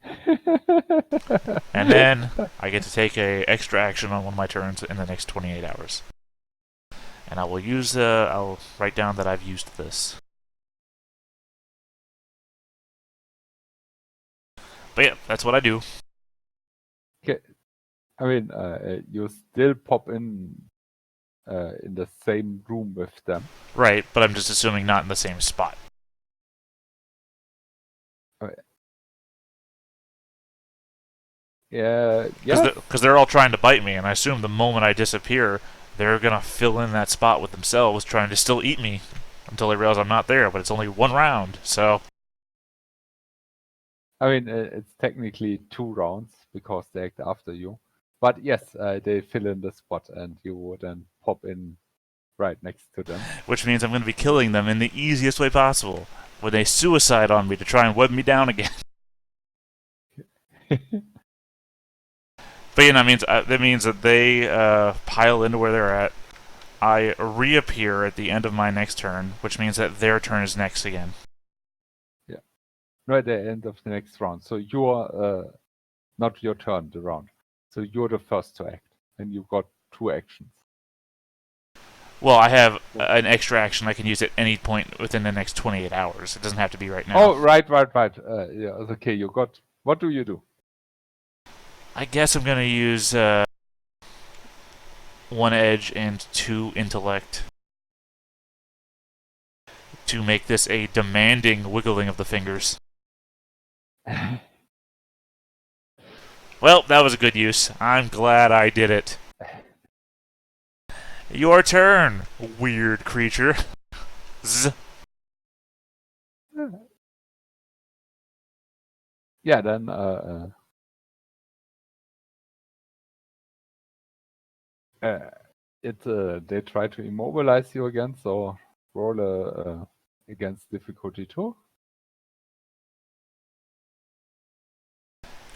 [SPEAKER 2] then I get to take a extra action on one of my turns in the next 28 hours. And I will use I'll write down that I've used this. But yeah, that's what I do.
[SPEAKER 1] Okay. I mean, you still pop in the same room with them.
[SPEAKER 2] Right, but I'm just assuming not in the same spot.
[SPEAKER 1] Yeah.
[SPEAKER 2] Because they're all trying to bite me, and I assume the moment I disappear, they're gonna fill in that spot with themselves, trying to still eat me until they realize I'm not there. But it's only one round, so.
[SPEAKER 1] I mean, it's technically 2 rounds because they act after you. But yes, they fill in the spot, and you would then pop in right next to them.
[SPEAKER 2] Which means I'm going to be killing them in the easiest way possible, with a suicide on me to try and web me down again. But yeah, that means that they pile into where they're at. I reappear at the end of my next turn, which means that their turn is next again.
[SPEAKER 1] Yeah. Right at the end of the next round. So you're not your turn, the round. So you're the first to act, and you've got 2 actions.
[SPEAKER 2] Well, I have an extra action I can use at any point within the next 28 hours. It doesn't have to be right now.
[SPEAKER 1] Oh, right. Yeah, okay, you got... What do you do?
[SPEAKER 2] I guess I'm going to use 1 edge and 2 intellect to make this a demanding wiggling of the fingers. Well, that was a good use. I'm glad I did it. Your turn, weird creature. Z.
[SPEAKER 1] Yeah, then they try to immobilize you again, so roll against difficulty 2.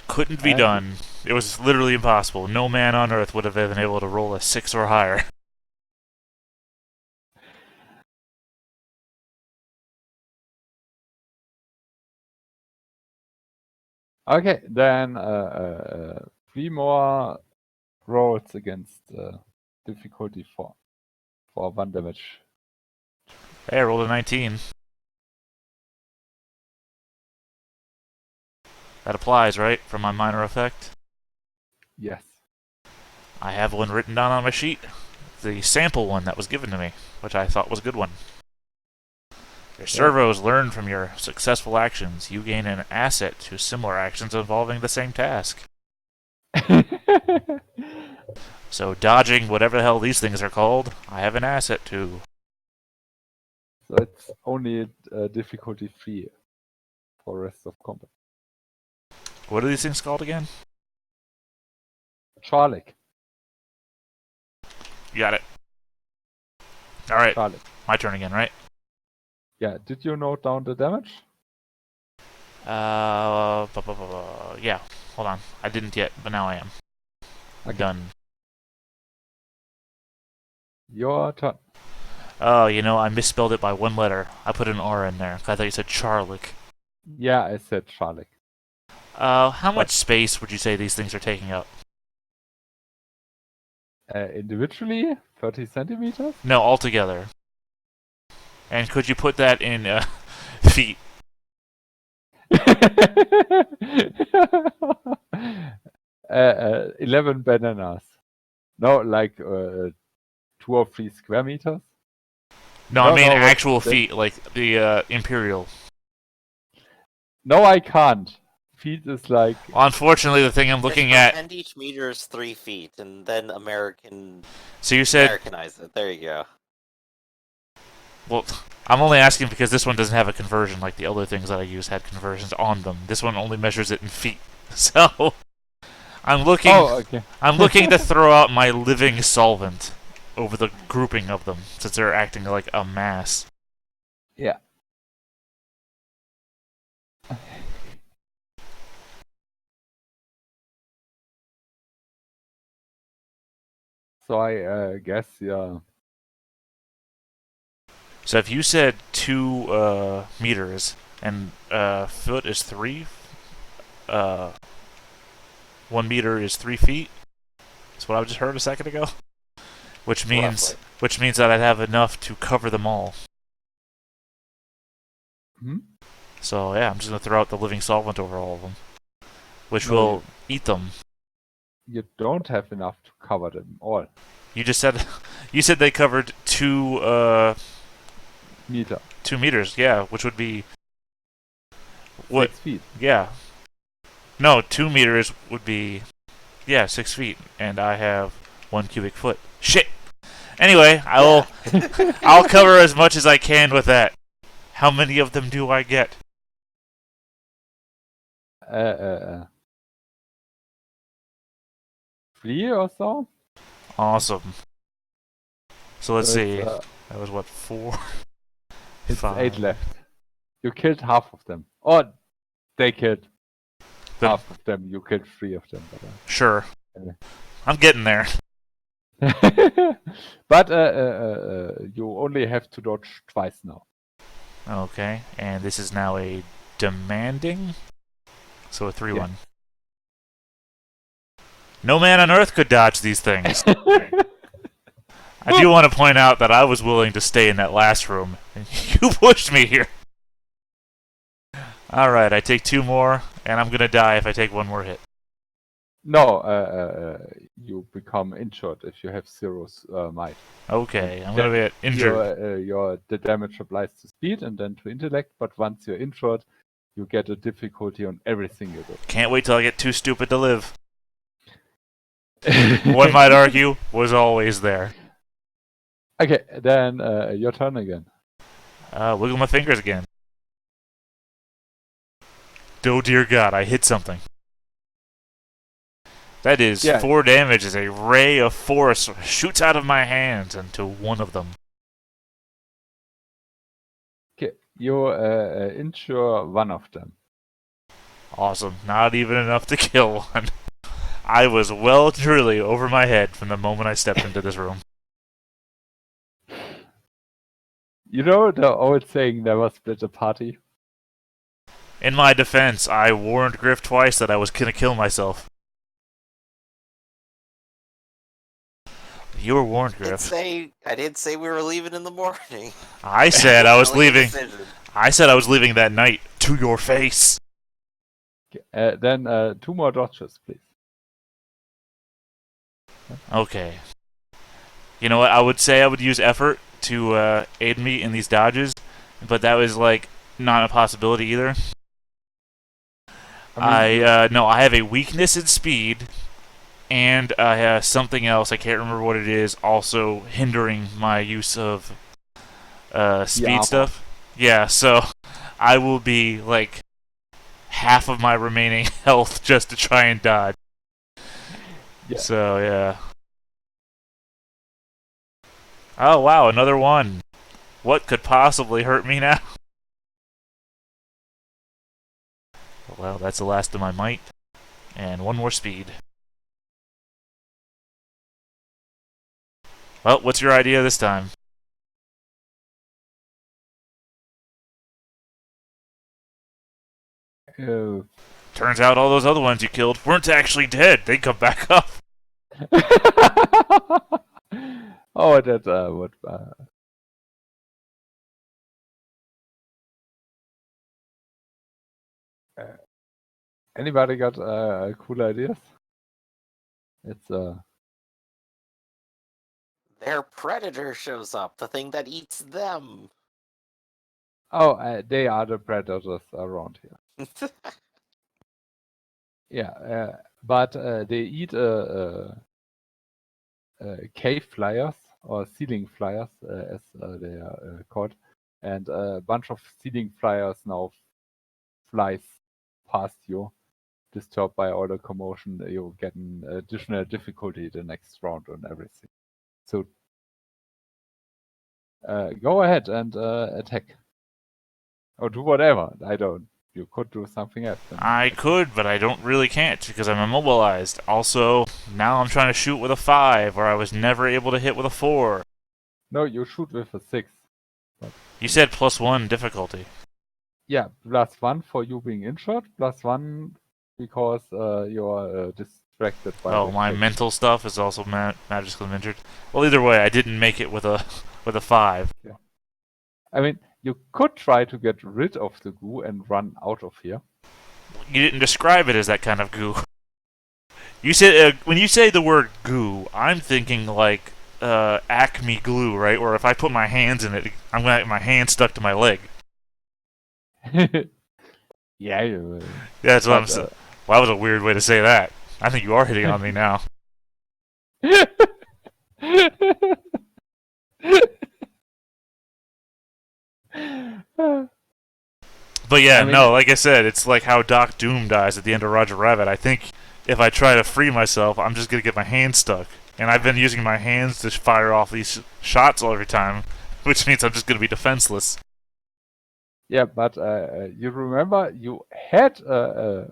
[SPEAKER 2] Couldn't be done. It was literally impossible. No man on Earth would have been able to roll a 6 or higher.
[SPEAKER 1] Okay, then 3 more rolls against difficulty 4 for 1 damage.
[SPEAKER 2] Hey, I rolled a 19. That applies, right, for my minor effect?
[SPEAKER 1] Yes.
[SPEAKER 2] I have one written down on my sheet. The sample one that was given to me, which I thought was a good one. Your servos learn from your successful actions. You gain an asset to similar actions involving the same task. So dodging whatever the hell these things are called, I have an asset to.
[SPEAKER 1] So it's only difficulty 3 for rest of combat.
[SPEAKER 2] What are these things called again?
[SPEAKER 1] Charlic.
[SPEAKER 2] You got it. Alright,
[SPEAKER 1] Charlic.
[SPEAKER 2] my turn again, right?
[SPEAKER 1] Yeah, did you note down the damage?
[SPEAKER 2] Yeah, hold on. I didn't yet, but now I am.
[SPEAKER 1] Okay.
[SPEAKER 2] Done.
[SPEAKER 1] Your turn.
[SPEAKER 2] Oh, I misspelled it by 1 letter. I put an R in there. I thought you said Charlic.
[SPEAKER 1] Yeah, I said Charlic.
[SPEAKER 2] How much space would you say these things are taking up?
[SPEAKER 1] Individually, 30 centimeters?
[SPEAKER 2] No, altogether. And could you put that in feet?
[SPEAKER 1] 11 bananas. No, like 2 or 3 square meters?
[SPEAKER 2] No, I mean
[SPEAKER 1] no,
[SPEAKER 2] actual feet, like the Imperial.
[SPEAKER 1] No, I can't. Feet is like...
[SPEAKER 2] Unfortunately, the thing I'm looking at...
[SPEAKER 3] And each meter is 3 feet, and then
[SPEAKER 2] So you said...
[SPEAKER 3] Americanize it. There you go.
[SPEAKER 2] Well, I'm only asking because this one doesn't have a conversion like the other things that I use had conversions on them. This one only measures it in feet. So... I'm looking...
[SPEAKER 1] Oh, okay.
[SPEAKER 2] I'm looking to throw out my living solvent over the grouping of them, since they're acting like a mass.
[SPEAKER 1] Yeah. So I guess, yeah.
[SPEAKER 2] So if you said 2 meters and foot is 3, 1 meter is 3 feet. That's what I just heard a second ago. Which means that I'd have enough to cover them all.
[SPEAKER 1] Hmm?
[SPEAKER 2] So yeah, I'm just gonna throw out the living solvent over all of them, which
[SPEAKER 1] No,
[SPEAKER 2] will eat them.
[SPEAKER 1] You don't have enough to cover them all.
[SPEAKER 2] You just said you said they covered
[SPEAKER 1] 2 meter.
[SPEAKER 2] 2 meters. Yeah, which would be what?
[SPEAKER 1] 6 feet.
[SPEAKER 2] Yeah. No, 2 meters would be 6 feet, and I have 1 cubic foot. Shit. Anyway, I'll cover as much as I can with that. How many of them do I get?
[SPEAKER 1] 3 or so?
[SPEAKER 2] Awesome. So let's
[SPEAKER 1] So
[SPEAKER 2] see.
[SPEAKER 1] it's,
[SPEAKER 2] That was what, 4?
[SPEAKER 1] It's
[SPEAKER 2] 5.
[SPEAKER 1] 8 left. You killed half of them. Or they killed half of them. You killed 3 of them.
[SPEAKER 2] Sure.
[SPEAKER 1] Okay.
[SPEAKER 2] I'm getting there.
[SPEAKER 1] But you only have to dodge twice now.
[SPEAKER 2] Okay, and this is now a demanding, so a 3-1.
[SPEAKER 1] Yeah.
[SPEAKER 2] No man on earth could dodge these things. I do want to point out that I was willing to stay in that last room, and you pushed me here. Alright, I take 2 more, and I'm gonna die if I take 1 more hit.
[SPEAKER 1] No, you become injured if you have 0 might.
[SPEAKER 2] Okay, I'm gonna get injured.
[SPEAKER 1] The damage applies to speed and then to intellect, but once you're injured, you get a difficulty on everything you do.
[SPEAKER 2] Can't wait till I get too stupid to live. One might argue, was always there.
[SPEAKER 1] Okay, then your turn again.
[SPEAKER 2] Wiggle my fingers again. Oh dear God, I hit something. That is 4 damage as a ray of force shoots out of my hands into one of them.
[SPEAKER 1] Okay, you injure one of them.
[SPEAKER 2] Awesome. Not even enough to kill one. I was well and truly over my head from the moment I stepped into this room.
[SPEAKER 1] You know the old saying, never split a party?
[SPEAKER 2] In my defense, I warned Griff twice that I was gonna kill myself. You were warned, Griff.
[SPEAKER 3] I didn't say we were leaving in the morning.
[SPEAKER 2] I said I was leaving.
[SPEAKER 3] Decision.
[SPEAKER 2] I said I was leaving that night. To your face.
[SPEAKER 1] Okay, then 2 more dodges, please.
[SPEAKER 2] Okay. You know what? I would say I would use effort to aid me in these dodges, but that was like not a possibility either. I have a weakness in speed, and I have something else. I can't remember what it is. Also hindering my use of speed stuff. Yeah, so I will be like half of my remaining health just to try and dodge.
[SPEAKER 1] Yeah.
[SPEAKER 2] So yeah. Oh wow, another one. What could possibly hurt me now? Well, that's the last of my might. And 1 more speed. Well, what's your idea this time? Turns out all those other ones you killed weren't actually dead. They come back up.
[SPEAKER 1] Oh, that would. Anybody got cool ideas? It's
[SPEAKER 3] Their predator shows up, the thing that eats them.
[SPEAKER 1] Oh, they are the predators around here. Yeah, but they eat cave flyers or ceiling flyers, as they are called, and a bunch of ceiling flyers now flies past you, disturbed by all the commotion. You get an additional difficulty the next round on everything. So Go ahead and attack. Or do whatever. I don't. You could do something else.
[SPEAKER 2] I could, but I don't really can't because I'm immobilized. Also, now I'm trying to shoot with a 5, where I was never able to hit with a 4.
[SPEAKER 1] No, you shoot with a 6.
[SPEAKER 2] You said +1 difficulty.
[SPEAKER 1] Yeah, +1 for you being injured, +1 because you're distracted by
[SPEAKER 2] Oh,
[SPEAKER 1] the
[SPEAKER 2] my
[SPEAKER 1] kick.
[SPEAKER 2] mental stuff is also magically injured. Well, either way, I didn't make it with a 5.
[SPEAKER 1] Yeah. I mean, you could try to get rid of the goo and run out of here.
[SPEAKER 2] You didn't describe it as that kind of goo. You said when you say the word goo, I'm thinking like Acme glue, right? Where if I put my hands in it, I'm gonna have my hand stuck to my leg.
[SPEAKER 1] Yeah,
[SPEAKER 2] Yeah, that's what I'm saying. Well, that was a weird way to say that. I think you are hitting on me now. But yeah,
[SPEAKER 1] I mean,
[SPEAKER 2] no, like I said, it's like how Doc Doom dies at the end of Roger Rabbit. I think if I try to free myself, I'm just gonna get my hand stuck. And I've been using my hands to fire off these shots every time, which means I'm just gonna be defenseless.
[SPEAKER 1] yeah, but you remember you had a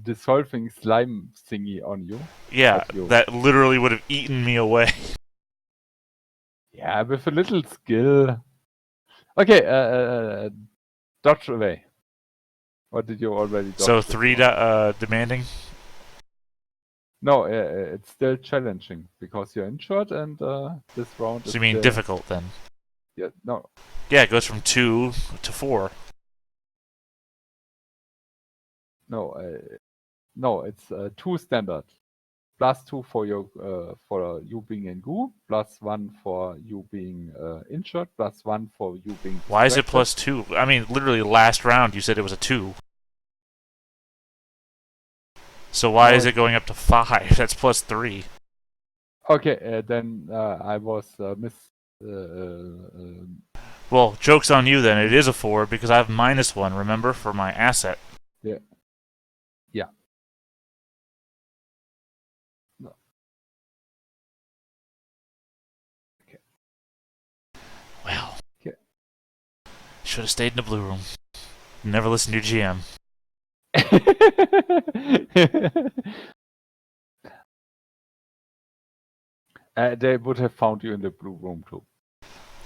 [SPEAKER 1] dissolving slime thingy on you.
[SPEAKER 2] Yeah,
[SPEAKER 1] but you,
[SPEAKER 2] that literally would have eaten me away.
[SPEAKER 1] yeah, with a little skill. Okay, dodge away. Or did you already dodge?
[SPEAKER 2] So
[SPEAKER 1] this
[SPEAKER 2] 3
[SPEAKER 1] one?
[SPEAKER 2] demanding.
[SPEAKER 1] No, it's still challenging because you're injured and this round
[SPEAKER 2] So
[SPEAKER 1] is
[SPEAKER 2] you mean
[SPEAKER 1] still,
[SPEAKER 2] difficult then?
[SPEAKER 1] Yeah, no.
[SPEAKER 2] Yeah, it goes from 2 to 4.
[SPEAKER 1] No, it's 2 standard. +2 for you being in goo, +1 for you being injured, +1 for you being distracted.
[SPEAKER 2] Why is it +2? I mean, literally last round you said it was a 2. So why is it going up to 5? That's +3.
[SPEAKER 1] Okay, then I was
[SPEAKER 2] Well, joke's on you then. It is a 4 because I have -1, remember, for my asset.
[SPEAKER 1] Yeah. Yeah. No. Okay.
[SPEAKER 2] Well.
[SPEAKER 1] Okay.
[SPEAKER 2] Should have stayed in the blue room. Never listen to your GM.
[SPEAKER 1] They would have found you in the blue room too.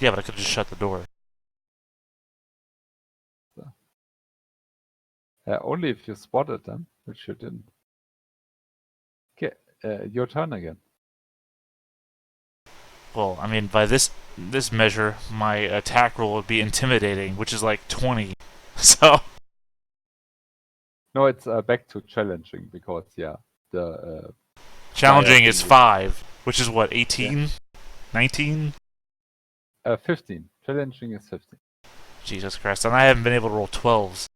[SPEAKER 2] Yeah, but I could have just shut the door.
[SPEAKER 1] Only if you spotted them, which you didn't. Okay, your turn again.
[SPEAKER 2] Well, I mean, by this measure, my attack roll would be intimidating, which is like 20. So
[SPEAKER 1] No, it's back to challenging because the
[SPEAKER 2] challenging is
[SPEAKER 1] thing
[SPEAKER 2] 5, which is what, 18?
[SPEAKER 1] Yeah.
[SPEAKER 2] 19?
[SPEAKER 1] 15. Challenging is 15.
[SPEAKER 2] Jesus Christ, and I haven't been able to roll 12s.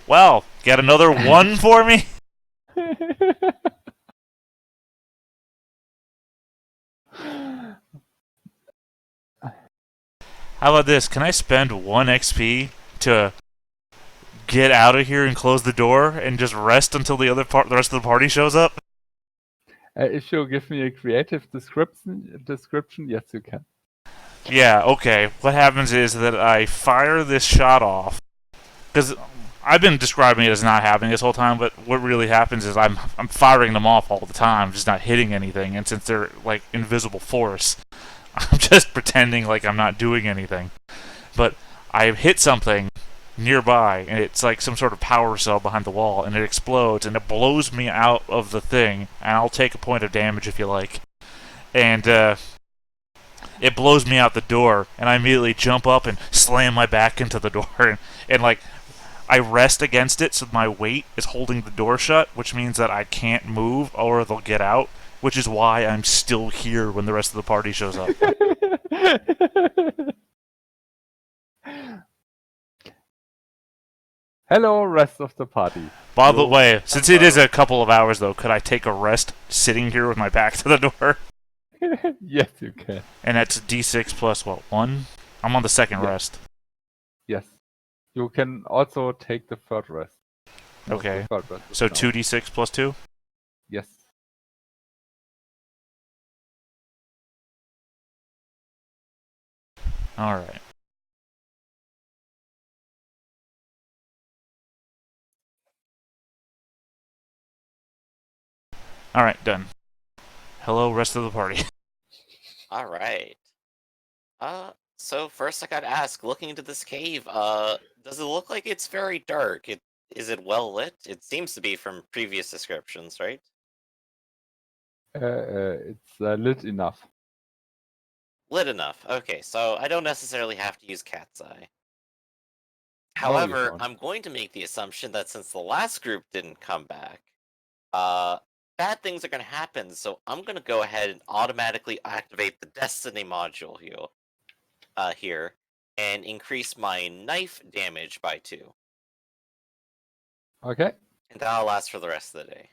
[SPEAKER 2] Well, got another 1 for me? How about this? Can I spend 1 XP to get out of here and close the door and just rest until the rest of the party shows up?
[SPEAKER 1] If you give me a creative description, yes, you can.
[SPEAKER 2] Yeah, okay. What happens is that I fire this shot off, because I've been describing it as not happening this whole time, but what really happens is I'm firing them off all the time, just not hitting anything, and since they're like invisible force, I'm just pretending like I'm not doing anything. But I hit something nearby, and it's like some sort of power cell behind the wall, and it explodes, and it blows me out of the thing, and I'll take a point of damage if you like. And it blows me out the door, and I immediately jump up and slam my back into the door, and like, I rest against it so my weight is holding the door shut, which means that I can't move or they'll get out, which is why I'm still here when the rest of the party shows up.
[SPEAKER 1] Hello, rest of the party.
[SPEAKER 2] By the way, since it is a couple of hours though, could I take a rest sitting here with my back to the door?
[SPEAKER 1] Yes, you can.
[SPEAKER 2] And that's D6 plus what, 1? I'm on the second rest.
[SPEAKER 1] Yes. You can also take the third rest. No,
[SPEAKER 2] Okay.
[SPEAKER 1] the third rest
[SPEAKER 2] So
[SPEAKER 1] is now.
[SPEAKER 2] 2d6 plus 2?
[SPEAKER 1] Yes.
[SPEAKER 2] Alright. Alright, done. Hello, rest of the party.
[SPEAKER 3] All right. So first I gotta ask, looking into this cave, does it look like it's very dark? Is it well lit? It seems to be from previous descriptions, right?
[SPEAKER 1] It's lit enough.
[SPEAKER 3] Lit enough. Okay, so I don't necessarily have to use cat's eye.
[SPEAKER 1] No, you
[SPEAKER 3] However,
[SPEAKER 1] don't.
[SPEAKER 3] I'm going to make the assumption that since the last group didn't come back, uh, bad things are gonna happen, so I'm gonna go ahead and automatically activate the Destiny module here, and increase my knife damage by 2.
[SPEAKER 1] Okay.
[SPEAKER 3] And that'll last for the rest of the day.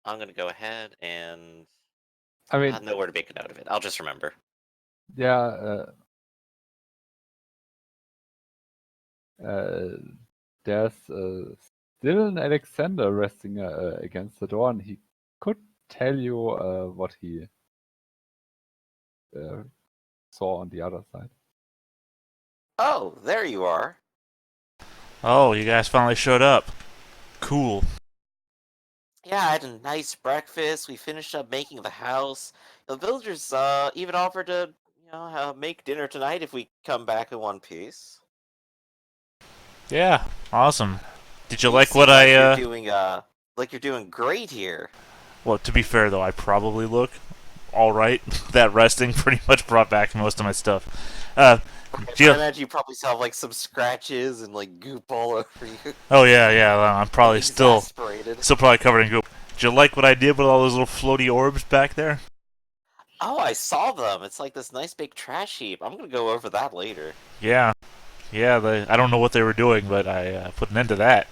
[SPEAKER 3] I'm gonna go ahead and
[SPEAKER 1] I mean,
[SPEAKER 3] know where to make a note of it. I'll just remember.
[SPEAKER 1] yeah, there's still an Alexander resting against the door, and he could tell you what he saw on the other side.
[SPEAKER 3] Oh, there you are.
[SPEAKER 2] Oh, you guys finally showed up. Cool.
[SPEAKER 3] Yeah, I had a nice breakfast. We finished up making the house. The villagers even offered to, make dinner tonight if we come back in one piece.
[SPEAKER 2] Yeah, awesome. Did you
[SPEAKER 3] You
[SPEAKER 2] like
[SPEAKER 3] seem
[SPEAKER 2] what
[SPEAKER 3] you're doing like you're doing great here.
[SPEAKER 2] Well, to be fair though, I probably look alright. That resting pretty much brought back most of my stuff.
[SPEAKER 3] I imagine you probably still have like some scratches and like goop all over you.
[SPEAKER 2] Oh yeah, I'm probably still
[SPEAKER 3] Exasperated.
[SPEAKER 2] probably covered in goop. Did you like what I did with all those little floaty orbs back there?
[SPEAKER 3] Oh, I saw them. It's like this nice big trash heap. I'm gonna go over that later.
[SPEAKER 2] Yeah, I don't know what they were doing, but I put an end to that.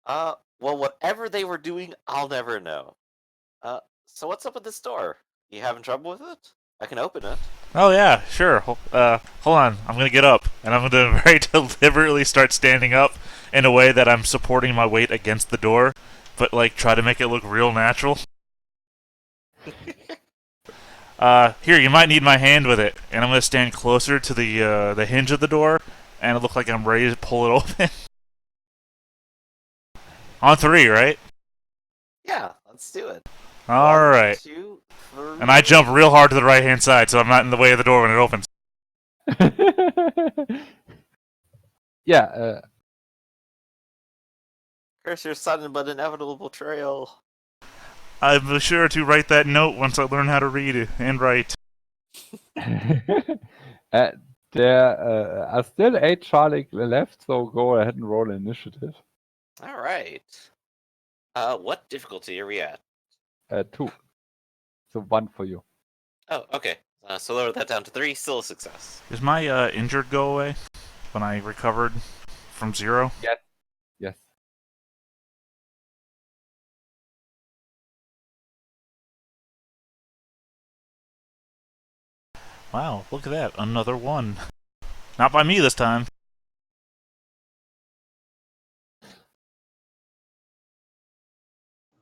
[SPEAKER 3] Well, whatever they were doing, I'll never know. So what's up with this door? You having trouble with it? I can open it.
[SPEAKER 2] Oh yeah, sure. Hold on. I'm gonna get up, and I'm gonna very deliberately start standing up in a way that I'm supporting my weight against the door, but like try to make it look real natural. Here, you might need my hand with it, and I'm gonna stand closer to the hinge of the door, and it look like I'm ready to pull it open. On 3, right?
[SPEAKER 3] Yeah, let's do it.
[SPEAKER 2] All
[SPEAKER 3] 1,
[SPEAKER 2] right.
[SPEAKER 3] 2, 3.
[SPEAKER 2] And I jump real hard to the right hand side, so I'm not in the way of the door when it opens.
[SPEAKER 1] Yeah,
[SPEAKER 3] Curse your sudden but inevitable betrayal.
[SPEAKER 2] I'll be sure to write that note once I learn how to read and write.
[SPEAKER 1] uh, there are still 8 Charlie left, so go ahead and roll initiative.
[SPEAKER 3] All right. What difficulty are we at?
[SPEAKER 1] 2. So 1 for you.
[SPEAKER 3] Oh, okay. So lower that down to 3. Still a success.
[SPEAKER 2] Does my injured go away when I recovered from 0?
[SPEAKER 1] Yes.
[SPEAKER 2] Wow, look at that. Another 1. Not by me this time.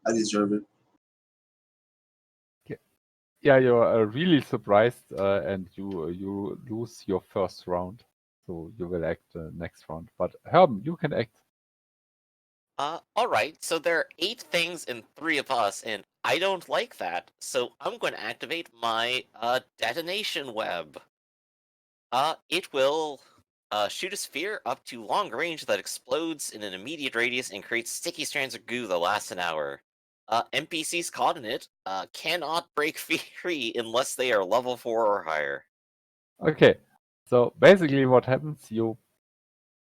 [SPEAKER 4] I deserve it.
[SPEAKER 1] Yeah, you're really surprised, and you lose your first round, so you will act next round. But Herb, you can act.
[SPEAKER 3] Alright, so there are 8 things and 3 of us, and I don't like that, so I'm going to activate my, detonation web. It will, shoot a sphere up to long range that explodes in an immediate radius and creates sticky strands of goo that last an hour. NPCs caught in it, cannot break free unless they are level 4 or higher.
[SPEAKER 1] Okay, so basically what happens, you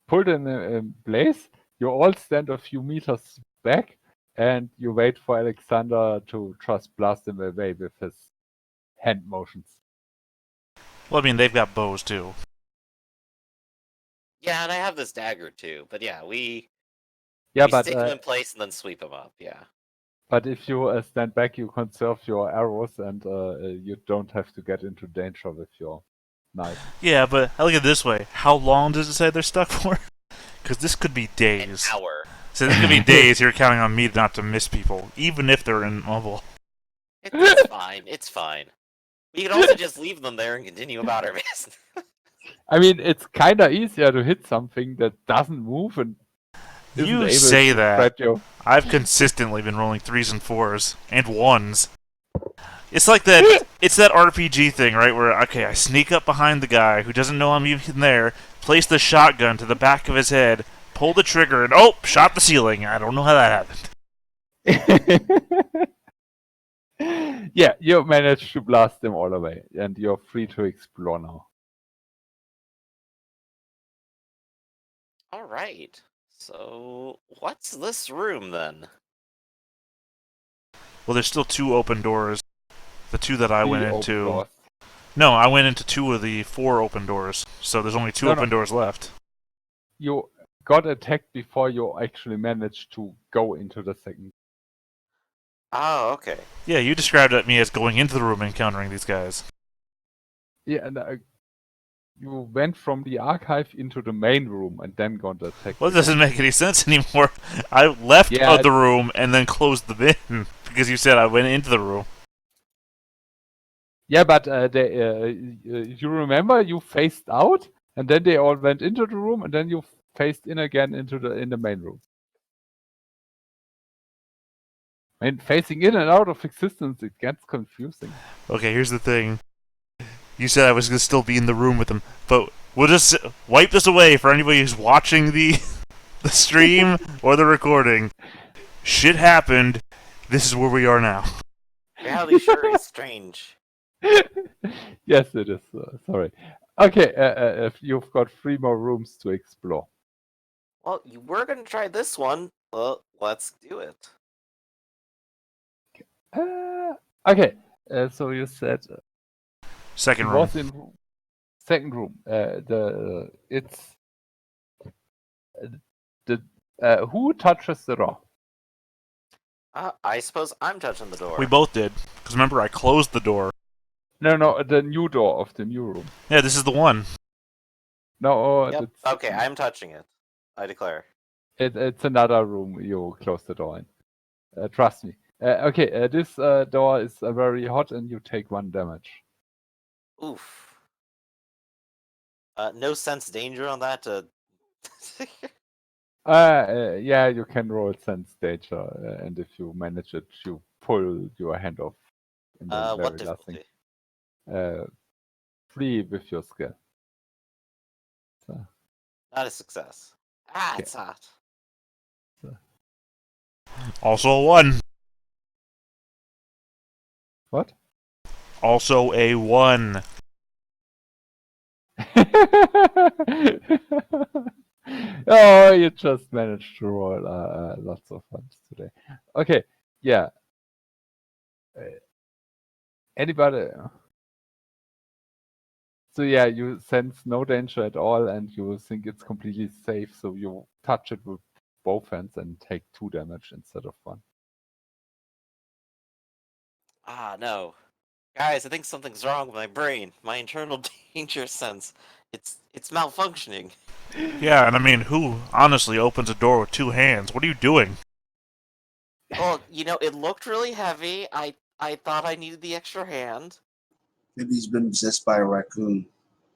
[SPEAKER 1] pull it in place, you all stand a few meters back, and you wait for Alexander to just blast him away with his hand motions.
[SPEAKER 2] Well, I mean, they've got bows too.
[SPEAKER 3] Yeah, and I have this dagger too, but yeah, we
[SPEAKER 1] Yeah, but
[SPEAKER 3] stick them in place and then sweep them up, yeah.
[SPEAKER 1] but if you stand back, you conserve your arrows, and you don't have to get into danger with your knife.
[SPEAKER 2] Yeah, but I look at it this way. How long does it say they're stuck for? Because this could be days.
[SPEAKER 3] An hour.
[SPEAKER 2] So this could be days you're counting on me not to miss people, even if they're immobile.
[SPEAKER 3] It's fine, it's fine. We can also just leave them there and continue about our business.
[SPEAKER 1] I mean, it's kind of easier to hit something that doesn't move and isn't
[SPEAKER 2] You
[SPEAKER 1] able
[SPEAKER 2] say
[SPEAKER 1] to
[SPEAKER 2] that.
[SPEAKER 1] spread your...
[SPEAKER 2] I've consistently been rolling 3s and 4s and 1s. It's like that. It's that RPG thing, right? Where I sneak up behind the guy who doesn't know I'm even there, place the shotgun to the back of his head, pull the trigger, and shot the ceiling. I don't know how that happened.
[SPEAKER 1] Yeah, you managed to blast them all away, and you're free to explore now.
[SPEAKER 3] All right. So, what's this room then?
[SPEAKER 2] Well, there's still 2 open doors. The 2 that I
[SPEAKER 1] Three
[SPEAKER 2] went
[SPEAKER 1] open
[SPEAKER 2] into.
[SPEAKER 1] doors.
[SPEAKER 2] No, I went into 2 of the 4 open doors. So there's only 2
[SPEAKER 1] No,
[SPEAKER 2] open doors left.
[SPEAKER 1] You got attacked before you actually managed to go into the second.
[SPEAKER 3] Oh, okay.
[SPEAKER 2] Yeah, you described me as going into the room and encountering these guys.
[SPEAKER 1] Yeah, and you went from the archive into the main room and then got attacked.
[SPEAKER 2] Well, it doesn't make any sense anymore. I left
[SPEAKER 1] Yeah,
[SPEAKER 2] the room and then closed the bin because you said I went into the room.
[SPEAKER 1] Yeah, but you remember you phased out, and then they all went into the room, and then you phased in again in the main room. I mean, phasing in and out of existence, it gets confusing.
[SPEAKER 2] Okay, here's the thing. You said I was going to still be in the room with them, but we'll just wipe this away for anybody who's watching the stream or the recording. Shit happened. This is where we are now.
[SPEAKER 3] Reality sure is strange.
[SPEAKER 1] Yes, it is. Sorry. Okay, if you've got 3 more rooms to explore.
[SPEAKER 3] Well, you were gonna try this one. Let's do it.
[SPEAKER 1] Okay, so you said
[SPEAKER 2] Second
[SPEAKER 1] it
[SPEAKER 2] room.
[SPEAKER 1] was in second room. Who touches the door?
[SPEAKER 3] I suppose I'm touching the door.
[SPEAKER 2] We both did. Because remember, I closed the door.
[SPEAKER 1] No, the new door of the new room.
[SPEAKER 2] Yeah, this is the one.
[SPEAKER 1] No,
[SPEAKER 3] Yep. Okay, I'm touching it. I declare.
[SPEAKER 1] It's another room you close the door in. Trust me. Okay, this door is very hot and you take 1 damage.
[SPEAKER 3] Oof. No sense danger on that.
[SPEAKER 1] Yeah, you can roll sense danger, and if you manage it, you pull your hand off. In the
[SPEAKER 3] what
[SPEAKER 1] very last thing.
[SPEAKER 3] difficulty?
[SPEAKER 1] 3 with your skill. So,
[SPEAKER 3] Not a success. Ah,
[SPEAKER 1] Okay.
[SPEAKER 3] it's hot.
[SPEAKER 2] Also a 1.
[SPEAKER 1] what?
[SPEAKER 2] Also a 1.
[SPEAKER 1] Oh, you just managed to roll lots of ones today. Okay, yeah. Anybody? So yeah, you sense no danger at all, and you think it's completely safe. So you touch it with both hands and take 2 damage instead of 1.
[SPEAKER 3] Ah, no. Guys, I think something's wrong with my brain. My internal danger sense. It's malfunctioning.
[SPEAKER 2] Yeah, and I mean, who honestly opens a door with 2 hands? What are you doing?
[SPEAKER 3] Well, it looked really heavy. I thought I needed the extra hand.
[SPEAKER 4] Maybe he's been possessed by a raccoon.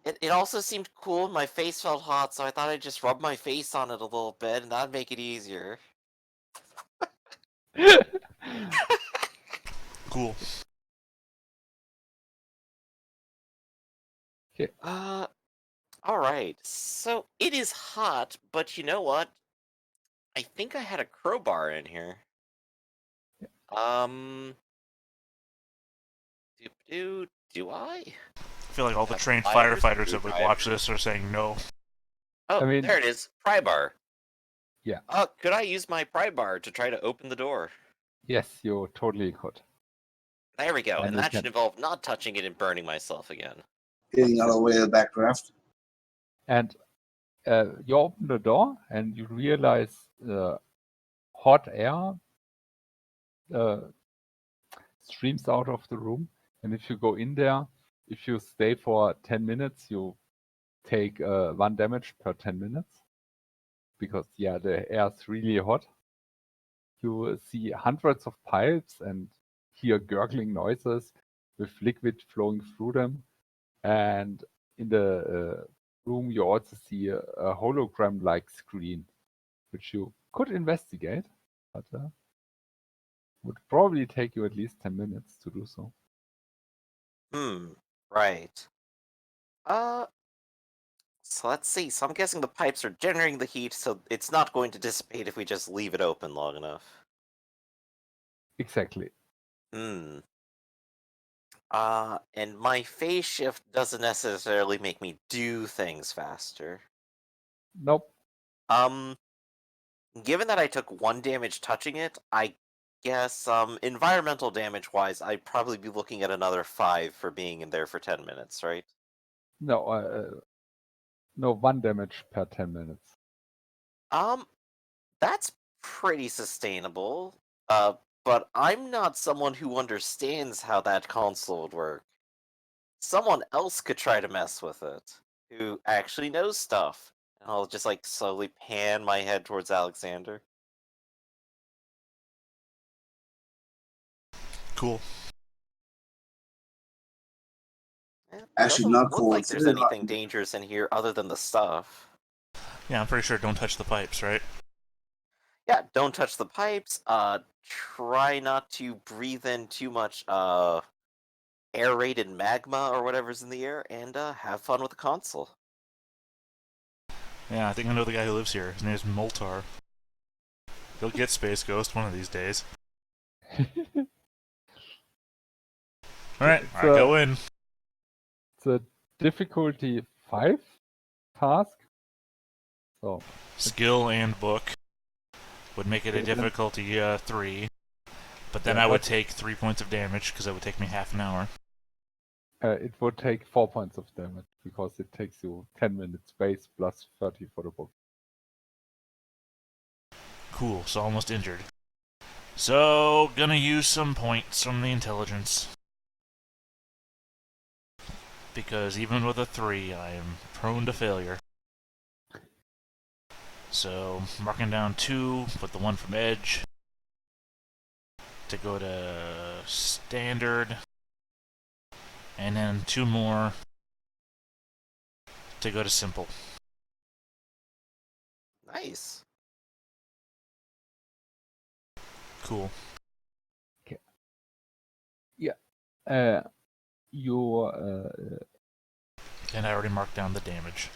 [SPEAKER 3] It also seemed cool and my face felt hot, so I thought I'd just rub my face on it a little bit and that'd make it easier.
[SPEAKER 2] Cool.
[SPEAKER 1] Okay.
[SPEAKER 3] Alright. So it is hot, but you know what? I think I had a crowbar in here. Do I?
[SPEAKER 2] I feel like all the
[SPEAKER 3] That's
[SPEAKER 2] trained
[SPEAKER 3] pliers,
[SPEAKER 2] firefighters that would watch
[SPEAKER 3] screwdriver.
[SPEAKER 2] this are saying no.
[SPEAKER 3] Oh,
[SPEAKER 1] I mean-
[SPEAKER 3] there it is. Pry bar.
[SPEAKER 1] Yeah.
[SPEAKER 3] Could I use my pry bar to try to open the door?
[SPEAKER 1] Yes, you totally could.
[SPEAKER 3] There we go,
[SPEAKER 1] And
[SPEAKER 3] and
[SPEAKER 1] you
[SPEAKER 3] that should
[SPEAKER 1] can.
[SPEAKER 3] involve not touching it and burning myself again.
[SPEAKER 4] Getting out of the way of the backdraft.
[SPEAKER 1] And you open the door and you realize hot air streams out of the room. And if you go in there, if you stay for 10 minutes, you take 1 damage per 10 minutes. Because, yeah, the air is really hot. You see hundreds of pipes and hear gurgling noises. with liquid flowing through them. And in the room, you also see a hologram-like screen, which you could investigate, but would probably take you at least 10 minutes to do so.
[SPEAKER 3] Right. So let's see. So I'm guessing the pipes are generating the heat, so it's not going to dissipate if we just leave it open long enough.
[SPEAKER 1] Exactly.
[SPEAKER 3] And my phase shift doesn't necessarily make me do things faster.
[SPEAKER 1] Nope.
[SPEAKER 3] Given that I took 1 damage touching it, I guess, environmental damage-wise, I'd probably be looking at another 5 for being in there for 10 minutes, right?
[SPEAKER 1] No, no, 1 damage per 10 minutes.
[SPEAKER 3] That's pretty sustainable. But I'm not someone who understands how that console would work. Someone else could try to mess with it, who actually knows stuff. And I'll just, like, slowly pan my head towards Alexander.
[SPEAKER 2] Cool.
[SPEAKER 3] It
[SPEAKER 4] Actually,
[SPEAKER 3] doesn't
[SPEAKER 4] not
[SPEAKER 3] look
[SPEAKER 4] cool.
[SPEAKER 3] like
[SPEAKER 4] It's
[SPEAKER 3] there's
[SPEAKER 4] very
[SPEAKER 3] anything
[SPEAKER 4] hot.
[SPEAKER 3] dangerous in here other than the stuff.
[SPEAKER 2] Yeah, I'm pretty sure don't touch the pipes, right?
[SPEAKER 3] Yeah, don't touch the pipes. Try not to breathe in too much aerated magma or whatever's in the air, and have fun with the console.
[SPEAKER 2] Yeah, I think I know the guy who lives here. His name is Moltar. He'll get Space Ghost one of these days. Alright, I go in.
[SPEAKER 1] It's a difficulty 5 task. So
[SPEAKER 2] Skill and book would make it a
[SPEAKER 1] Okay,
[SPEAKER 2] difficulty 3. But then
[SPEAKER 1] Yeah,
[SPEAKER 2] I would
[SPEAKER 1] but-
[SPEAKER 2] take 3 points of damage because it would take me half an hour.
[SPEAKER 1] it would take 4 points of damage because it takes you 10 minutes base plus 30 for the book.
[SPEAKER 2] Cool, so almost injured. So, gonna use some points from the intelligence. Because even with a 3, I am prone to failure. So, marking down 2, put the 1 from Edge. To go to Standard. And then 2 more to go to Simple.
[SPEAKER 3] Nice.
[SPEAKER 2] Cool.
[SPEAKER 1] You
[SPEAKER 2] And I already marked down the damage.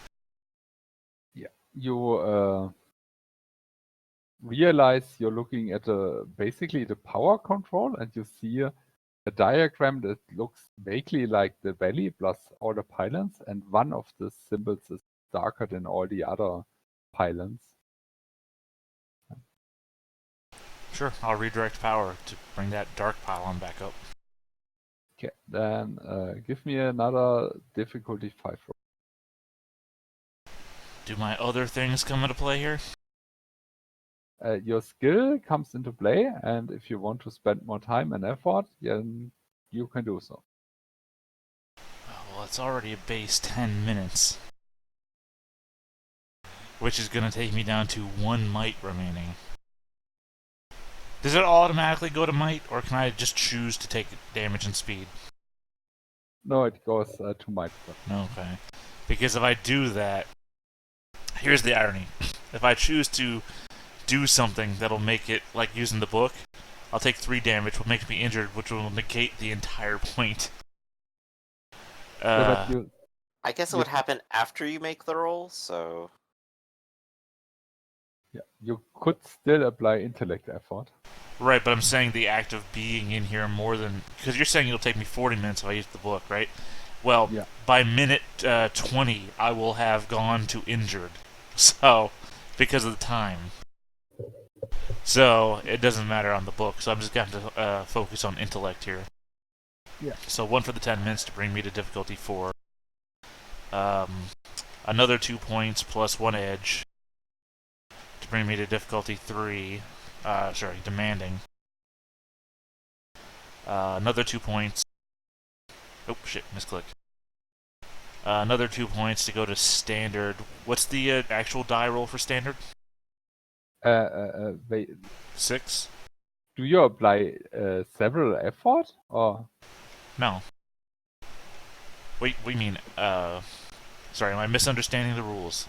[SPEAKER 1] you realize you're looking at basically the power control, and you see a diagram that looks vaguely like the valley plus all the pylons, and one of the symbols is darker than all the other pylons.
[SPEAKER 2] Sure, I'll redirect power to bring that dark pylon back up.
[SPEAKER 1] Okay, then give me another difficulty 5 roll.
[SPEAKER 2] Do my other things come into play here?
[SPEAKER 1] Your skill comes into play, and if you want to spend more time and effort, then you can do so.
[SPEAKER 2] Oh, well, it's already a base 10 minutes. Which is gonna take me down to 1 might remaining. Does it automatically go to might, or can I just choose to take damage and speed?
[SPEAKER 1] No, it goes to my turn.
[SPEAKER 2] Okay. Because if I do that, here's the irony. If I choose to do something that'll make it, like using the book, I'll take 3 damage, which makes me injured, which will negate the entire point.
[SPEAKER 1] Yeah, but
[SPEAKER 3] I guess it would happen after you make the roll, so...
[SPEAKER 1] you could still apply intellect effort.
[SPEAKER 2] Right, but I'm saying the act of being in here more than... Because you're saying it'll take me 40 minutes if I use the book, right? Well,
[SPEAKER 1] Yeah.
[SPEAKER 2] by minute 20, I will have gone to injured. So, because of the time. So, it doesn't matter on the book, so I'm just going to focus on intellect here.
[SPEAKER 1] Yeah.
[SPEAKER 2] So, 1 for the 10 minutes to bring me to difficulty 4. Another 2 points plus 1 edge to bring me to difficulty 3. Demanding. Another 2 points. Oh, shit, misclick. Another 2 points to go to standard. What's the actual die roll for standard?
[SPEAKER 1] Wait,
[SPEAKER 2] 6?
[SPEAKER 1] do you apply several effort, or
[SPEAKER 2] No. Wait, what do you mean? Sorry, am I misunderstanding the rules?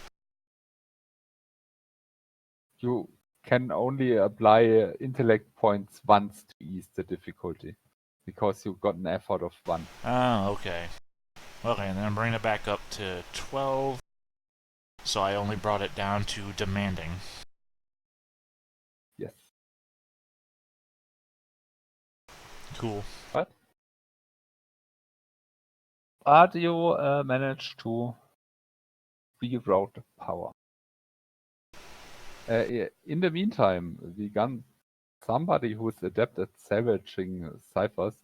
[SPEAKER 1] You can only apply intellect points once to ease the difficulty, because you got an effort of 1.
[SPEAKER 2] Oh, okay. Okay, and then I'm bringing it back up to 12. So I only brought it down to demanding.
[SPEAKER 1] Yes.
[SPEAKER 2] Cool.
[SPEAKER 1] But you managed to reroute the power. In the meantime, we got somebody who's adept at salvaging ciphers.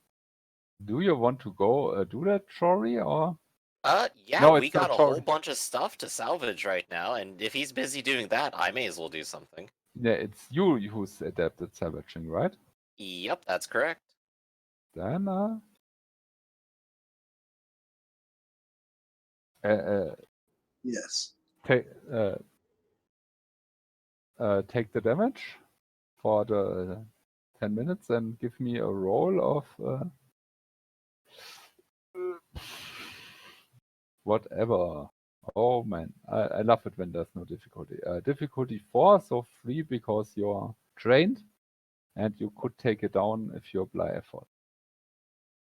[SPEAKER 1] Do you want to go do that, Shory, or?
[SPEAKER 3] Yeah,
[SPEAKER 1] No,
[SPEAKER 3] we
[SPEAKER 1] it's not
[SPEAKER 3] got a whole
[SPEAKER 1] Shory.
[SPEAKER 3] bunch of stuff to salvage right now, and if he's busy doing that, I may as well do something.
[SPEAKER 1] Yeah, it's you who's adept at salvaging, right?
[SPEAKER 3] Yep, that's correct.
[SPEAKER 1] Then,
[SPEAKER 4] Yes.
[SPEAKER 1] take the damage for the 10 minutes and give me a roll of whatever. Oh man, I love it when there's no difficulty. Difficulty 4, so 3 because you're trained, and you could take it down if you apply effort.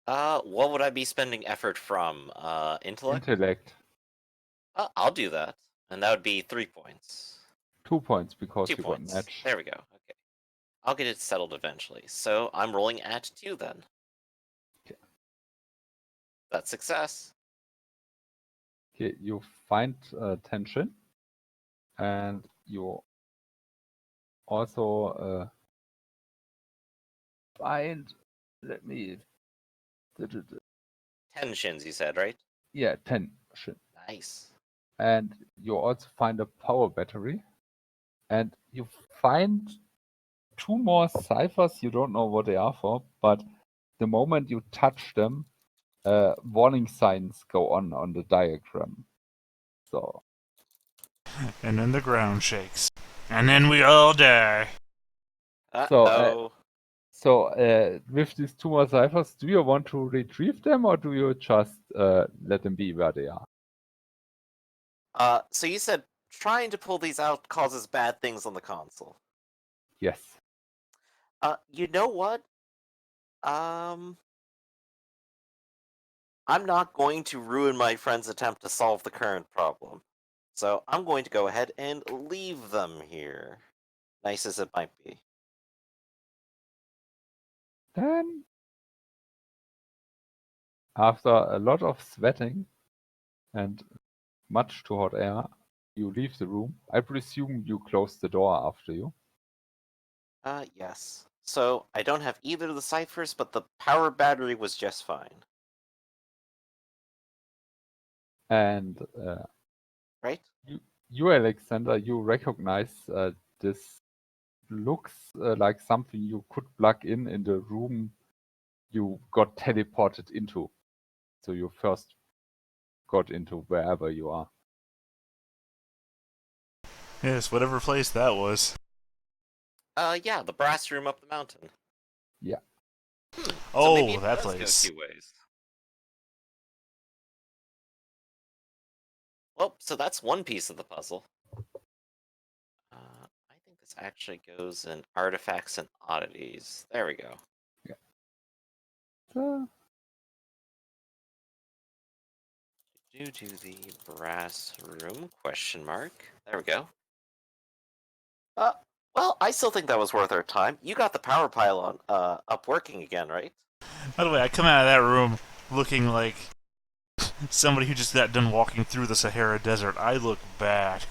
[SPEAKER 3] What would I be spending effort from? Intellect?
[SPEAKER 1] Intellect,
[SPEAKER 3] I'll do that. And that would be 3 points.
[SPEAKER 1] 2 points because
[SPEAKER 3] 2
[SPEAKER 1] you got
[SPEAKER 3] points.
[SPEAKER 1] match.
[SPEAKER 3] There we go. Okay. I'll get it settled eventually. So I'm rolling at 2 then.
[SPEAKER 1] Okay.
[SPEAKER 3] That's success.
[SPEAKER 1] Okay, you find tension, and you also find. Let me.
[SPEAKER 3] 10 shins, you said, right?
[SPEAKER 1] Yeah, tension.
[SPEAKER 3] Nice.
[SPEAKER 1] And you also find a power battery, and you find 2 more ciphers. You don't know what they are for, but the moment you touch them, warning signs go on the diagram. So
[SPEAKER 2] And then the ground shakes. And then we all die.
[SPEAKER 3] Uh-oh.
[SPEAKER 1] with these 2 more ciphers, do you want to retrieve them, or do you just let them be where they are?
[SPEAKER 3] So you said trying to pull these out causes bad things on the console.
[SPEAKER 1] Yes.
[SPEAKER 3] You know what? I'm not going to ruin my friend's attempt to solve the current problem. So I'm going to go ahead and leave them here. Nice as it might be.
[SPEAKER 1] Then, after a lot of sweating and much too hot air, you leave the room. I presume you close the door after you.
[SPEAKER 3] Yes. So I don't have either of the ciphers, but the power battery was just fine.
[SPEAKER 1] And
[SPEAKER 3] Right?
[SPEAKER 1] you, Alexander, you recognize this looks like something you could plug in the room you got teleported into. So you first got into wherever you are.
[SPEAKER 2] Yes, whatever place that was.
[SPEAKER 3] Yeah, the brass room up the mountain.
[SPEAKER 1] Yeah.
[SPEAKER 3] So
[SPEAKER 2] Oh,
[SPEAKER 3] maybe it
[SPEAKER 2] that
[SPEAKER 3] does
[SPEAKER 2] place.
[SPEAKER 3] go 2 ways. Well, so that's one piece of the puzzle. I think this actually goes in artifacts and oddities. There we go.
[SPEAKER 1] Yeah. So,
[SPEAKER 3] Due to the brass room, question mark. There we go. Well, I still think that was worth our time. You got the power pylon up working again, right?
[SPEAKER 2] By the way, I come out of that room looking like somebody who just got done walking through the Sahara Desert. I look bad.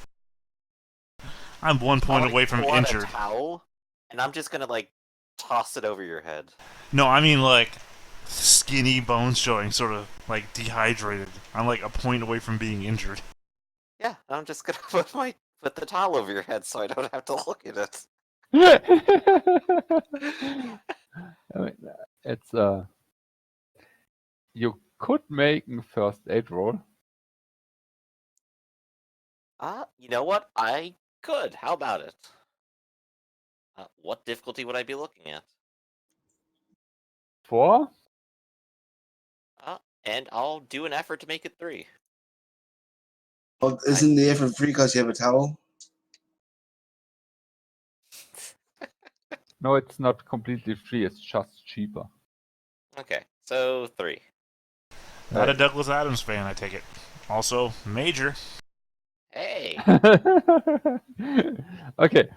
[SPEAKER 2] I'm 1 point
[SPEAKER 3] I
[SPEAKER 2] away from
[SPEAKER 3] pull out
[SPEAKER 2] injured.
[SPEAKER 3] a towel, and I'm just gonna like toss it over your head.
[SPEAKER 2] No, I mean like skinny bones showing, sort of like dehydrated. I'm like a point away from being injured.
[SPEAKER 3] Yeah, I'm just gonna put the towel over your head so I don't have to look at it.
[SPEAKER 1] I mean, it's you could make a first aid roll.
[SPEAKER 3] You know what? I could. How about it? What difficulty would I be looking at?
[SPEAKER 1] 4?
[SPEAKER 3] and I'll do an effort to make it 3.
[SPEAKER 4] Well, isn't the effort free because you have a towel?
[SPEAKER 1] No, it's not completely free. It's just cheaper.
[SPEAKER 3] Okay, so 3.
[SPEAKER 2] Not a Douglas Adams fan, I take it. Also, Major.
[SPEAKER 3] Hey!
[SPEAKER 1] Okay.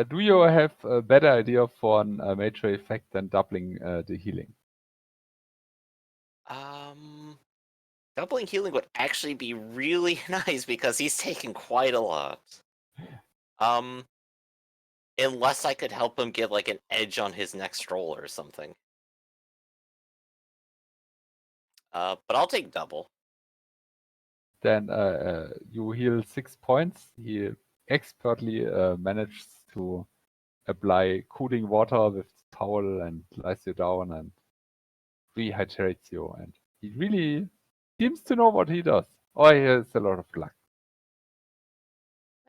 [SPEAKER 1] Do you have a better idea for a major effect than doubling the healing?
[SPEAKER 3] Doubling healing would actually be really nice because he's taken quite a lot. Unless I could help him get like an edge on his next roll or something. But I'll take double.
[SPEAKER 1] Then you heal 6 points. He expertly manages to apply cooling water with towel and lies you down and rehydrates you. And he really seems to know what he does. Or he has a lot of luck.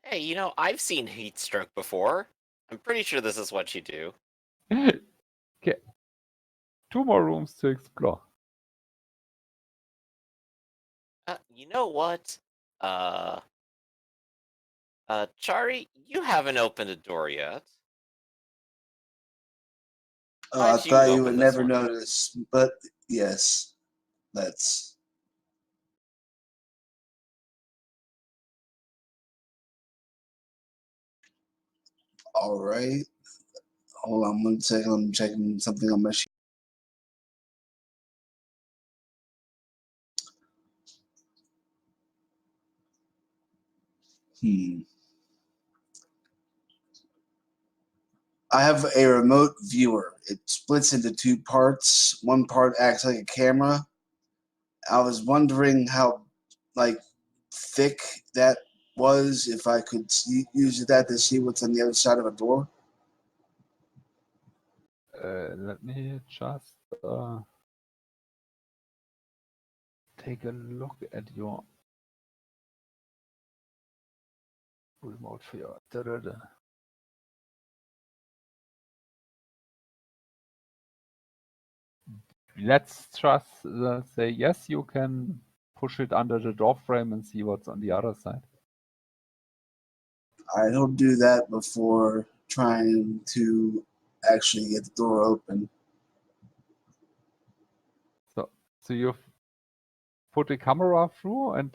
[SPEAKER 3] Hey, I've seen heat stroke before. I'm pretty sure this is what you do.
[SPEAKER 1] Okay. 2 more rooms to explore.
[SPEAKER 3] You know what? Chari, you haven't opened a door yet. Why
[SPEAKER 4] I
[SPEAKER 3] don't you
[SPEAKER 4] thought you
[SPEAKER 3] open
[SPEAKER 4] would
[SPEAKER 3] this
[SPEAKER 4] never
[SPEAKER 3] one?
[SPEAKER 4] notice, but yes, that's all right. Hold on 1 second. I'm checking something on my sheet. I have a remote viewer. It splits into 2 parts. One part acts like a camera. I was wondering how, like, thick that was. If I could use that to see what's on the other side of a door.
[SPEAKER 1] Let me just take a look at your remote viewer. Da-da-da. Let's just say yes, you can push it under the door frame and see what's on the other side.
[SPEAKER 4] I don't do that before trying to actually get the door open.
[SPEAKER 1] So you've put a camera through and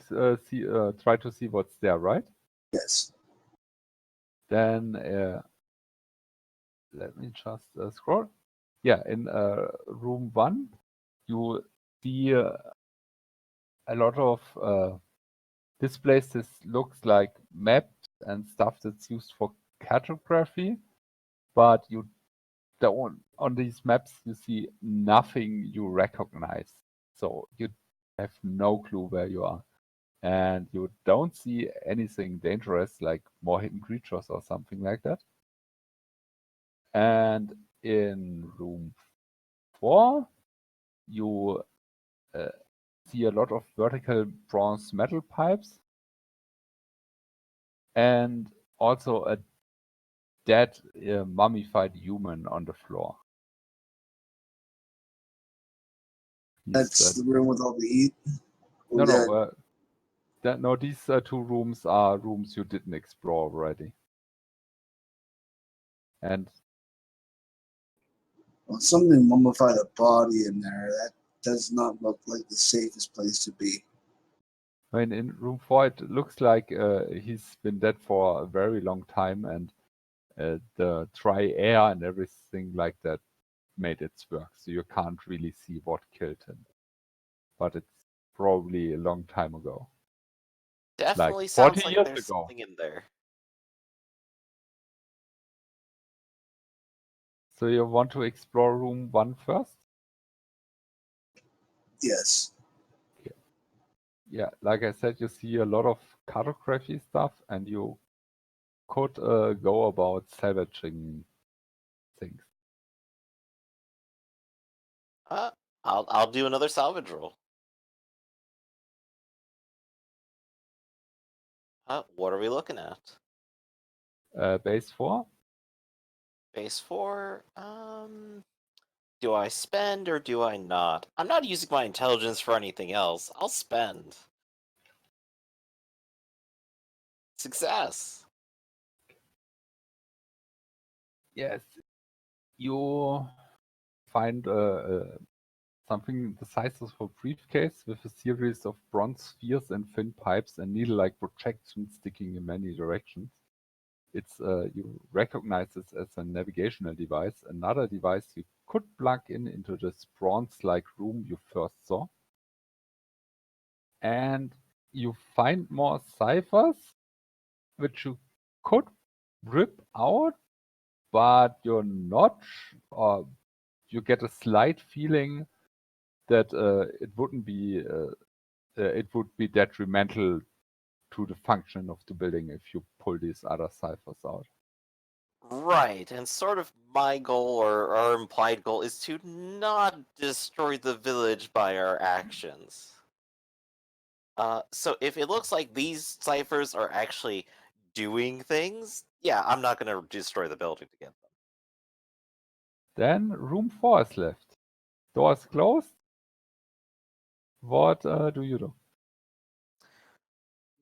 [SPEAKER 1] try to see what's there, right?
[SPEAKER 4] Yes.
[SPEAKER 1] Then let me just scroll. Yeah, in room 1, you see a lot of displays. This looks like maps and stuff that's used for cartography, but you don't, on these maps you see nothing you recognize. So you have no clue where you are. And you don't see anything dangerous like more hidden creatures or something like that. And in room 4, you see a lot of vertical bronze metal pipes and also a dead mummified human on the floor.
[SPEAKER 4] That's the room with all the heat.
[SPEAKER 1] No, these 2 rooms are rooms you didn't explore already. And
[SPEAKER 4] Well, something mummified a body in there. That does not look like the safest place to be.
[SPEAKER 1] I mean, in room 4, it looks like he's been dead for a very long time, and the dry air and everything like that made it work. So you can't really see what killed him. But it's probably a long time ago.
[SPEAKER 3] Definitely
[SPEAKER 1] Like
[SPEAKER 3] sounds
[SPEAKER 1] 40
[SPEAKER 3] like
[SPEAKER 1] years
[SPEAKER 3] there's
[SPEAKER 1] ago.
[SPEAKER 3] something in there.
[SPEAKER 1] So you want to explore room 1 first?
[SPEAKER 4] Yes.
[SPEAKER 1] Yeah, like I said, you see a lot of cartography stuff, and you could go about salvaging things.
[SPEAKER 3] I'll do another salvage roll. What are we looking at?
[SPEAKER 1] Base 4?
[SPEAKER 3] Base 4. Do I spend or do I not? I'm not using my intelligence for anything else. I'll spend. Success.
[SPEAKER 1] Yes, you find something the size of a briefcase with a series of bronze spheres and thin pipes and needle-like projections sticking in many directions. It's you recognize this as a navigational device, another device you could plug into this bronze-like room you first saw. And you find more ciphers, which you could rip out, but you're not, or you get a slight feeling that it would be detrimental to the function of the building if you pull these other ciphers out.
[SPEAKER 3] Right, and sort of my goal or implied goal is to not destroy the village by our actions. So if it looks like these ciphers are actually doing things, yeah, I'm not gonna destroy the building to get them.
[SPEAKER 1] Then room 4 is left. Doors closed. What do you do?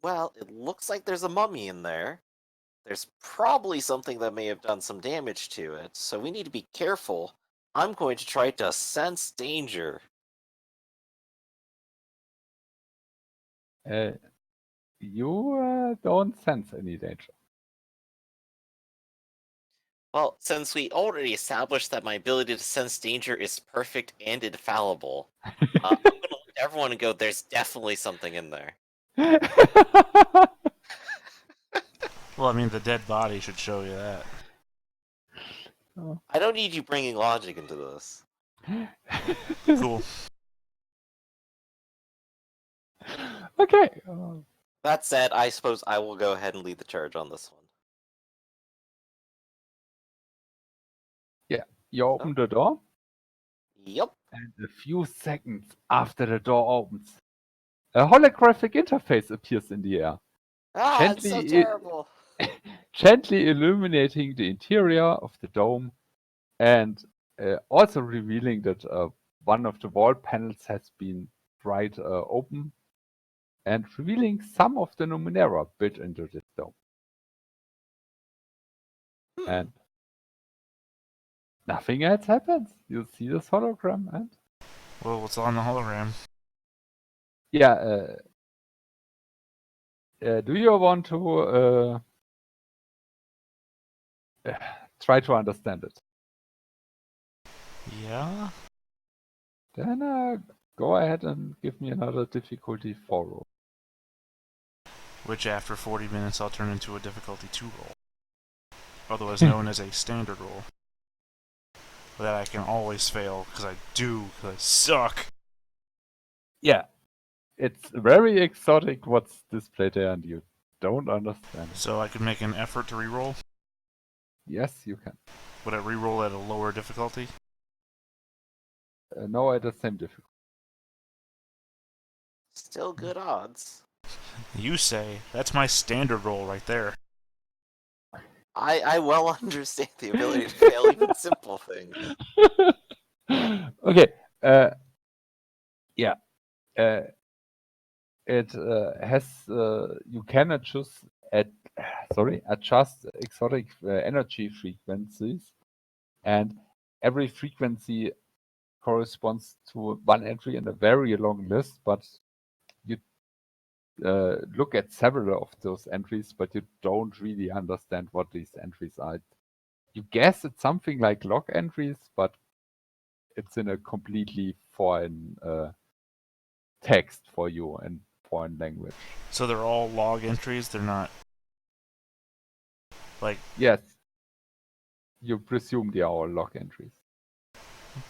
[SPEAKER 3] Well, it looks like there's a mummy in there. There's probably something that may have done some damage to it, so we need to be careful. I'm going to try to sense danger.
[SPEAKER 1] You don't sense any danger.
[SPEAKER 3] Well, since we already established that my ability to sense danger is perfect and infallible, I'm gonna let everyone go, there's definitely something in there.
[SPEAKER 2] Well, I mean, the dead body should show you that.
[SPEAKER 1] Oh.
[SPEAKER 3] I don't need you bringing logic into this.
[SPEAKER 2] Cool.
[SPEAKER 1] Okay.
[SPEAKER 3] That said, I suppose I will go ahead and lead the charge on this one.
[SPEAKER 1] Yeah, you open the door,
[SPEAKER 3] Yep.
[SPEAKER 1] and a few seconds after the door opens, a holographic interface appears in the air,
[SPEAKER 3] Ah, it's so terrible.
[SPEAKER 1] gently illuminating the interior of the dome, and also revealing that one of the wall panels has been pried open, and revealing some of the Numenera built into this dome. And nothing else happens. You see this hologram, and
[SPEAKER 2] Well, what's on the hologram?
[SPEAKER 1] yeah. Do you want to try to understand it?
[SPEAKER 2] Yeah?
[SPEAKER 1] Then go ahead and give me another difficulty 4 roll.
[SPEAKER 2] Which after 40 minutes I'll turn into a difficulty 2 roll. Otherwise known as a standard roll. That I can always fail, because I suck!
[SPEAKER 1] Yeah, it's very exotic what's displayed there, and you don't understand it.
[SPEAKER 2] So I could make an effort to reroll?
[SPEAKER 1] Yes, you can.
[SPEAKER 2] Would I reroll at a lower difficulty?
[SPEAKER 1] No, at the same difficulty.
[SPEAKER 3] Still good odds.
[SPEAKER 2] You say. That's my standard roll right there.
[SPEAKER 3] I well understand the ability to fail even simple things.
[SPEAKER 1] Okay. Yeah. It has you can adjust exotic energy frequencies, and every frequency corresponds to one entry in a very long list, but you look at several of those entries, but you don't really understand what these entries are. You guess it's something like log entries, but it's in a completely foreign text for you and foreign language.
[SPEAKER 2] So they're all log entries, they're not... like...
[SPEAKER 1] Yes. You presume they are all log entries.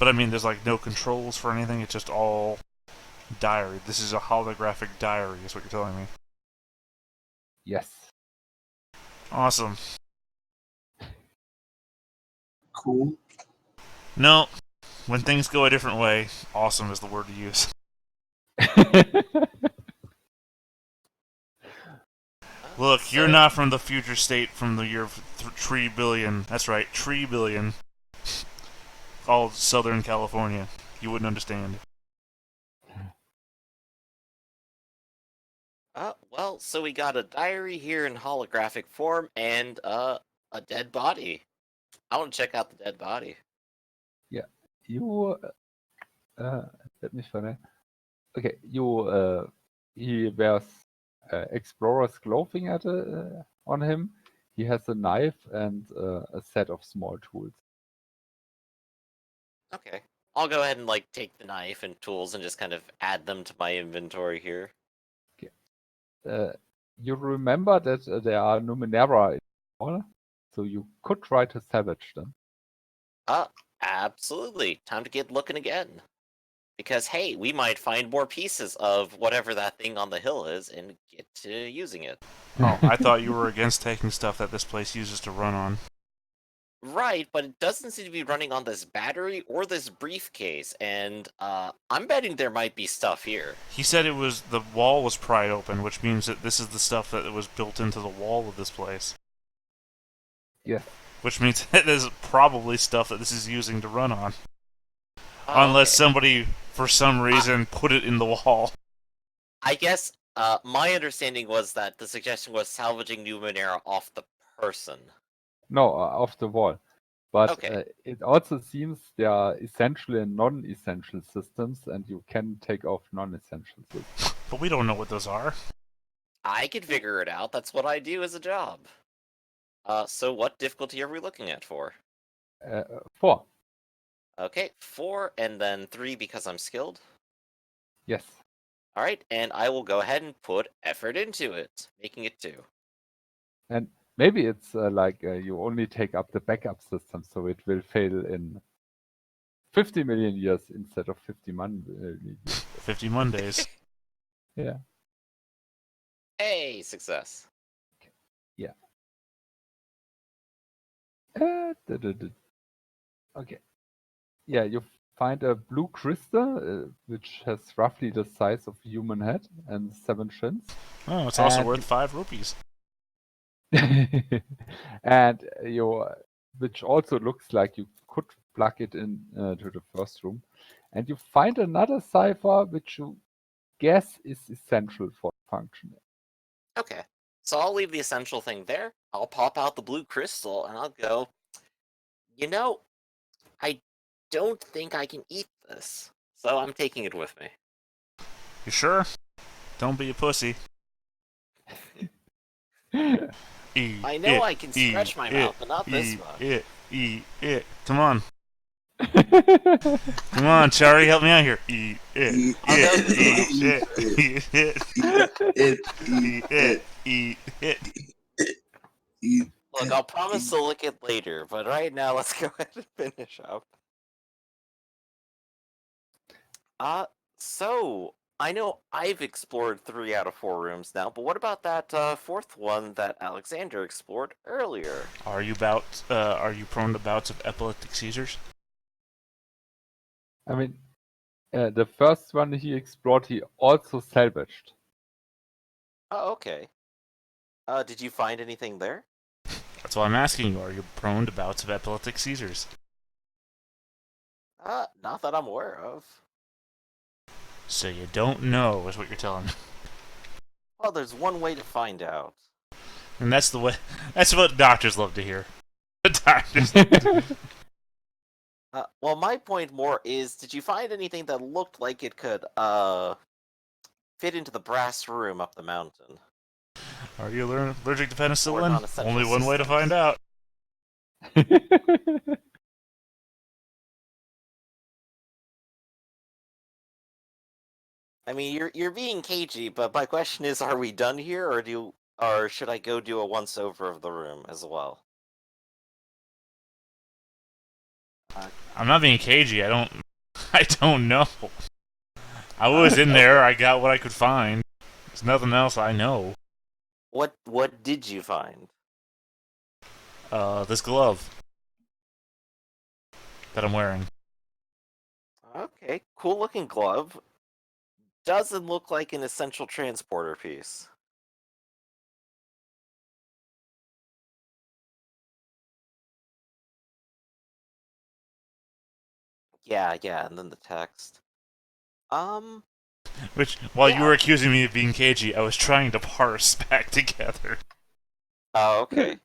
[SPEAKER 2] But I mean, there's like no controls for anything, it's just all diary. This is a holographic diary, is what you're telling me.
[SPEAKER 1] Yes.
[SPEAKER 2] Awesome.
[SPEAKER 4] Cool.
[SPEAKER 2] No, when things go a different way, awesome is the word to use. Look, you're not from the future state from the year 3 billion. That's right, 3 billion. all Southern California. You wouldn't understand.
[SPEAKER 3] Well, so we got a diary here in holographic form and a dead body. I want to check out the dead body.
[SPEAKER 1] Yeah, you let me find it. Okay, he wears explorer's clothing on him. He has a knife and a set of small tools.
[SPEAKER 3] Okay. I'll go ahead and like take the knife and tools and just kind of add them to my inventory here.
[SPEAKER 1] You remember that there are Numenera in the wall, so you could try to salvage them.
[SPEAKER 3] Absolutely. Time to get looking again. Because hey, we might find more pieces of whatever that thing on the hill is and get to using it.
[SPEAKER 2] Oh, I thought you were against taking stuff that this place uses to run on.
[SPEAKER 3] Right, but it doesn't seem to be running on this battery or this briefcase, and I'm betting there might be stuff here.
[SPEAKER 2] He said the wall was pried open, which means that this is the stuff that was built into the wall of this place.
[SPEAKER 1] Yes.
[SPEAKER 2] Which means that there's probably stuff that this is using to run on.
[SPEAKER 3] Oh,
[SPEAKER 2] Unless
[SPEAKER 3] okay.
[SPEAKER 2] somebody, for some reason, put it in the wall.
[SPEAKER 3] I guess my understanding was that the suggestion was salvaging Numenera off the person.
[SPEAKER 1] No, off the wall. But
[SPEAKER 3] Okay.
[SPEAKER 1] it also seems there are essential and non-essential systems, and you can take off non-essential systems.
[SPEAKER 2] But we don't know what those are.
[SPEAKER 3] I could figure it out. That's what I do as a job. So what difficulty are we looking at for?
[SPEAKER 1] 4.
[SPEAKER 3] Okay, 4 and then 3 because I'm skilled.
[SPEAKER 1] Yes.
[SPEAKER 3] Alright, and I will go ahead and put effort into it, making it 2.
[SPEAKER 1] And maybe it's you only take up the backup system, so it will fail in 50 million years instead of 50 million years.
[SPEAKER 2] 50 Mondays.
[SPEAKER 1] Yeah.
[SPEAKER 3] Hey, success.
[SPEAKER 1] Yeah. Okay. Yeah, you find a blue crystal, which has roughly the size of a human head and 7 shins.
[SPEAKER 2] Oh, it's also
[SPEAKER 1] And
[SPEAKER 2] worth 5 rupees.
[SPEAKER 1] and which also looks like you could plug it in to the first room. And you find another cipher which you guess is essential for functioning.
[SPEAKER 3] Okay, so I'll leave the essential thing there. I'll pop out the blue crystal and I'll go, you know, I don't think I can eat this. So I'm taking it with me.
[SPEAKER 2] You sure? Don't be a pussy. Eat
[SPEAKER 3] I know I can stretch my mouth, but not this much.
[SPEAKER 2] Eat it. Come on. Come on, Charlie, help me out here. Eat it.
[SPEAKER 4] Eat
[SPEAKER 2] Eat it.
[SPEAKER 4] Eat it.
[SPEAKER 2] Eat it.
[SPEAKER 4] Eat
[SPEAKER 3] Look, I'll promise to lick it later, but right now let's go ahead and finish up. So I know I've explored 3 out of 4 rooms now, but what about that 4th one that Alexander explored earlier?
[SPEAKER 2] Are you prone to bouts of epileptic seizures?
[SPEAKER 1] I mean, the first one he explored, he also salvaged.
[SPEAKER 3] Oh, okay. Did you find anything there?
[SPEAKER 2] That's why I'm asking you. Are you prone to bouts of epileptic seizures?
[SPEAKER 3] Not that I'm aware of.
[SPEAKER 2] So you don't know, is what you're telling me.
[SPEAKER 3] Well, there's one way to find out.
[SPEAKER 2] And that's the way. That's what doctors love to hear. The doctors.
[SPEAKER 3] Well, my point more is, did you find anything that looked like it could, fit into the brass room up the mountain?
[SPEAKER 2] Are you allergic to
[SPEAKER 3] Or
[SPEAKER 2] penicillin?
[SPEAKER 3] non-essential
[SPEAKER 2] Only one way to
[SPEAKER 3] systems?
[SPEAKER 2] find out.
[SPEAKER 3] I mean, you're being cagey, but my question is, are we done here, or should I go do a once over of the room as well?
[SPEAKER 2] I'm not being cagey. I don't know. I was in there. I got what I could find. There's nothing else I know.
[SPEAKER 3] What did you find?
[SPEAKER 2] This glove that I'm wearing.
[SPEAKER 3] Okay, cool looking glove. Doesn't look like an essential transporter piece. Yeah, and then the text.
[SPEAKER 2] Which, while you
[SPEAKER 3] Yeah.
[SPEAKER 2] were accusing me of being cagey, I was trying to parse back together.
[SPEAKER 3] Oh, okay.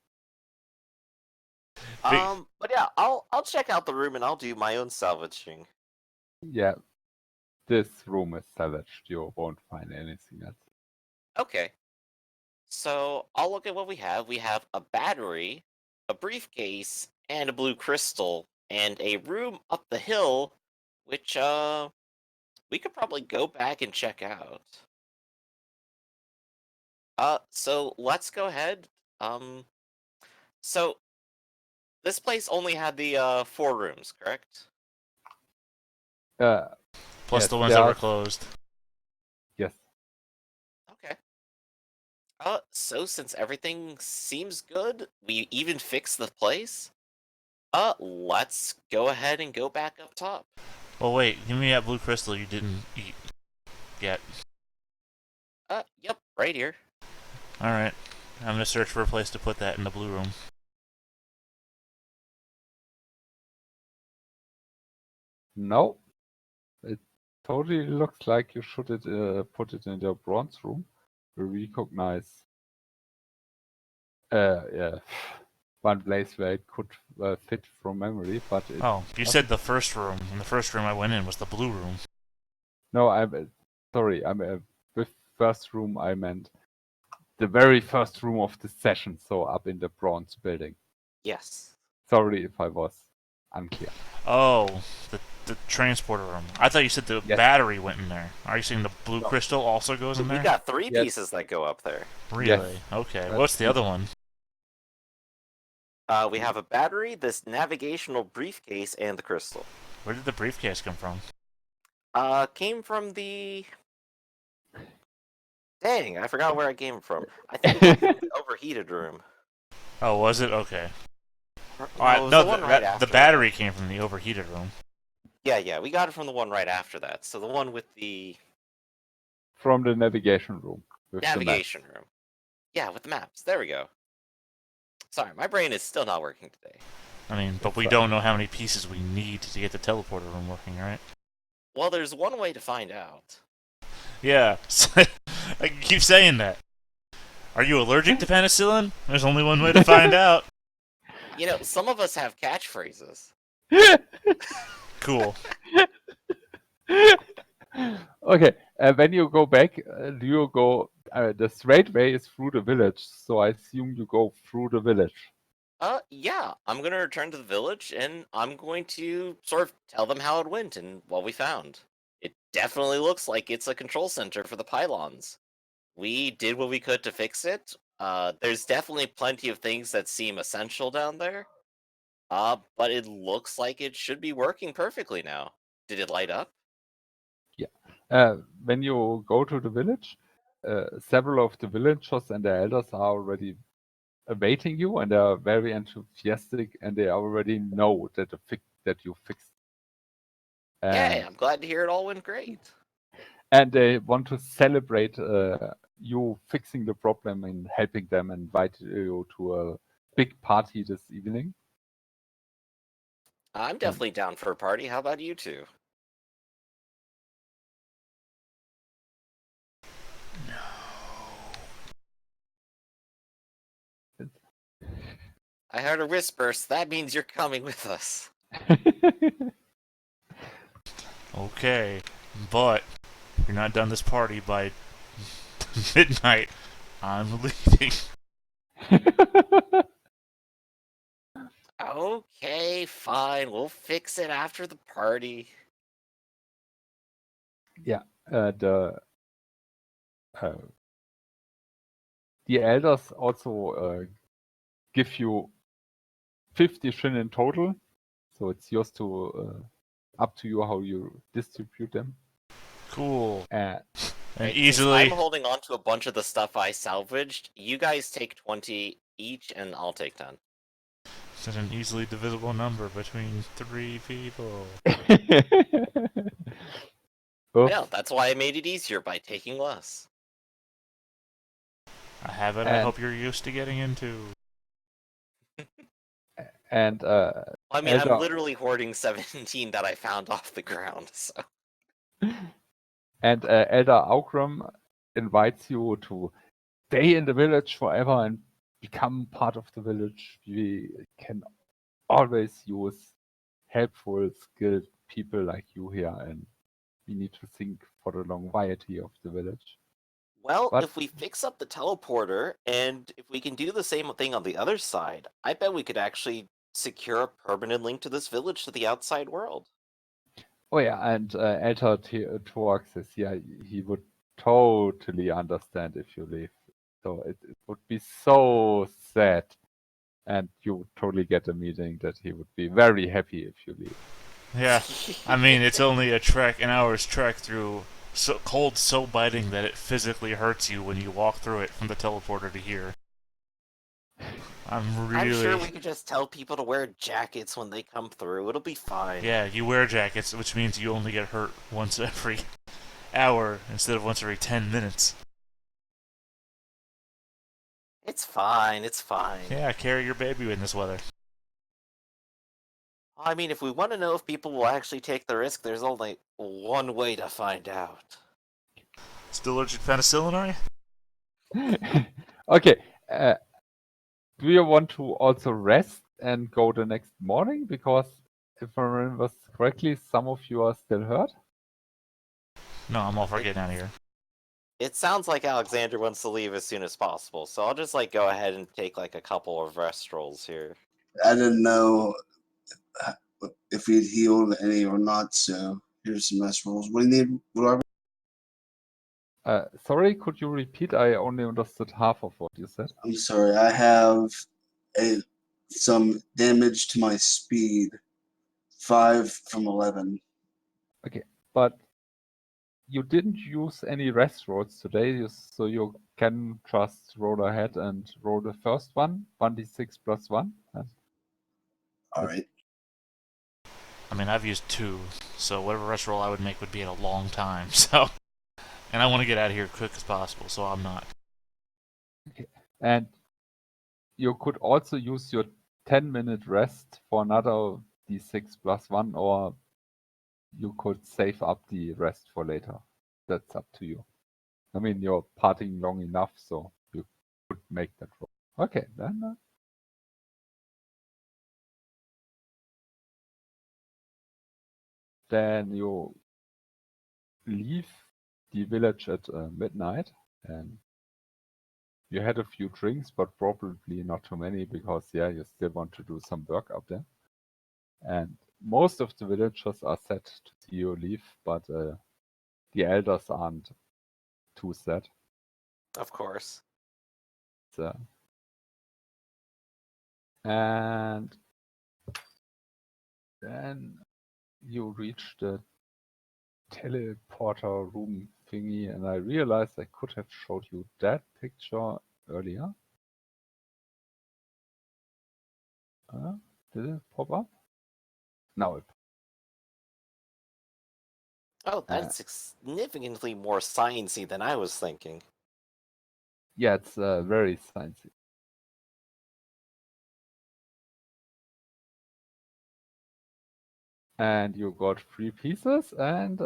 [SPEAKER 2] Big-
[SPEAKER 3] But yeah, I'll check out the room and I'll do my own salvaging.
[SPEAKER 1] Yeah, this room is salvaged. You won't find anything else.
[SPEAKER 3] Okay. So I'll look at what we have. We have a battery, a briefcase, and a blue crystal, and a room up the hill, which we could probably go back and check out. So let's go ahead. Um, so this place only had the 4 rooms, correct?
[SPEAKER 1] Uh,
[SPEAKER 2] Plus
[SPEAKER 1] yes,
[SPEAKER 2] the ones
[SPEAKER 1] there
[SPEAKER 2] that were
[SPEAKER 1] are.
[SPEAKER 2] closed.
[SPEAKER 1] Yes.
[SPEAKER 3] Okay. So since everything seems good, we even fixed the place. Let's go ahead and go back up top.
[SPEAKER 2] Well, wait, give me that blue crystal you didn't eat yet.
[SPEAKER 3] Yep, right here.
[SPEAKER 2] Alright. I'm gonna search for a place to put that in the blue room.
[SPEAKER 1] No. It totally looks like you should put it in the bronze room. We recognize yeah, one place where it could fit from memory, but it
[SPEAKER 2] Oh, you
[SPEAKER 1] doesn't.
[SPEAKER 2] said the first room, and the first room I went in was the blue room.
[SPEAKER 1] No, I'm sorry. With first room I meant the very first room of the session, so up in the bronze building.
[SPEAKER 3] Yes.
[SPEAKER 1] Sorry if I was unclear.
[SPEAKER 2] Oh, the transporter room. I thought you said the
[SPEAKER 1] Yes.
[SPEAKER 2] battery went in there. Are you saying the blue
[SPEAKER 1] No.
[SPEAKER 2] crystal also goes in
[SPEAKER 3] We
[SPEAKER 2] there?
[SPEAKER 3] got 3
[SPEAKER 1] Yes.
[SPEAKER 3] pieces that go up there.
[SPEAKER 2] Really?
[SPEAKER 1] Yes.
[SPEAKER 2] Okay.
[SPEAKER 1] That's
[SPEAKER 2] What's the other one?
[SPEAKER 3] We have a battery, this navigational briefcase, and the crystal.
[SPEAKER 2] Where did the briefcase come from?
[SPEAKER 3] Came from the... Dang, I forgot where it came from. I think it came from the overheated room.
[SPEAKER 2] Oh, was it? Okay.
[SPEAKER 3] No,
[SPEAKER 2] Alright,
[SPEAKER 3] it was
[SPEAKER 2] no,
[SPEAKER 3] the one right
[SPEAKER 2] the
[SPEAKER 3] after
[SPEAKER 2] battery came from the overheated room.
[SPEAKER 3] that. Yeah, we got it from the one right after that. So the one with the
[SPEAKER 1] from the navigation room with
[SPEAKER 3] navigation room. Yeah, with the maps. There we go. Sorry, my brain is still not working today.
[SPEAKER 2] I mean, but we don't know how many pieces we need to get the teleporter room working, right?
[SPEAKER 3] Well, there's one way to find out.
[SPEAKER 2] Yeah. I keep saying that. Are you allergic to penicillin? There's only one way to find out.
[SPEAKER 3] You know, some of us have catchphrases.
[SPEAKER 1] the
[SPEAKER 2] Cool.
[SPEAKER 1] Okay, when you go back, do you go? The straight way is through the village, so I assume you go through the village.
[SPEAKER 3] Yeah, I'm gonna return to the village and I'm going to sort of tell them how it went and what we found. It definitely looks like it's a control center for the pylons. We did what we could to fix it. There's definitely plenty of things that seem essential down there. But it looks like it should be working perfectly now. Did it light up?
[SPEAKER 1] When you go to the village, several of the villagers and the elders are already awaiting you, and they are very enthusiastic, and they already know that that you fixed.
[SPEAKER 3] Yay, I'm glad to hear it all went great.
[SPEAKER 1] And they want to celebrate you fixing the problem and helping them, and invite you to a big party this evening.
[SPEAKER 3] I'm definitely down for a party. How about you two? I heard a whisper, so that means you're coming with us.
[SPEAKER 2] Okay, but if you're not done this party by midnight, I'm leaving.
[SPEAKER 3] Okay, fine. We'll fix it after the party.
[SPEAKER 1] Yeah, the elders also give you 50 shin in total, so it's yours to up to you how you distribute them.
[SPEAKER 2] Cool.
[SPEAKER 1] And
[SPEAKER 2] And
[SPEAKER 3] Right,
[SPEAKER 2] easily.
[SPEAKER 3] since I'm holding on to a bunch of the stuff I salvaged, you guys take 20 each, and I'll take 10.
[SPEAKER 2] Such an easily divisible number between 3 people.
[SPEAKER 3] Yeah, that's why I made it easier by taking less.
[SPEAKER 2] A habit I hope you're used to getting into.
[SPEAKER 1] And
[SPEAKER 3] I mean, I'm
[SPEAKER 1] Elder
[SPEAKER 3] literally hoarding 17 that I found off the ground. So
[SPEAKER 1] and Elder Aukram invites you to stay in the village forever and become part of the village. We can always use helpful, skilled people like you here, and we need to think for the longevity of the village.
[SPEAKER 3] well,
[SPEAKER 1] But
[SPEAKER 3] if we fix up the teleporter and if we can do the same thing on the other side, I bet we could actually secure a permanent link to this village to the outside world.
[SPEAKER 1] oh yeah, and Elder Torx says, yeah, he would totally understand if you leave. So it would be so sad, and you would totally get a meeting that he would be very happy if you leave.
[SPEAKER 2] Yeah, I mean, it's only an hour's trek through cold so biting that it physically hurts you when you walk through it from the teleporter to here.
[SPEAKER 3] I'm sure we could just tell people to wear jackets when they come through. It'll be fine.
[SPEAKER 2] Yeah, you wear jackets, which means you only get hurt once every hour instead of once every 10 minutes.
[SPEAKER 3] It's fine, it's fine.
[SPEAKER 2] Yeah, carry your baby in this weather.
[SPEAKER 3] I mean, if we want to know if people will actually take the risk, there's only one way to find out.
[SPEAKER 2] Still allergic to penicillin, are you?
[SPEAKER 1] Okay, do you want to also rest and go the next morning? Because if I remember correctly, some of you are still hurt.
[SPEAKER 2] No, I'm all for getting out of here.
[SPEAKER 3] It sounds like Alexander wants to leave as soon as possible, so I'll just go ahead and take a couple of rest rolls here.
[SPEAKER 4] I didn't know if he'd healed any or not, so here's some rest rolls. What do you need? What
[SPEAKER 1] Sorry, could you repeat? I only understood half of what you said.
[SPEAKER 4] I'm sorry. I have some damage to my speed. 5 from 11.
[SPEAKER 1] Okay, but you didn't use any rest rolls today, so you can just roll ahead and roll the first one, 1d6 plus 1.
[SPEAKER 4] All right.
[SPEAKER 2] I mean, I've used 2, so whatever rest roll I would make would be in a long time, so... And I want to get out of here as quick as possible, so I'm not.
[SPEAKER 1] Okay, and you could also use your 10-minute rest for another d6 plus 1, or you could save up the rest for later. That's up to you. I mean, you're partying long enough, so you could make that roll. Okay, then you leave the village at midnight, and you had a few drinks, but probably not too many because, yeah, you still want to do some work up there. And most of the villagers are sad to see you leave, but the elders aren't too sad.
[SPEAKER 3] Of course.
[SPEAKER 1] So, and then you reach the teleporter room thingy, and I realized I could have showed you that picture earlier. Did it pop up? No, it.
[SPEAKER 3] Oh, that's significantly more sciencey than I was thinking.
[SPEAKER 1] Yeah, it's very sciencey. And you got 3 pieces, and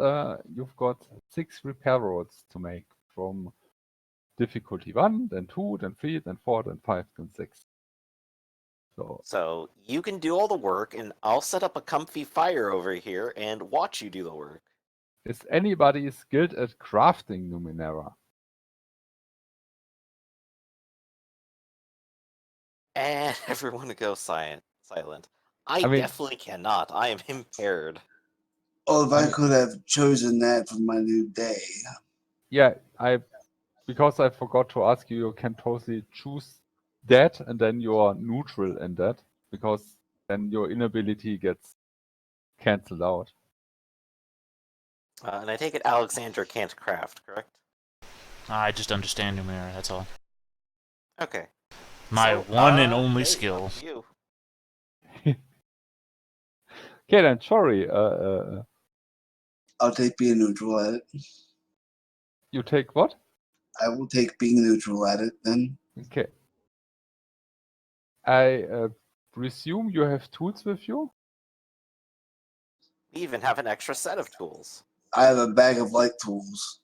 [SPEAKER 1] you've got 6 repair rolls to make from difficulty 1, then 2, then 3, then 4, then 5, then 6.
[SPEAKER 3] So you can do all the work, and I'll set up a comfy fire over here and watch you do the work.
[SPEAKER 1] Is anybody skilled at crafting Numenera?
[SPEAKER 3] And everyone go silent. I
[SPEAKER 1] I mean,
[SPEAKER 3] definitely cannot. I am impaired.
[SPEAKER 4] Oh, if
[SPEAKER 1] I
[SPEAKER 4] I
[SPEAKER 1] mean,
[SPEAKER 4] could have chosen that for my new day.
[SPEAKER 1] yeah, because I forgot to ask you, you can totally choose that, and then you are neutral in that, because then your inability gets cancelled out.
[SPEAKER 3] And I take it Alexander can't craft, correct?
[SPEAKER 2] I just understand Numenera, that's all.
[SPEAKER 3] Okay.
[SPEAKER 2] My
[SPEAKER 3] So,
[SPEAKER 2] one and only
[SPEAKER 3] hey,
[SPEAKER 2] skill.
[SPEAKER 3] up to you.
[SPEAKER 1] Okay, then sorry.
[SPEAKER 4] I'll take being neutral at it.
[SPEAKER 1] You take what?
[SPEAKER 4] I will take being neutral at it then.
[SPEAKER 1] Okay. I presume you have tools with you?
[SPEAKER 3] We even have an extra set of tools.
[SPEAKER 4] I have a bag of light tools.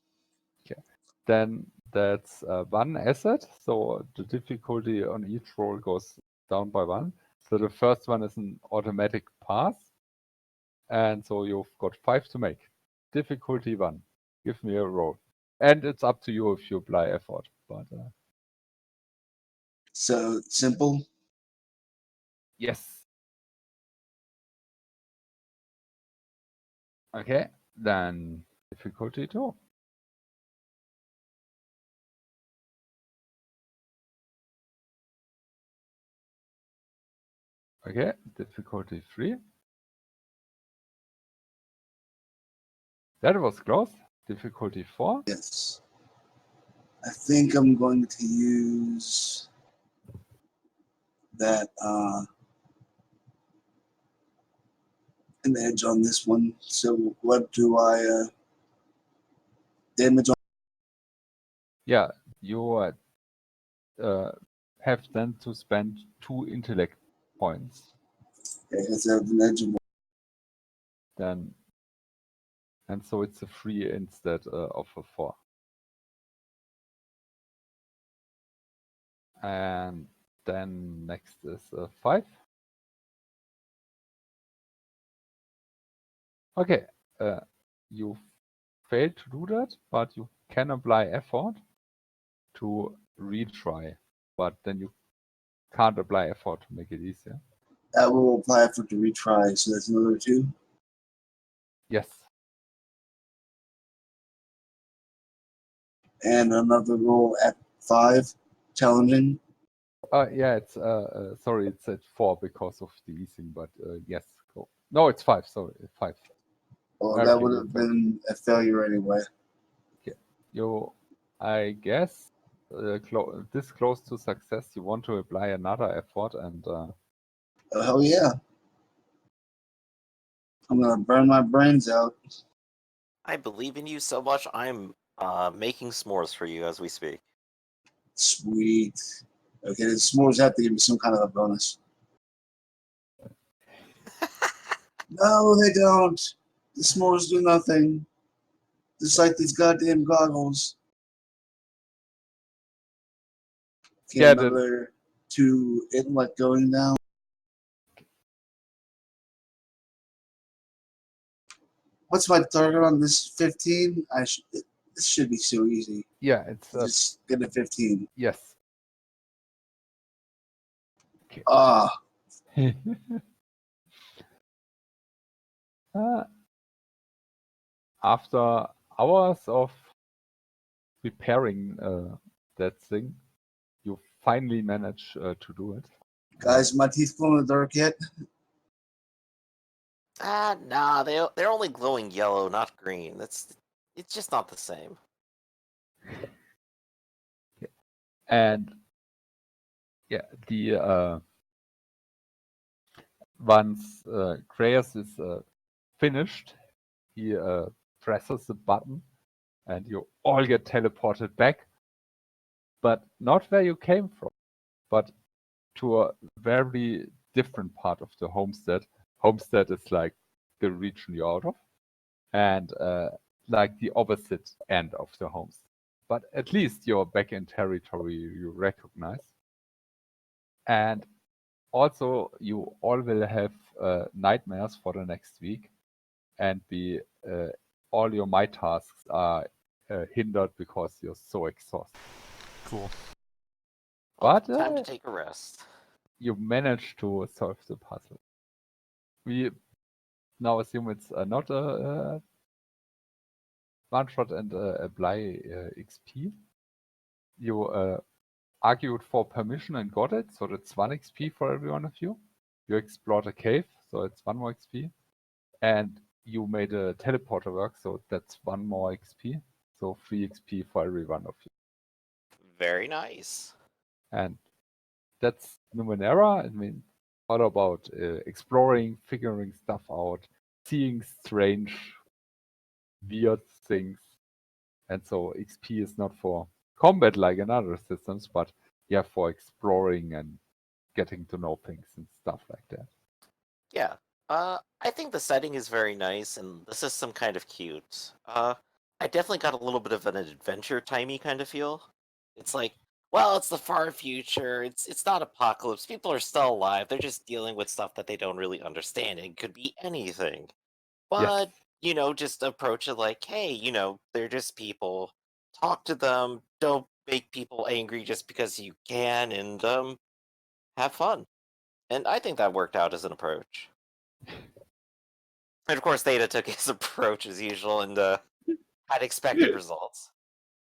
[SPEAKER 1] Then that's one asset. So the difficulty on each roll goes down by one. So the first one is an automatic pass. And so you've got 5 to make. Difficulty 1. Give me a roll. And it's up to you if you apply effort. But
[SPEAKER 4] So simple.
[SPEAKER 1] yes. Okay. Then difficulty 2. Okay. Difficulty 3. That was close. Difficulty 4.
[SPEAKER 4] Yes. I think I'm going to use that an edge on this one. So what do I damage on?
[SPEAKER 1] Yeah. You have then to spend 2 intellect points.
[SPEAKER 4] Okay, because I have an edge on.
[SPEAKER 1] Then, and so it's a 3 instead of a 4. And then next is a 5. Okay, you failed to do that, but you can apply effort to retry. But then you can't apply effort to make it easier.
[SPEAKER 4] That will apply for to retry. So that's another 2.
[SPEAKER 1] Yes.
[SPEAKER 4] And another roll at 5. Challenging.
[SPEAKER 1] Yeah, it's sorry, it's at 4 because of the easing, but yes, go. No, it's 5. Sorry, 5.
[SPEAKER 4] Well,
[SPEAKER 1] Okay,
[SPEAKER 4] that would
[SPEAKER 1] you
[SPEAKER 4] have
[SPEAKER 1] failed.
[SPEAKER 4] been a failure anyway.
[SPEAKER 1] You, I guess, this close to success, you want to apply another effort, and
[SPEAKER 4] Oh, hell yeah. I'm going to burn my brains out.
[SPEAKER 3] I believe in you so much, I'm making s'mores for you as we speak.
[SPEAKER 4] Sweet. Okay, the s'mores have to give me some kind of a bonus. No, they don't. The s'mores do nothing. Just like these goddamn goggles. Okay,
[SPEAKER 1] yeah,
[SPEAKER 4] another 2 intellect going down. What's my target on this? 15? This should be so easy.
[SPEAKER 1] yeah, it's
[SPEAKER 4] Just get a 15.
[SPEAKER 1] yes.
[SPEAKER 4] Ah,
[SPEAKER 1] Uh, after hours of preparing that thing, you finally manage to do it.
[SPEAKER 4] guys, my teeth glow in the dark yet?
[SPEAKER 3] Nah, they're only glowing yellow, not green. It's just not the same.
[SPEAKER 1] And yeah, the once Kreas is finished, he presses the button, and you all get teleported back, but not where you came from, but to a very different part of the homestead. Homestead is like the region you're out of, and like the opposite end of the homestead. But at least you're back in territory you recognize. And also, you all will have nightmares for the next week, and be all your my tasks are hindered because you're so exhausted.
[SPEAKER 2] Cool.
[SPEAKER 3] Well,
[SPEAKER 1] But
[SPEAKER 3] time to take a rest.
[SPEAKER 1] you managed to solve the puzzle. We now assume it's not a one shot and apply XP. You argued for permission and got it, so that's 1 XP for every one of you. You explored a cave, so it's 1 more XP. And you made a teleporter work, so that's 1 more XP. So 3 XP for every one of you.
[SPEAKER 3] Very nice.
[SPEAKER 1] And that's Numenera. I mean, all about exploring, figuring stuff out, seeing strange, weird things. And so XP is not for combat like in other systems, but yeah, for exploring and getting to know things and stuff like that.
[SPEAKER 3] Yeah. I think the setting is very nice, and the system kind of cute. I definitely got a little bit of an adventure timey kind of feel. It's like, well, it's the far future. It's not apocalypse. People are still alive. They're just dealing with stuff that they don't really understand. It could be anything.
[SPEAKER 1] Yes.
[SPEAKER 3] But, just approach it like, hey, they're just people. Talk to them. Don't make people angry just because you can, and have fun. And I think that worked out as an approach. And of course, Theta took his approach as usual and had expected results.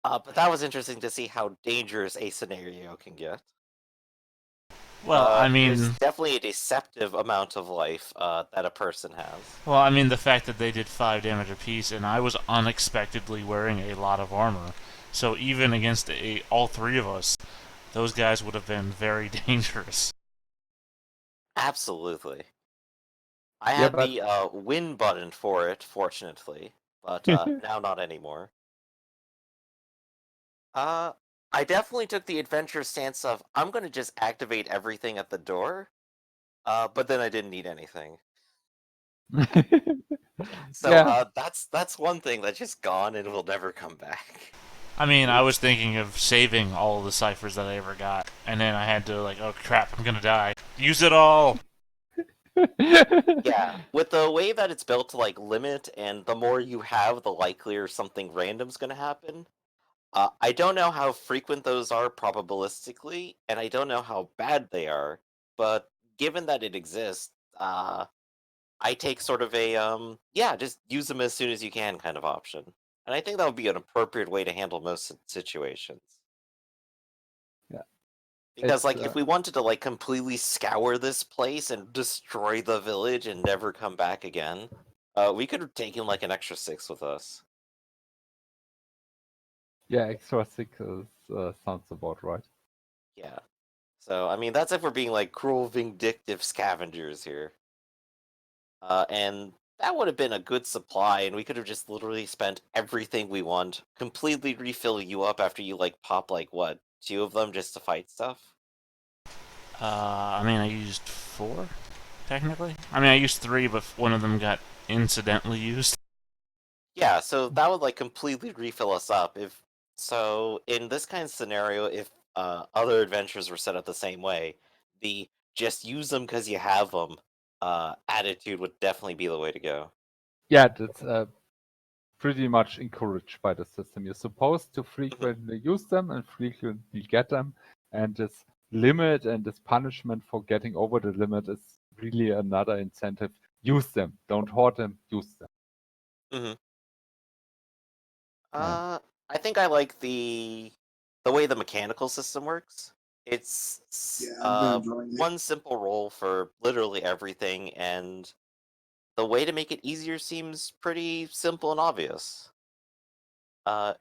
[SPEAKER 3] But that was interesting to see how dangerous a scenario can get.
[SPEAKER 2] Well, I
[SPEAKER 3] There's
[SPEAKER 2] mean,
[SPEAKER 3] definitely a deceptive amount of life that a person has.
[SPEAKER 2] the fact that they did 5 damage apiece, and I was unexpectedly wearing a lot of armor, so even against all 3 of us, those guys would have been very dangerous.
[SPEAKER 3] Absolutely. I
[SPEAKER 1] Yeah,
[SPEAKER 3] had
[SPEAKER 1] but
[SPEAKER 3] the win button for it, fortunately, but now not anymore. I definitely took the adventure stance of I'm gonna just activate everything at the door, but then I didn't need anything. So
[SPEAKER 1] yeah,
[SPEAKER 3] that's one thing that's just gone and will never come back.
[SPEAKER 2] I mean, I was thinking of saving all of the ciphers that I ever got, and then I had to, like, oh crap, I'm gonna die. Use it all!
[SPEAKER 3] Yeah, with the way that it's built to like limit, and the more you have, the likelier something random's gonna happen. I don't know how frequent those are probabilistically, and I don't know how bad they are. But given that it exists, I take sort of a yeah, just use them as soon as you can kind of option. And I think that would be an appropriate way to handle most situations.
[SPEAKER 1] yeah.
[SPEAKER 3] Because
[SPEAKER 1] It's
[SPEAKER 3] like if we wanted to like completely scour this place and destroy the village and never come back again, we could have taken like an extra 6 with us.
[SPEAKER 1] yeah, extra six sounds about right.
[SPEAKER 3] Yeah. So I mean that's if we're being like cruel vindictive scavengers here. And that would have been a good supply, and we could have just literally spent everything we want, completely refill you up after you like pop like what, 2 of them just to fight stuff?
[SPEAKER 2] I mean, I used 4, technically. I mean, I used 3, but one of them got incidentally used.
[SPEAKER 3] Yeah, so that would like completely refill us up. If so, in this kind of scenario, if other adventures were set up the same way, the just use them because you have them attitude would definitely be the way to go.
[SPEAKER 1] Yeah, that's pretty much encouraged by the system. You're supposed to
[SPEAKER 3] Mhm.
[SPEAKER 1] frequently use them and frequently get them, and this limit and this punishment for getting over the limit is really another incentive. Use them. Don't hoard them. Use them.
[SPEAKER 3] Mhm.
[SPEAKER 1] And
[SPEAKER 3] I think I like the way the mechanical system works. It's
[SPEAKER 4] Yeah, I've been enjoying it.
[SPEAKER 3] one simple role for literally everything, and the way to make it easier seems pretty simple and obvious.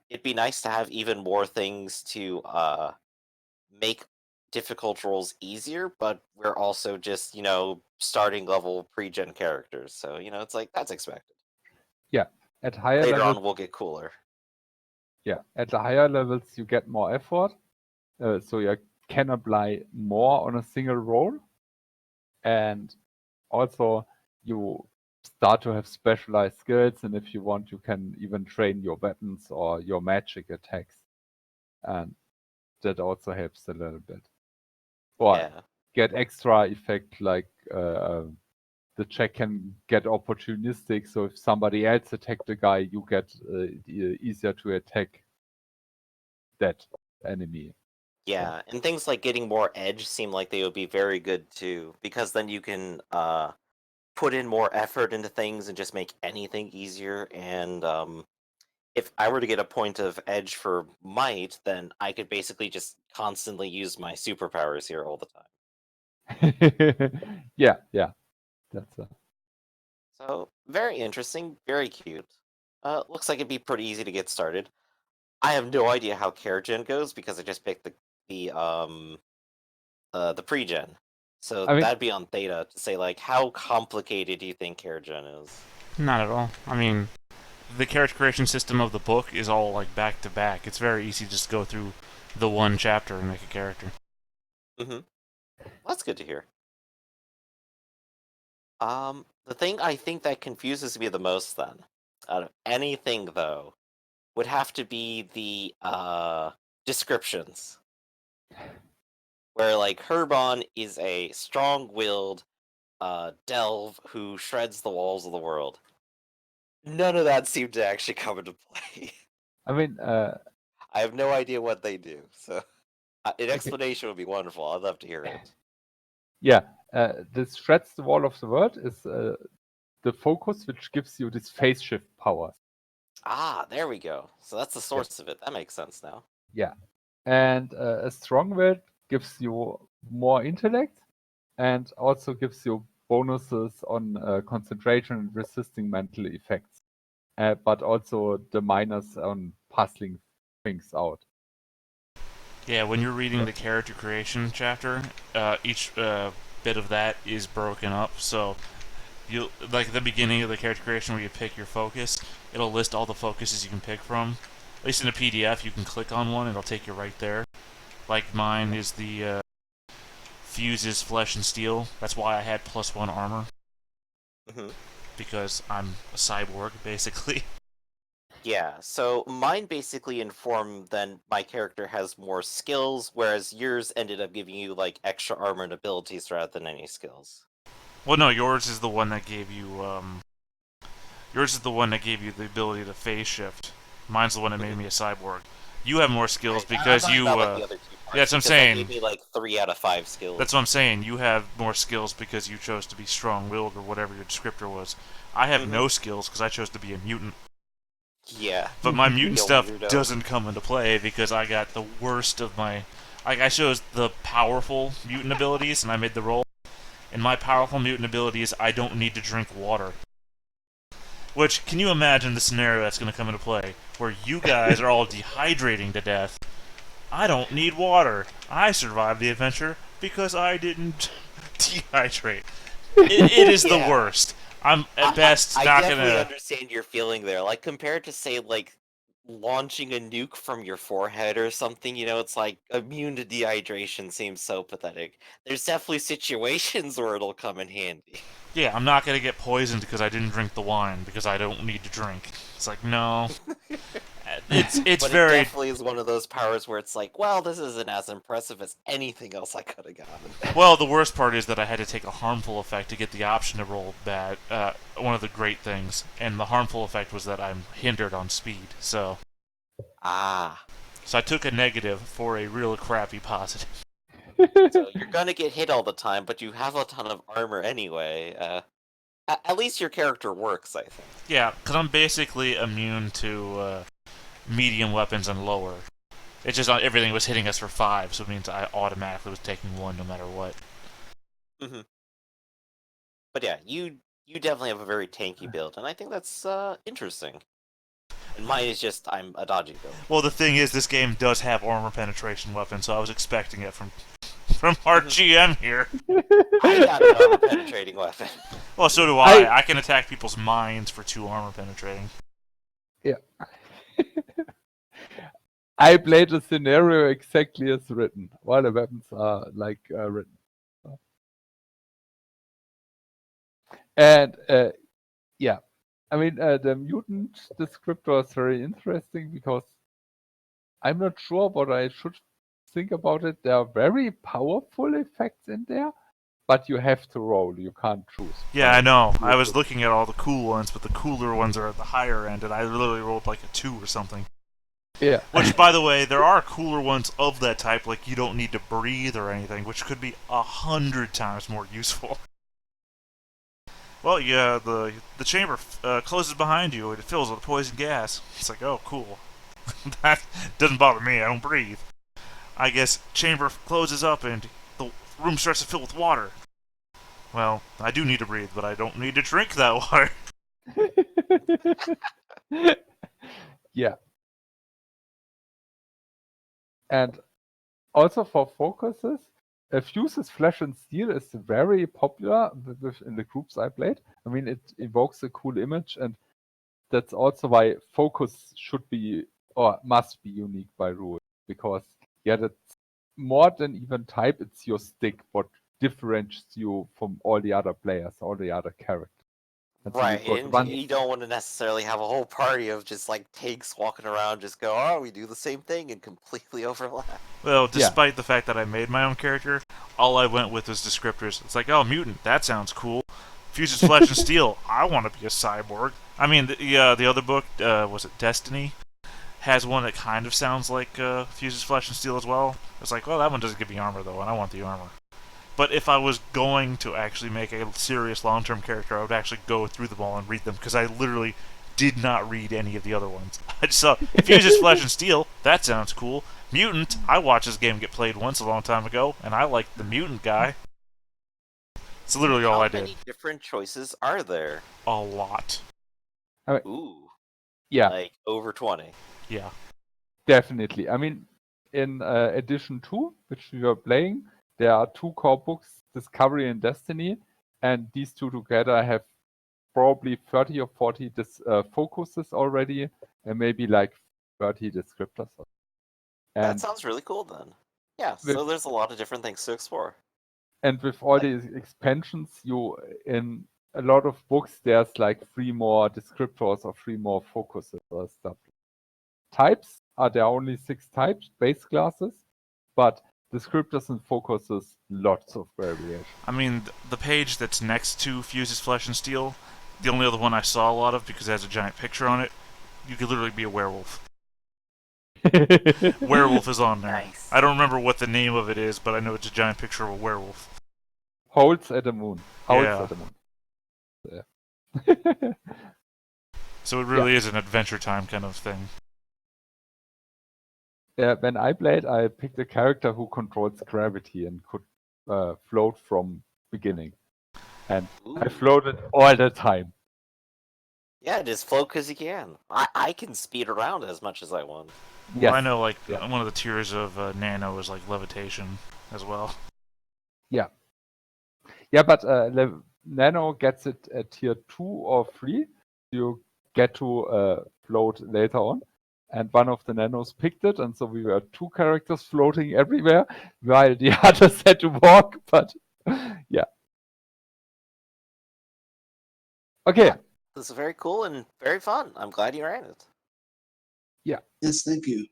[SPEAKER 3] It'd be nice to have even more things to make difficult roles easier, but we're also just, starting level pre-gen characters, so it's like that's expected.
[SPEAKER 1] yeah, at higher
[SPEAKER 3] Later
[SPEAKER 1] levels,
[SPEAKER 3] on, we'll get cooler.
[SPEAKER 1] yeah, at the higher levels you get more effort, so you can apply more on a single role, and also you start to have specialized skills, and if you want you can even train your weapons or your magic attacks, and that also helps a little bit, or
[SPEAKER 3] Yeah.
[SPEAKER 1] get extra effect like the check can get opportunistic, so if somebody else attacked the guy you get easier to attack that enemy.
[SPEAKER 3] Yeah, and things like getting more edge seem like they would be very good too, because then you can put in more effort into things and just make anything easier. And if I were to get a point of edge for might, then I could basically just constantly use my superpowers here all the time.
[SPEAKER 1] Yeah, yeah, that's
[SPEAKER 3] So very interesting, very cute. Looks like it'd be pretty easy to get started. I have no idea how care gen goes because I just picked the pre-gen. So
[SPEAKER 1] I mean,
[SPEAKER 3] that'd be on Theta to say like how complicated do you think care gen is?
[SPEAKER 2] Not at all. I mean, the character creation system of the book is all, like, back to back. It's very easy to just go through the one chapter and make a character.
[SPEAKER 3] Hmm. That's good to hear. The thing I think that confuses me the most then, out of anything though, would have to be the descriptions. Where like Herbon is a strong-willed delve who shreds the walls of the world. None of that seemed to actually come into play.
[SPEAKER 1] I mean,
[SPEAKER 3] I have no idea what they do, so an
[SPEAKER 1] okay.
[SPEAKER 3] explanation would be wonderful. I'd love to hear it.
[SPEAKER 1] Yeah, this shreds the wall of the world is the focus, which gives you this phase shift powers.
[SPEAKER 3] Ah, there we go. So that's the
[SPEAKER 1] Yeah.
[SPEAKER 3] source of it. That makes sense now.
[SPEAKER 1] Yeah, and a strong will gives you more intellect, and also gives you bonuses on concentration and resisting mental effects, but also the minus on puzzling things out.
[SPEAKER 2] Yeah, when you're reading the character creation chapter, each bit of that is broken up. So you like at the beginning of the character creation where you pick your focus, it'll list all the focuses you can pick from. At least in a PDF, you can click on one, it'll take you right there. Like mine is the fuses flesh and steel. That's why I had +1 armor,
[SPEAKER 3] Hmm.
[SPEAKER 2] because I'm a cyborg basically.
[SPEAKER 3] Yeah, so mine basically informed then my character has more skills, whereas yours ended up giving you like extra armor and abilities rather than any skills.
[SPEAKER 2] Well, no, yours is the one that gave you yours is the one that gave you the ability to phase shift. Mine's the one that made me a cyborg. You have more skills
[SPEAKER 3] Right, I'm
[SPEAKER 2] because
[SPEAKER 3] talking
[SPEAKER 2] you.
[SPEAKER 3] about like the other two parts,
[SPEAKER 2] That's what I'm
[SPEAKER 3] because that
[SPEAKER 2] saying.
[SPEAKER 3] gave me like 3 out of 5 skills.
[SPEAKER 2] That's what I'm saying. You have more skills because you chose to be strong-willed or whatever your descriptor was. I have no skills because I chose to be a mutant.
[SPEAKER 3] Yeah.
[SPEAKER 2] But my mutant
[SPEAKER 3] You
[SPEAKER 2] stuff
[SPEAKER 3] weirdo.
[SPEAKER 2] doesn't come into play because I got the worst of my. I chose the powerful mutant abilities and I made the roll. And my powerful mutant ability is I don't need to drink water. Which, can you imagine the scenario that's going to come into play? Where you guys are all dehydrating to death. I don't need water. I survived the adventure because I didn't dehydrate. It is the
[SPEAKER 3] Yeah.
[SPEAKER 2] worst. I'm at best
[SPEAKER 3] I
[SPEAKER 2] not
[SPEAKER 3] definitely
[SPEAKER 2] gonna.
[SPEAKER 3] understand your feeling there. Like compared to say like launching a nuke from your forehead or something, it's like immune to dehydration seems so pathetic. There's definitely situations where it'll come in handy.
[SPEAKER 2] Yeah, I'm not gonna get poisoned because I didn't drink the wine because I don't need to drink. It's like no. It's
[SPEAKER 3] But it
[SPEAKER 2] very.
[SPEAKER 3] definitely is one of those powers where it's like, well, this isn't as impressive as anything else I could have gotten.
[SPEAKER 2] Well, the worst part is that I had to take a harmful effect to get the option to roll bad. One of the great things, and the harmful effect was that I'm hindered on speed. So
[SPEAKER 3] Ah.
[SPEAKER 2] I took a negative for a real crappy positive.
[SPEAKER 3] So you're gonna get hit all the time, but you have a ton of armor anyway. At least your character works, I think.
[SPEAKER 2] Yeah, because I'm basically immune to medium weapons and lower. It's just everything was hitting us for 5, so it means I automatically was taking 1 no matter what.
[SPEAKER 3] Mm-hmm. But yeah, you definitely have a very tanky build, and I think that's interesting. And mine is just I'm a dodgy build.
[SPEAKER 2] Well, the thing is, this game does have armor penetration weapons, so I was expecting it from our GM here.
[SPEAKER 3] I got an armor penetrating weapon.
[SPEAKER 2] Well, so do I. I can attack people's minds for 2 armor penetrating.
[SPEAKER 1] Yeah. I played the scenario exactly as written. All the weapons are like written. And yeah, I mean, the mutant descriptor is very interesting because I'm not sure what I should think about it. There are very powerful effects in there, but you have to roll. You can't choose.
[SPEAKER 2] Yeah, I know. I was looking at all the cool ones, but the cooler ones are at the higher end, and I literally rolled like a 2 or something.
[SPEAKER 1] Yeah.
[SPEAKER 2] Which, by the way, there are cooler ones of that type, like you don't need to breathe or anything, which could be 100 times more useful. Well, yeah, the chamber closes behind you and it fills with poison gas. It's like, oh, cool. That doesn't bother me. I don't breathe. I guess chamber closes up and the room starts to fill with water. Well, I do need to breathe, but I don't need to drink that water.
[SPEAKER 1] Yeah. And also for focuses, Fuses Flesh and Steel is very popular in the groups I played. I mean, it evokes a cool image, and that's also why focus should be or must be unique by rule. Because, yeah, that's more than even type, it's your stick what differentiates you from all the other players, all the other characters. And so
[SPEAKER 3] Right,
[SPEAKER 1] you've got
[SPEAKER 3] and
[SPEAKER 1] one.
[SPEAKER 3] you don't want to necessarily have a whole party of just like tanks walking around, just go, oh, we do the same thing and completely overlap.
[SPEAKER 2] Well, despite the fact that I made my own character, all I went with was descriptors. It's like, oh, mutant, that sounds cool. Fuses flesh and steel, I want to be a cyborg. I mean, the other book, was it Destiny? Has one that kind of sounds like fuses flesh and steel as well. It's like, well, that one doesn't give me armor though, and I want the armor. But if I was going to actually make a serious long-term character, I would actually go through them all and read them, because I literally did not read any of the other ones. I just saw fuses flesh and steel. That sounds cool. Mutant. I watched this game get played once a long time ago, and I liked the mutant guy. It's literally all I
[SPEAKER 3] How
[SPEAKER 2] did.
[SPEAKER 3] many different choices are there?
[SPEAKER 2] A lot.
[SPEAKER 3] Ooh,
[SPEAKER 1] Yeah,
[SPEAKER 3] like over 20.
[SPEAKER 2] Yeah.
[SPEAKER 1] definitely. I mean, in edition 2, which we were playing, there are 2 core books, Discovery and Destiny, and these 2 together have probably 30 or 40 focuses already, and maybe like 30 descriptors.
[SPEAKER 3] That
[SPEAKER 1] And
[SPEAKER 3] sounds really cool then. Yeah,
[SPEAKER 1] with,
[SPEAKER 3] so there's a lot of different things to explore.
[SPEAKER 1] and with all these expansions, you in a lot of books there's like 3 more descriptors or 3 more focuses or stuff. Types are there only 6 types, base classes, but descriptors and focuses, lots of variation.
[SPEAKER 2] I mean, the page that's next to Fuses Flesh and Steel, the only other one I saw a lot of because it has a giant picture on it, you could literally be a werewolf. Werewolf is on there.
[SPEAKER 3] Nice.
[SPEAKER 2] I don't remember what the name of it is, but I know it's a giant picture of a werewolf.
[SPEAKER 1] Holds at the moon. Howls
[SPEAKER 2] Yeah.
[SPEAKER 1] at the moon. Yeah.
[SPEAKER 2] So it really is an Adventure Time kind of thing.
[SPEAKER 1] When I played, I picked a character who controls gravity and could float from beginning. And I
[SPEAKER 3] Ooh.
[SPEAKER 1] floated all the time.
[SPEAKER 3] Yeah, just float because you can. I can speed around as much as I want.
[SPEAKER 1] Yes.
[SPEAKER 2] Well, I know, like,
[SPEAKER 1] Yeah.
[SPEAKER 2] one of the tiers of Nano is, like, levitation as well.
[SPEAKER 1] Yeah, but Nano gets it at tier 2 or 3. You get to float later on. And one of the Nanos picked it, and so we were 2 characters floating everywhere, while the others had to walk, but yeah. Okay.
[SPEAKER 3] Yeah. This is very cool and very fun. I'm glad you ran it.
[SPEAKER 4] Yes, thank you.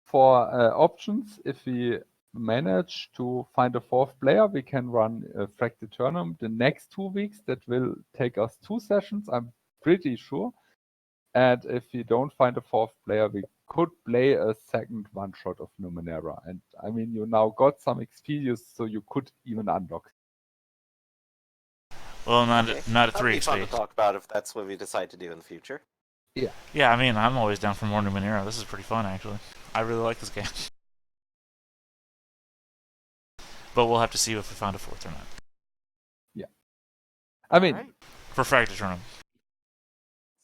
[SPEAKER 1] For options, if we manage to find a 4th player, we can run a Fractal Tournament the next 2 weeks. That will take us 2 sessions, I'm pretty sure. And if we don't find a 4th player, we could play a second one-shot of Numenera. And I mean, you now got some experience, so you could even unlock.
[SPEAKER 2] Well, not
[SPEAKER 3] Okay.
[SPEAKER 2] at
[SPEAKER 3] That'd
[SPEAKER 2] 3
[SPEAKER 3] be fun to
[SPEAKER 2] XP.
[SPEAKER 3] talk about if that's what we decide to do in the future.
[SPEAKER 2] Yeah, I mean, I'm always down for more Numenera. This is pretty fun, actually. I really like this game. But we'll have to see if we find a 4th or not.
[SPEAKER 1] I mean,
[SPEAKER 3] Alright.
[SPEAKER 2] For Fractal Tournament.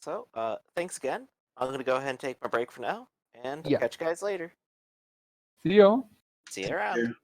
[SPEAKER 3] So, thanks again. I'm going to go ahead and take my break for now, and
[SPEAKER 1] Yeah.
[SPEAKER 3] catch you guys later.
[SPEAKER 1] see you.
[SPEAKER 3] See you around.
[SPEAKER 4] Here.